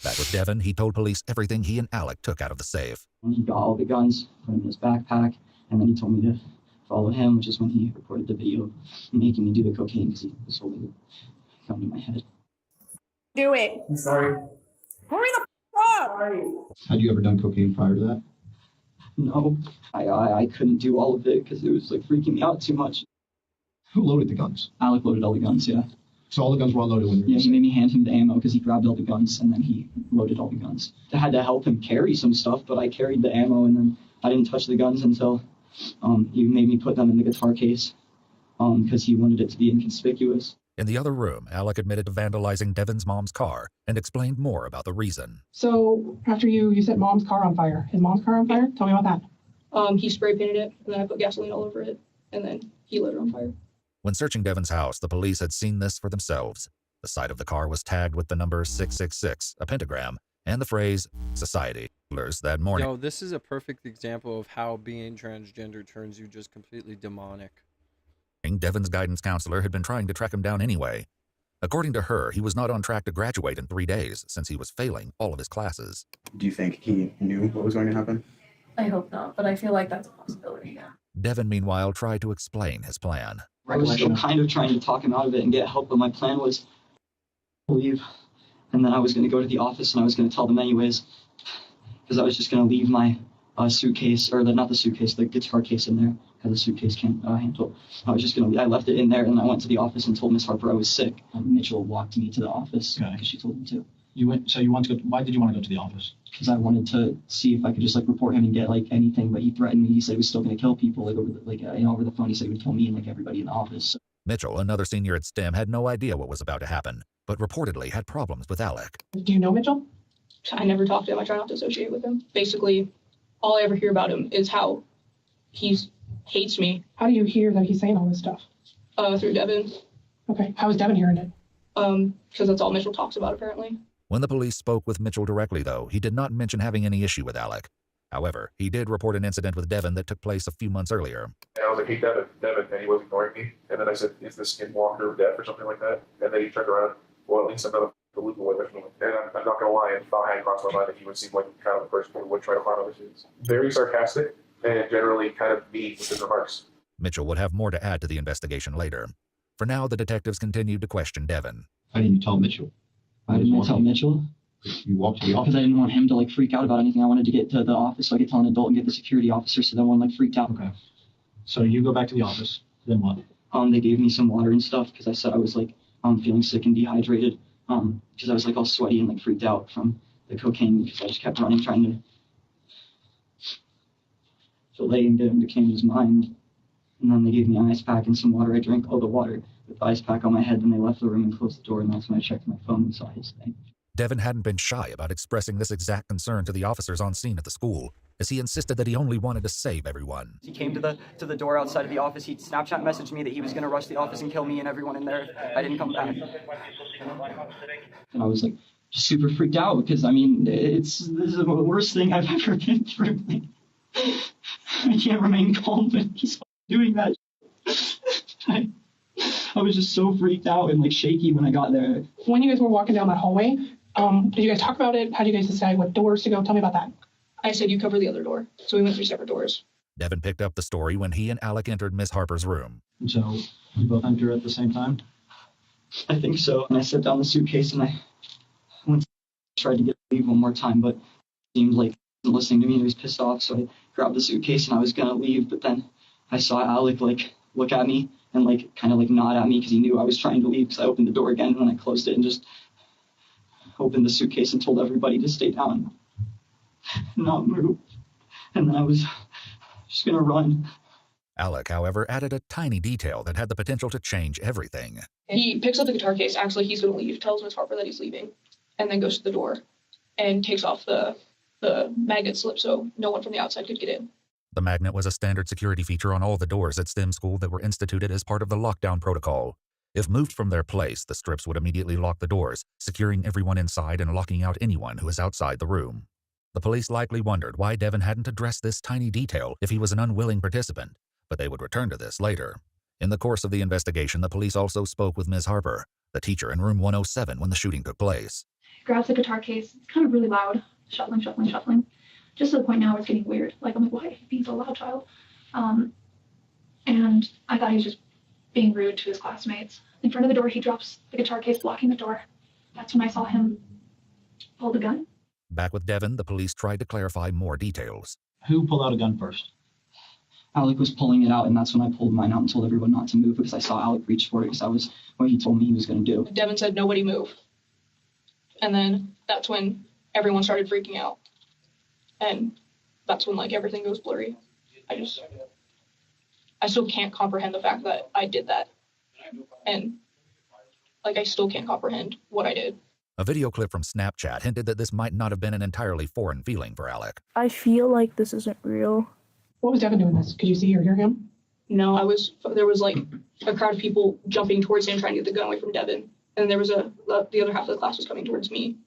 Back with Devin, he told police everything he and Alec took out of the safe. And he got all the guns, put them in his backpack, and then he told me to follow him, which is when he recorded the video making me do the cocaine because he was holding the gun to my head. Do it. I'm sorry. Hurry the f up! Had you ever done cocaine prior to that? No, I couldn't do all of it because it was like freaking me out too much. Who loaded the guns? Alec loaded all the guns, yeah. So all the guns were unloaded when you were Yeah, he made me hand him the ammo because he grabbed all the guns and then he loaded all the guns. I had to help him carry some stuff, but I carried the ammo and then I didn't touch the guns until he made me put them in the guitar case because he wanted it to be inconspicuous. In the other room, Alec admitted to vandalizing Devin's mom's car and explained more about the reason. So after you set mom's car on fire. Is mom's car on fire? Tell me about that. He spray painted it, and then I put gasoline all over it, and then he lit it on fire. When searching Devin's house, the police had seen this for themselves. The side of the car was tagged with the number 666, a pentagram, and the phrase, Society. That morning. Yo, this is a perfect example of how being transgender turns you just completely demonic. Devin's guidance counselor had been trying to track him down anyway. According to her, he was not on track to graduate in 3 days since he was failing all of his classes. Do you think he knew what was going to happen? I hope not, but I feel like that's a possibility, yeah. Devin, meanwhile, tried to explain his plan. I was still kind of trying to talk him out of it and get help, but my plan was to leave. And then I was going to go to the office and I was going to tell them anyways, because I was just going to leave my suitcase, or not the suitcase, the guitar case in there. Had the suitcase handle. I was just going to, I left it in there and I went to the office and told Miss Harper I was sick. Mitchell walked me to the office because she told me to. Why did you want to go to the office? Because I wanted to see if I could just report him and get anything, but he threatened me. He said he was still going to kill people over the phone. He said he would kill me and everybody in the office. So. Mitchell, another senior at STEM, had no idea what was about to happen, but reportedly had problems with Alec. Do you know Mitchell? I never talked to him. I try not to associate with him. Basically, all I ever hear about him is how he hates me. How do you hear that he's saying all this stuff? Through Devin. Okay, how is Devin hearing it? Because that's all Mitchell talks about, apparently. When the police spoke with Mitchell directly, though, he did not mention having any issue with Alec. However, he did report an incident with Devin that took place a few months earlier. And I was like, hey, Devin, and he was ignoring me. And then I said, is this skinwalker deaf or something like that? And then he turned around, well, at least I'm not the loop with it. And I'm not going to lie, and thought had crossed my mind that he would seem like kind of the person who would try to harm other students. Very sarcastic and generally kind of mean with his remarks. Mitchell would have more to add to the investigation later. For now, the detectives continued to question Devin. Why didn't you tell Mitchell? Why didn't I tell Mitchell? You walked to the office? Because I didn't want him to freak out about anything. I wanted to get to the office so I could tell an adult and get the security officer so no one freaked out. Okay. So you go back to the office. Then what? They gave me some water and stuff because I said I was feeling sick and dehydrated. Because I was all sweaty and freaked out from the cocaine because I just kept running trying to delay and get him to change his mind. And then they gave me an ice pack and some water. I drank all the water with the ice pack on my head. Then they left the room and closed the door. And that's when I checked my phone and saw his thing. Devin hadn't been shy about expressing this exact concern to the officers on scene at the school, as he insisted that he only wanted to save everyone. He came to the door outside of the office. He Snapchat messaged me that he was going to rush the office and kill me and everyone in there. I didn't come back. And I was just super freaked out because, this is the worst thing I've ever been through. I can't remain calm when he's doing that. I was just so freaked out and shaky when I got there. When you guys were walking down that hallway, did you guys talk about it? How did you guys decide what doors to go? Tell me about that. I said, you cover the other door. So we went through separate doors. Devin picked up the story when he and Alec entered Miss Harper's room. So you both entered at the same time? I think so. And I set down the suitcase and I tried to get to leave one more time, but it seemed like he wasn't listening to me and he was pissed off. So I grabbed the suitcase and I was going to leave, but then I saw Alec look at me and kind of nod at me because he knew I was trying to leave because I opened the door again and then I closed it and just opened the suitcase and told everybody to stay down, not move. And then I was just going to run. Alec, however, added a tiny detail that had the potential to change everything. He picks up the guitar case. Actually, he's going to leave, tells Miss Harper that he's leaving, and then goes to the door and takes off the magnet slip so no one from the outside could get in. The magnet was a standard security feature on all the doors at STEM school that were instituted as part of the lockdown protocol. If moved from their place, the strips would immediately lock the doors, securing everyone inside and locking out anyone who is outside the room. The police likely wondered why Devin hadn't addressed this tiny detail if he was an unwilling participant, but they would return to this later. In the course of the investigation, the police also spoke with Ms. Harper, the teacher in room 107 when the shooting took place. He grabs the guitar case. It's kind of really loud, shuffling. Just to the point now where it's getting weird. I'm why are you being so loud, child? And I thought he was just being rude to his classmates. In front of the door, he drops the guitar case, blocking the door. That's when I saw him pull the gun. Back with Devin, the police tried to clarify more details. Who pulled out a gun first? Alec was pulling it out, and that's when I pulled mine out and told everyone not to move because I saw Alec reach for it because that was what he told me he was going to do. Devin said, nobody move. And then that's when everyone started freaking out. And that's when everything goes blurry. I still can't comprehend the fact that I did that. And I still can't comprehend what I did. A video clip from Snapchat hinted that this might not have been an entirely foreign feeling for Alec. I feel like this isn't real. What was Devin doing this? Could you see or hear him? No, there was a crowd of people jumping towards him trying to get the gun away from Devin. And there was the other half of the class was coming towards me.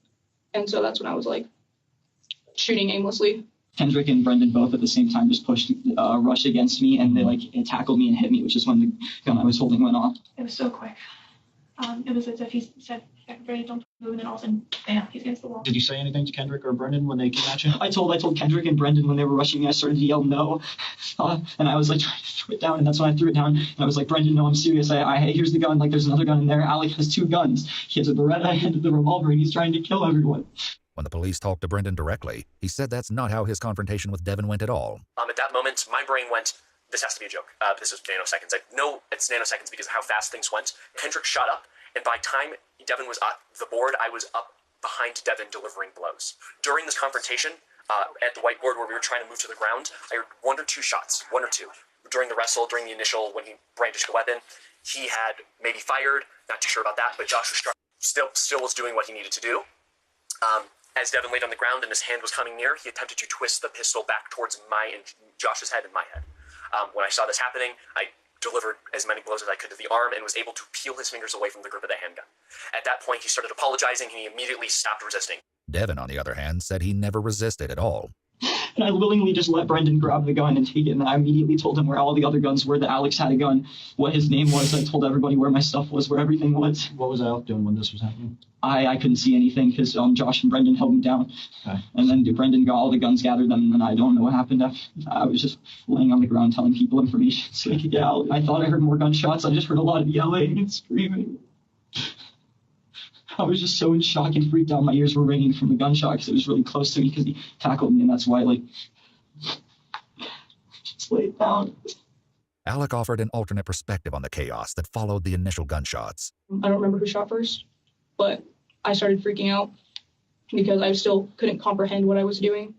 And so that's when I was shooting aimlessly. Kendrick and Brendan both at the same time just rushed against me and they tackled me and hit me, which is when the gun I was holding went off. It was so quick. It was as if he said, "Ready, don't move," and then all of a sudden, bam, he's against the wall. Did you say anything to Kendrick or Brendan when they came at you? I told Kendrick and Brendan when they were rushing me, I started to yell no. And I was like trying to throw it down, and that's when I threw it down. And I was like, Brendan, no, I'm serious. Here's the gun. Like, there's another gun in there. Alec has 2 guns. He has a Beretta and the revolver, and he's trying to kill everyone. When the police talked to Brendan directly, he said that's not how his confrontation with Devin went at all. At that moment, my brain went, this has to be a joke. This is nanoseconds. I know it's nanoseconds because of how fast things went. Kendrick shot up, and by the time Devin was at the board, I was up behind Devin delivering blows. During this confrontation, at the whiteboard where we were trying to move to the ground, I heard 1 or 2 shots, 1 or 2. During the wrestle, during the initial, when he brandished the weapon, he had maybe fired, not too sure about that, but Josh was still was doing what he needed to do. As Devin laid on the ground and his hand was coming near, he attempted to twist the pistol back towards my and Josh's head and my head. When I saw this happening, I delivered as many blows as I could to the arm and was able to peel his fingers away from the grip of the handgun. At that point, he started apologizing and he immediately stopped resisting. Devin, on the other hand, said he never resisted at all. And I willingly just let Brendan grab the gun and take it. And I immediately told him where all the other guns were, that Alex had a gun, what his name was. I told everybody where my stuff was, where everything was. What was Alec doing when this was happening? I couldn't see anything because Josh and Brendan held me down. Okay. And then Brendan got all the guns, gathered them, and then I don't know what happened. I was just laying on the ground telling people information so I could get out. I thought I heard more gunshots. I just heard a lot of yelling and screaming. I was just so in shock and freaked out. My ears were ringing from the gunshot because it was really close to me because he tackled me, and that's why, just laid down. Alec offered an alternate perspective on the chaos that followed the initial gunshots. I don't remember who shot first, but I started freaking out because I still couldn't comprehend what I was doing.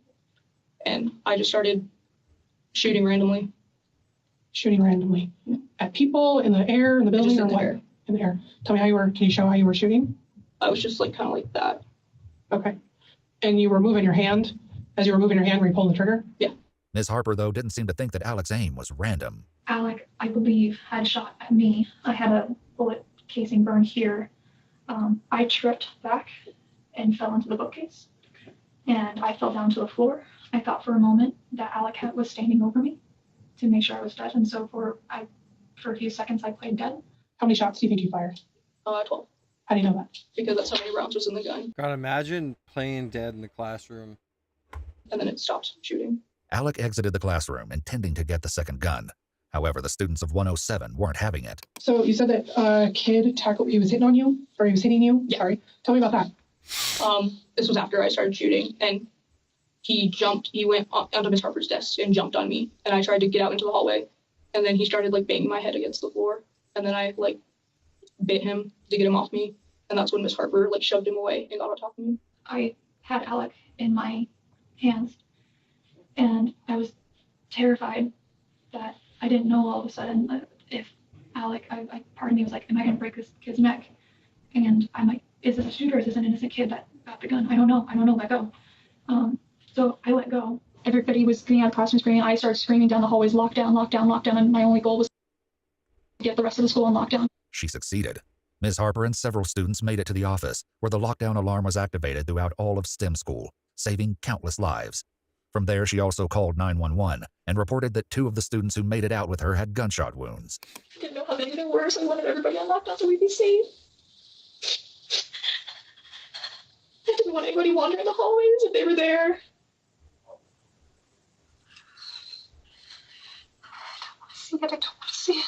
And I just started shooting randomly. Shooting randomly? At people, in the air, in the building, Just in or the what? air. In the air. Can you show how you were shooting? I was just kind of like that. Okay. And you were moving your hand? As you were moving your hand, were you pulling the trigger? Yeah. Ms. Harper, though, didn't seem to think that Alec's aim was random. Alec, I believe, had shot at me. I had a bullet casing burn here. I tripped back and fell into the bookcase. And I fell down to the floor. I thought for a moment that Alec was standing over me to make sure I was dead. And so for a few seconds, I played dead. How many shots do you think you fired? 12. How do you know that? Because that's how many rounds was in the gun. God, imagine playing dead in the classroom. And then it stopped shooting. Alec exited the classroom, intending to get the second gun. However, the students of 107 weren't having it. So you said that a kid tackled, he was hitting on you? Or he was hitting you? Yeah. Sorry. Tell me about that. This was after I started shooting, and he went onto Miss Harper's desk and jumped on me, and I tried to get out into the hallway, and then he started banging my head against the floor, and then I bit him to get him off me, and that's when Miss Harper shoved him away and got on top of me. I had Alec in my hands, and I was terrified that I didn't know all of a sudden if Alec, part of me was like, am I going to break this kid's neck? And I'm like, is this a shooter? Is this an innocent kid that got the gun? I don't know, let go. So I let go. Everybody was getting out of costume screaming. I started screaming down the hallways, lockdown, lockdown, lockdown, and my only goal was to get the rest of the school on lockdown. She succeeded. Ms. Harper and several students made it to the office, where the lockdown alarm was activated throughout all of STEM school, saving countless lives. From there, she also called 911 and reported that 2 of the students who made it out with her had gunshot wounds. I didn't know how many there were, so I wanted everybody on lockdown so we'd be safe. I didn't want anybody wandering the hallways if they were there. I don't want to see it.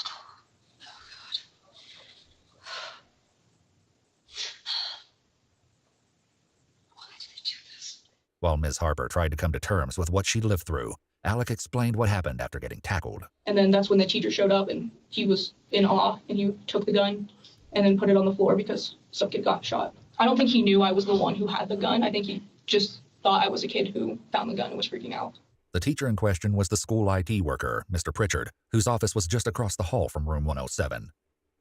While Ms. Harper tried to come to terms with what she'd lived through, Alec explained what happened after getting tackled. And then that's when the teacher showed up, and he was in awe, and he took the gun and then put it on the floor because some kid got shot. I don't think he knew I was the one who had the gun. I think he just thought I was a kid who found the gun and was freaking out. The teacher in question was the school IT worker, Mr. Pritchard, whose office was just across the hall from room 107.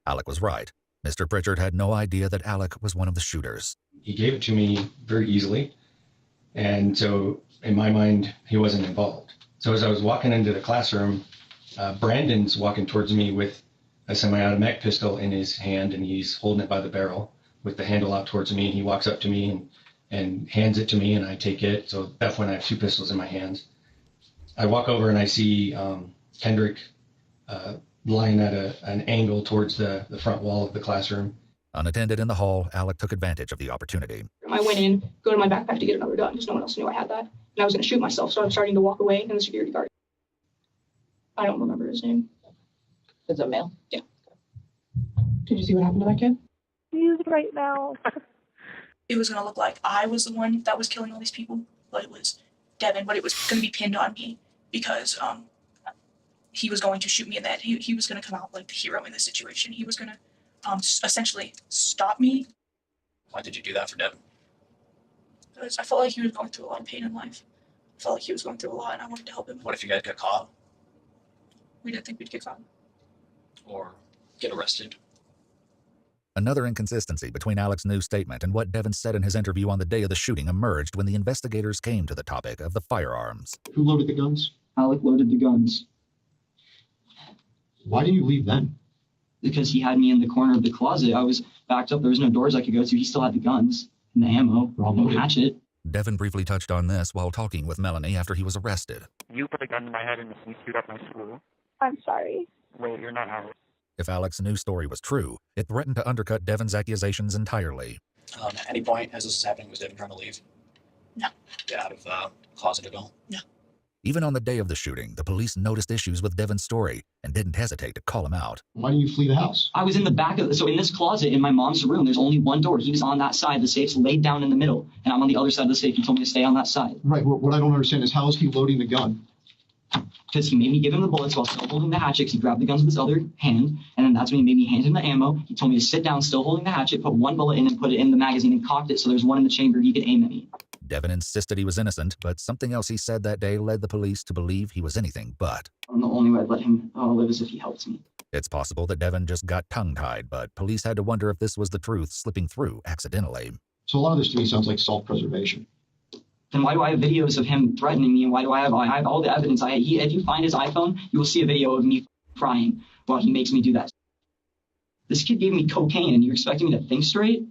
Alec was right. Mr. Pritchard had no idea that Alec was one of the shooters. He gave it to me very easily, and so in my mind, he wasn't involved. So as I was walking into the classroom, Brandon's walking towards me with a semi-automatic pistol in his hand, and he's holding it by the barrel with the handle out towards me. And he walks up to me and hands it to me, and I take it. So that's when I have 2 pistols in my hands. I walk over and I see Kendrick lying at an angle towards the front wall of the classroom. Unattended in the hall, Alec took advantage of the opportunity. I went in, go to my backpack to get another gun because no one else knew I had that. And I was going to shoot myself, so I'm starting to walk away, and the security guard, I don't remember his name. Is it male? Yeah. Did you see what happened to that kid? He's right now. It was going to look like I was the one that was killing all these people, but it was Devin, but it was going to be pinned on me because he was going to shoot me in the head. He was going to come out like the hero in this situation. He was going to essentially stop me. Why did you do that for Devin? Because I felt like he was going through a lot of pain in life. I felt like he was going through a lot and I wanted to help him. What if you guys got caught We didn't think we'd get caught. or get arrested? Another inconsistency between Alec's new statement and what Devin said in his interview on the day of the shooting emerged when the investigators came to the topic of the firearms. Who loaded the guns? Alec loaded the guns. Why did you leave then? Because he had me in the corner of the closet. I was backed up. There was no doors I could go to. He still had the guns and the ammo, no hatchet. Devin briefly touched on this while talking with Melanie after he was arrested. You put a gun in my head and you shoot up my school. I'm sorry. Wait, you're not Alex. If Alec's new story was true, it threatened to undercut Devin's accusations entirely. At any point as this was happening, was Devin trying to leave? No. Get out of the closet at all? No. Even on the day of the shooting, the police noticed issues with Devin's story and didn't hesitate to call him out. Why didn't you flee the house? I was in the back of so in this closet in my mom's room, there's only one door. He was on that side. The safe's laid down in the middle, and I'm on the other side of the safe. He told me to stay on that side. Right. What I don't understand is how is he loading the gun? Because he made me give him the bullets while still holding the hatchet. He grabbed the guns with his other hand, and then that's when he made me hand him the ammo. He told me to sit down, still holding the hatchet, put one bullet in and put it in the magazine and cocked it so there's one in the chamber he could aim at me. Devin insisted he was innocent, but something else he said that day led the police to believe he was anything but. And the only way I'd let him live is if he helped me. It's possible that Devin just got tongue-tied, but police had to wonder if this was the truth slipping through accidentally. So a lot of this to me sounds like self-preservation. Then why do I have videos of him threatening me? And why do I have all the evidence? If you find his iPhone, you will see a video of me crying while he makes me do that. This kid gave me cocaine, and you're expecting me to think straight?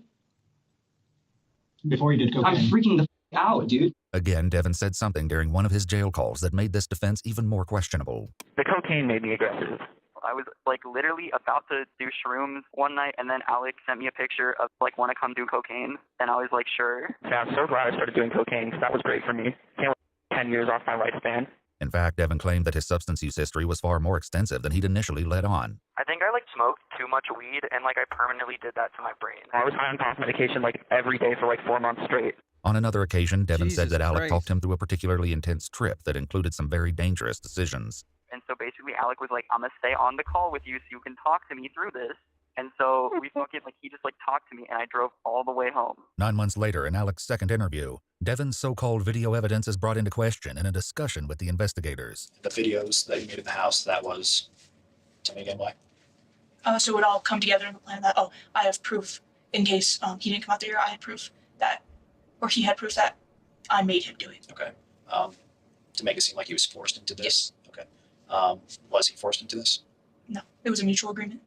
Before he did cocaine. I'm freaking the f out, dude. Again, Devin said something during one of his jail calls that made this defense even more questionable. The cocaine made me aggressive. I was like literally about to do shrooms one night, and then Alex sent me a picture of like, want to come do cocaine, and I was like, sure. Yeah, I'm so glad I started doing cocaine because that was great for me. Can't wait 10 years off my lifespan. In fact, Devin claimed that his substance use history was far more extensive than he'd initially let on. I think I like smoked too much weed, and like I permanently did that to my brain. I was high on cough medication like every day for like 4 months straight. On another occasion, Devin said that Alec Christ. talked him through a particularly intense trip that included some very dangerous decisions. And so basically Alec was like, I'm going to stay on the call with you so you can talk to me through this. And so we fucking, like, he just like talked to me, and I drove all the way home. 9 months later, in Alec's second interview, Devin's so-called video evidence is brought into question in a discussion with the investigators. The videos that you made at the house, that was, tell me again why. So it would all come together in the plan that, I have proof in case he didn't come out there. I had proof that, or he had proof that I made him do it. Okay. To make it seem like he was forced into this? Yes. Okay. Was he forced into this? No, it was a mutual agreement.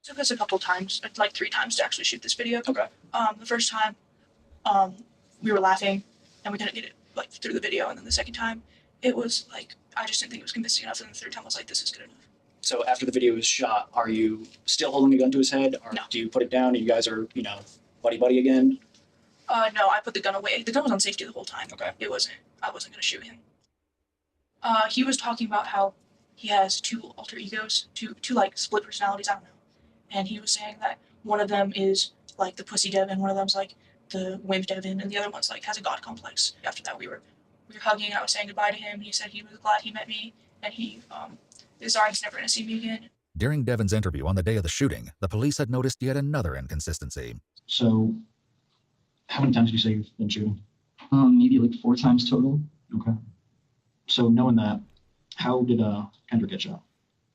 It took us a couple times, like 3 times to actually shoot this video. Okay. The first time, we were laughing and we couldn't get it like through the video, and then the second time, it was like I just didn't think it was convincing enough, and the third time I was like, this is good enough. So after the video was shot, are you still holding a gun to his head, or do you put it down and you guys are, buddy again? No, I put the gun away. The gun was on safety the whole time. Okay. I wasn't gonna shoot him. He was talking about how he has 2 alter egos, two like split personalities, I don't know. And he was saying that one of them is like the pussy Devin, one of them's like the wimp Devin, and the other one's like has a god complex. After that, we were hugging, and I was saying goodbye to him. He said he was glad he met me, and he is sorry he's never gonna see me again. During Devin's interview on the day of the shooting, the police had noticed yet another inconsistency. So, how many times did you say you've been shooting? Maybe like 4 times total. Okay. So knowing that, how did Kendrick get shot?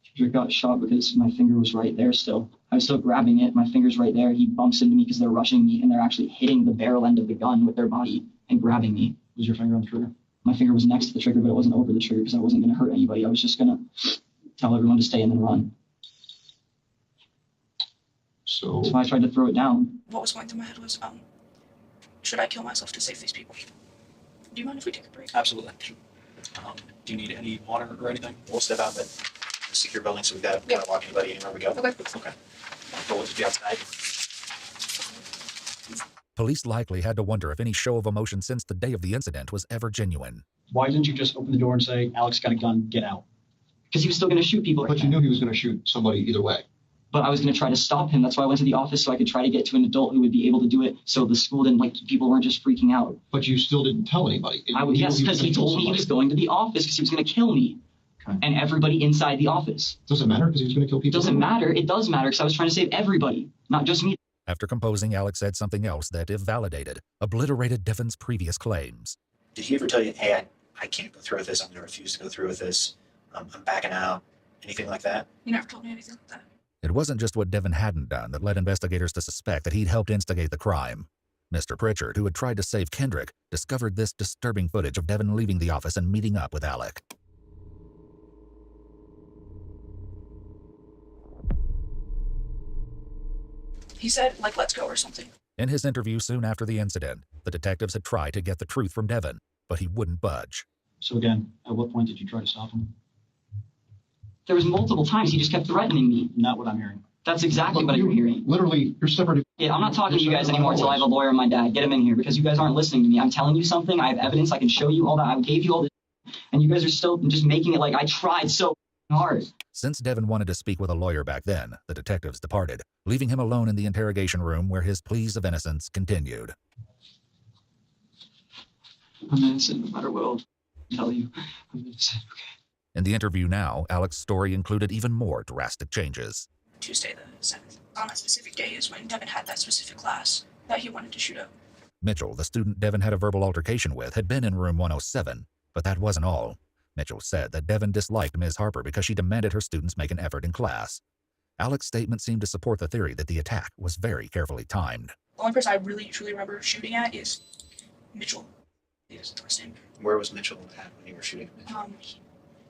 Kendrick got shot because my finger was right there still. I was still grabbing it. My finger's right there. He bumps into me because they're rushing me, and they're actually hitting the barrel end of the gun with their body and grabbing me. Was your finger on the trigger? My finger was next to the trigger, but it wasn't over the trigger because I wasn't going to hurt anybody. I was just going to tell everyone to stay and then run. So I tried to throw it down. What was going through my head was, should I kill myself to save these people? Do you mind if we take a break? Absolutely. Do you need any water or anything? We'll step out, but secure building, so we've got to walk anybody anywhere we go. Okay. Okay. We'll just be outside. Police likely had to wonder if any show of emotion since the day of the incident was ever genuine. Why didn't you just open the door and say, Alex got a gun, get out? Because he was still going to shoot people. But you knew he was going to shoot somebody either way. But I was going to try to stop him. That's why I went to the office, so I could try to get to an adult who would be able to do it, so the school didn't, like, people weren't just freaking out. But you still didn't tell anybody. Yes, because he told me he was going to the office because he was going to kill me. Okay. And everybody inside the office. Does it matter because he was going to kill people? Doesn't matter. It does matter because I was trying to save everybody, not just me. After composing, Alex said something else that, if validated, obliterated Devon's previous claims. Did he ever tell you, hey, I can't go through with this, I'm going to refuse to go through with this, I'm backing out, anything like that? He never told me anything like that. It wasn't just what Devon hadn't done that led investigators to suspect that he'd helped instigate the crime. Mr. Pritchard, who had tried to save Kendrick, discovered this disturbing footage of Devon leaving the office and meeting up with Alec. He said, like, let's go or something. In his interview soon after the incident, the detectives had tried to get the truth from Devon, but he wouldn't budge. So again, at what point did you try to stop him? There was multiple times he just kept threatening me. Not what I'm hearing. That's exactly what I'm hearing. Literally, you're separated. Yeah, I'm not talking to you guys anymore until I have a lawyer and my dad. Get him in here because you guys aren't listening to me. I'm telling you something. I have evidence. I can show you all that. I gave you all this. And you guys are still just making it like I tried so hard. Since Devon wanted to speak with a lawyer back then, the detectives departed, leaving him alone in the interrogation room where his pleas of innocence continued. I'm innocent no matter what I'll tell you. I'm innocent, okay? In the interview now, Alec's story included even more drastic changes. Tuesday the 7th. On that specific day is when Devon had that specific class that he wanted to shoot up. Mitchell, the student Devon had a verbal altercation with, had been in room 107, but that wasn't all. Mitchell said that Devon disliked Ms. Harper because she demanded her students make an effort in class. Alec's statement seemed to support the theory that the attack was very carefully timed. The only person I really truly remember shooting at is Mitchell. Is the first name. Where was Mitchell at when you were shooting him?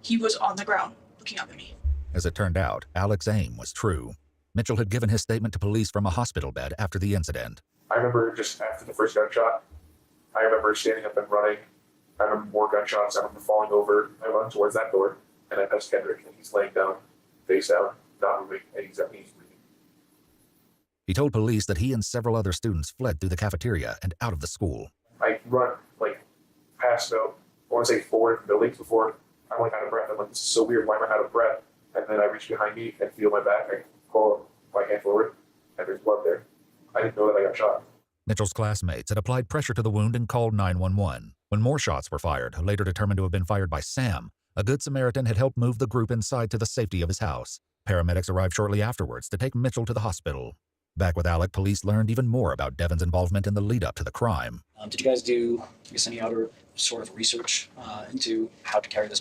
He was on the ground looking up at me. As it turned out, Alec's aim was true. Mitchell had given his statement to police from a hospital bed after the incident. I remember just after the first gunshot, I remember standing up and running. I remember more gunshots. I remember falling over. I run towards that door, and I touched Kendrick, and he's laying down, face down, not moving, and he's breathing. He told police that he and several other students fled through the cafeteria and out of the school. I run, like, past, I want to say 4 buildings before I'm, like, out of breath. I'm like, this is so weird. Why am I out of breath? And then I reach behind me and feel my back. I pull my hand forward, and there's blood there. I didn't know that I got shot. Mitchell's classmates had applied pressure to the wound and called 911. When more shots were fired, later determined to have been fired by Sam, a good Samaritan had helped move the group inside to the safety of his house. Paramedics arrived shortly afterwards to take Mitchell to the hospital. Back with Alec, police learned even more about Devon's involvement in the lead-up to the crime. Did you guys do, any other sort of research into how to carry this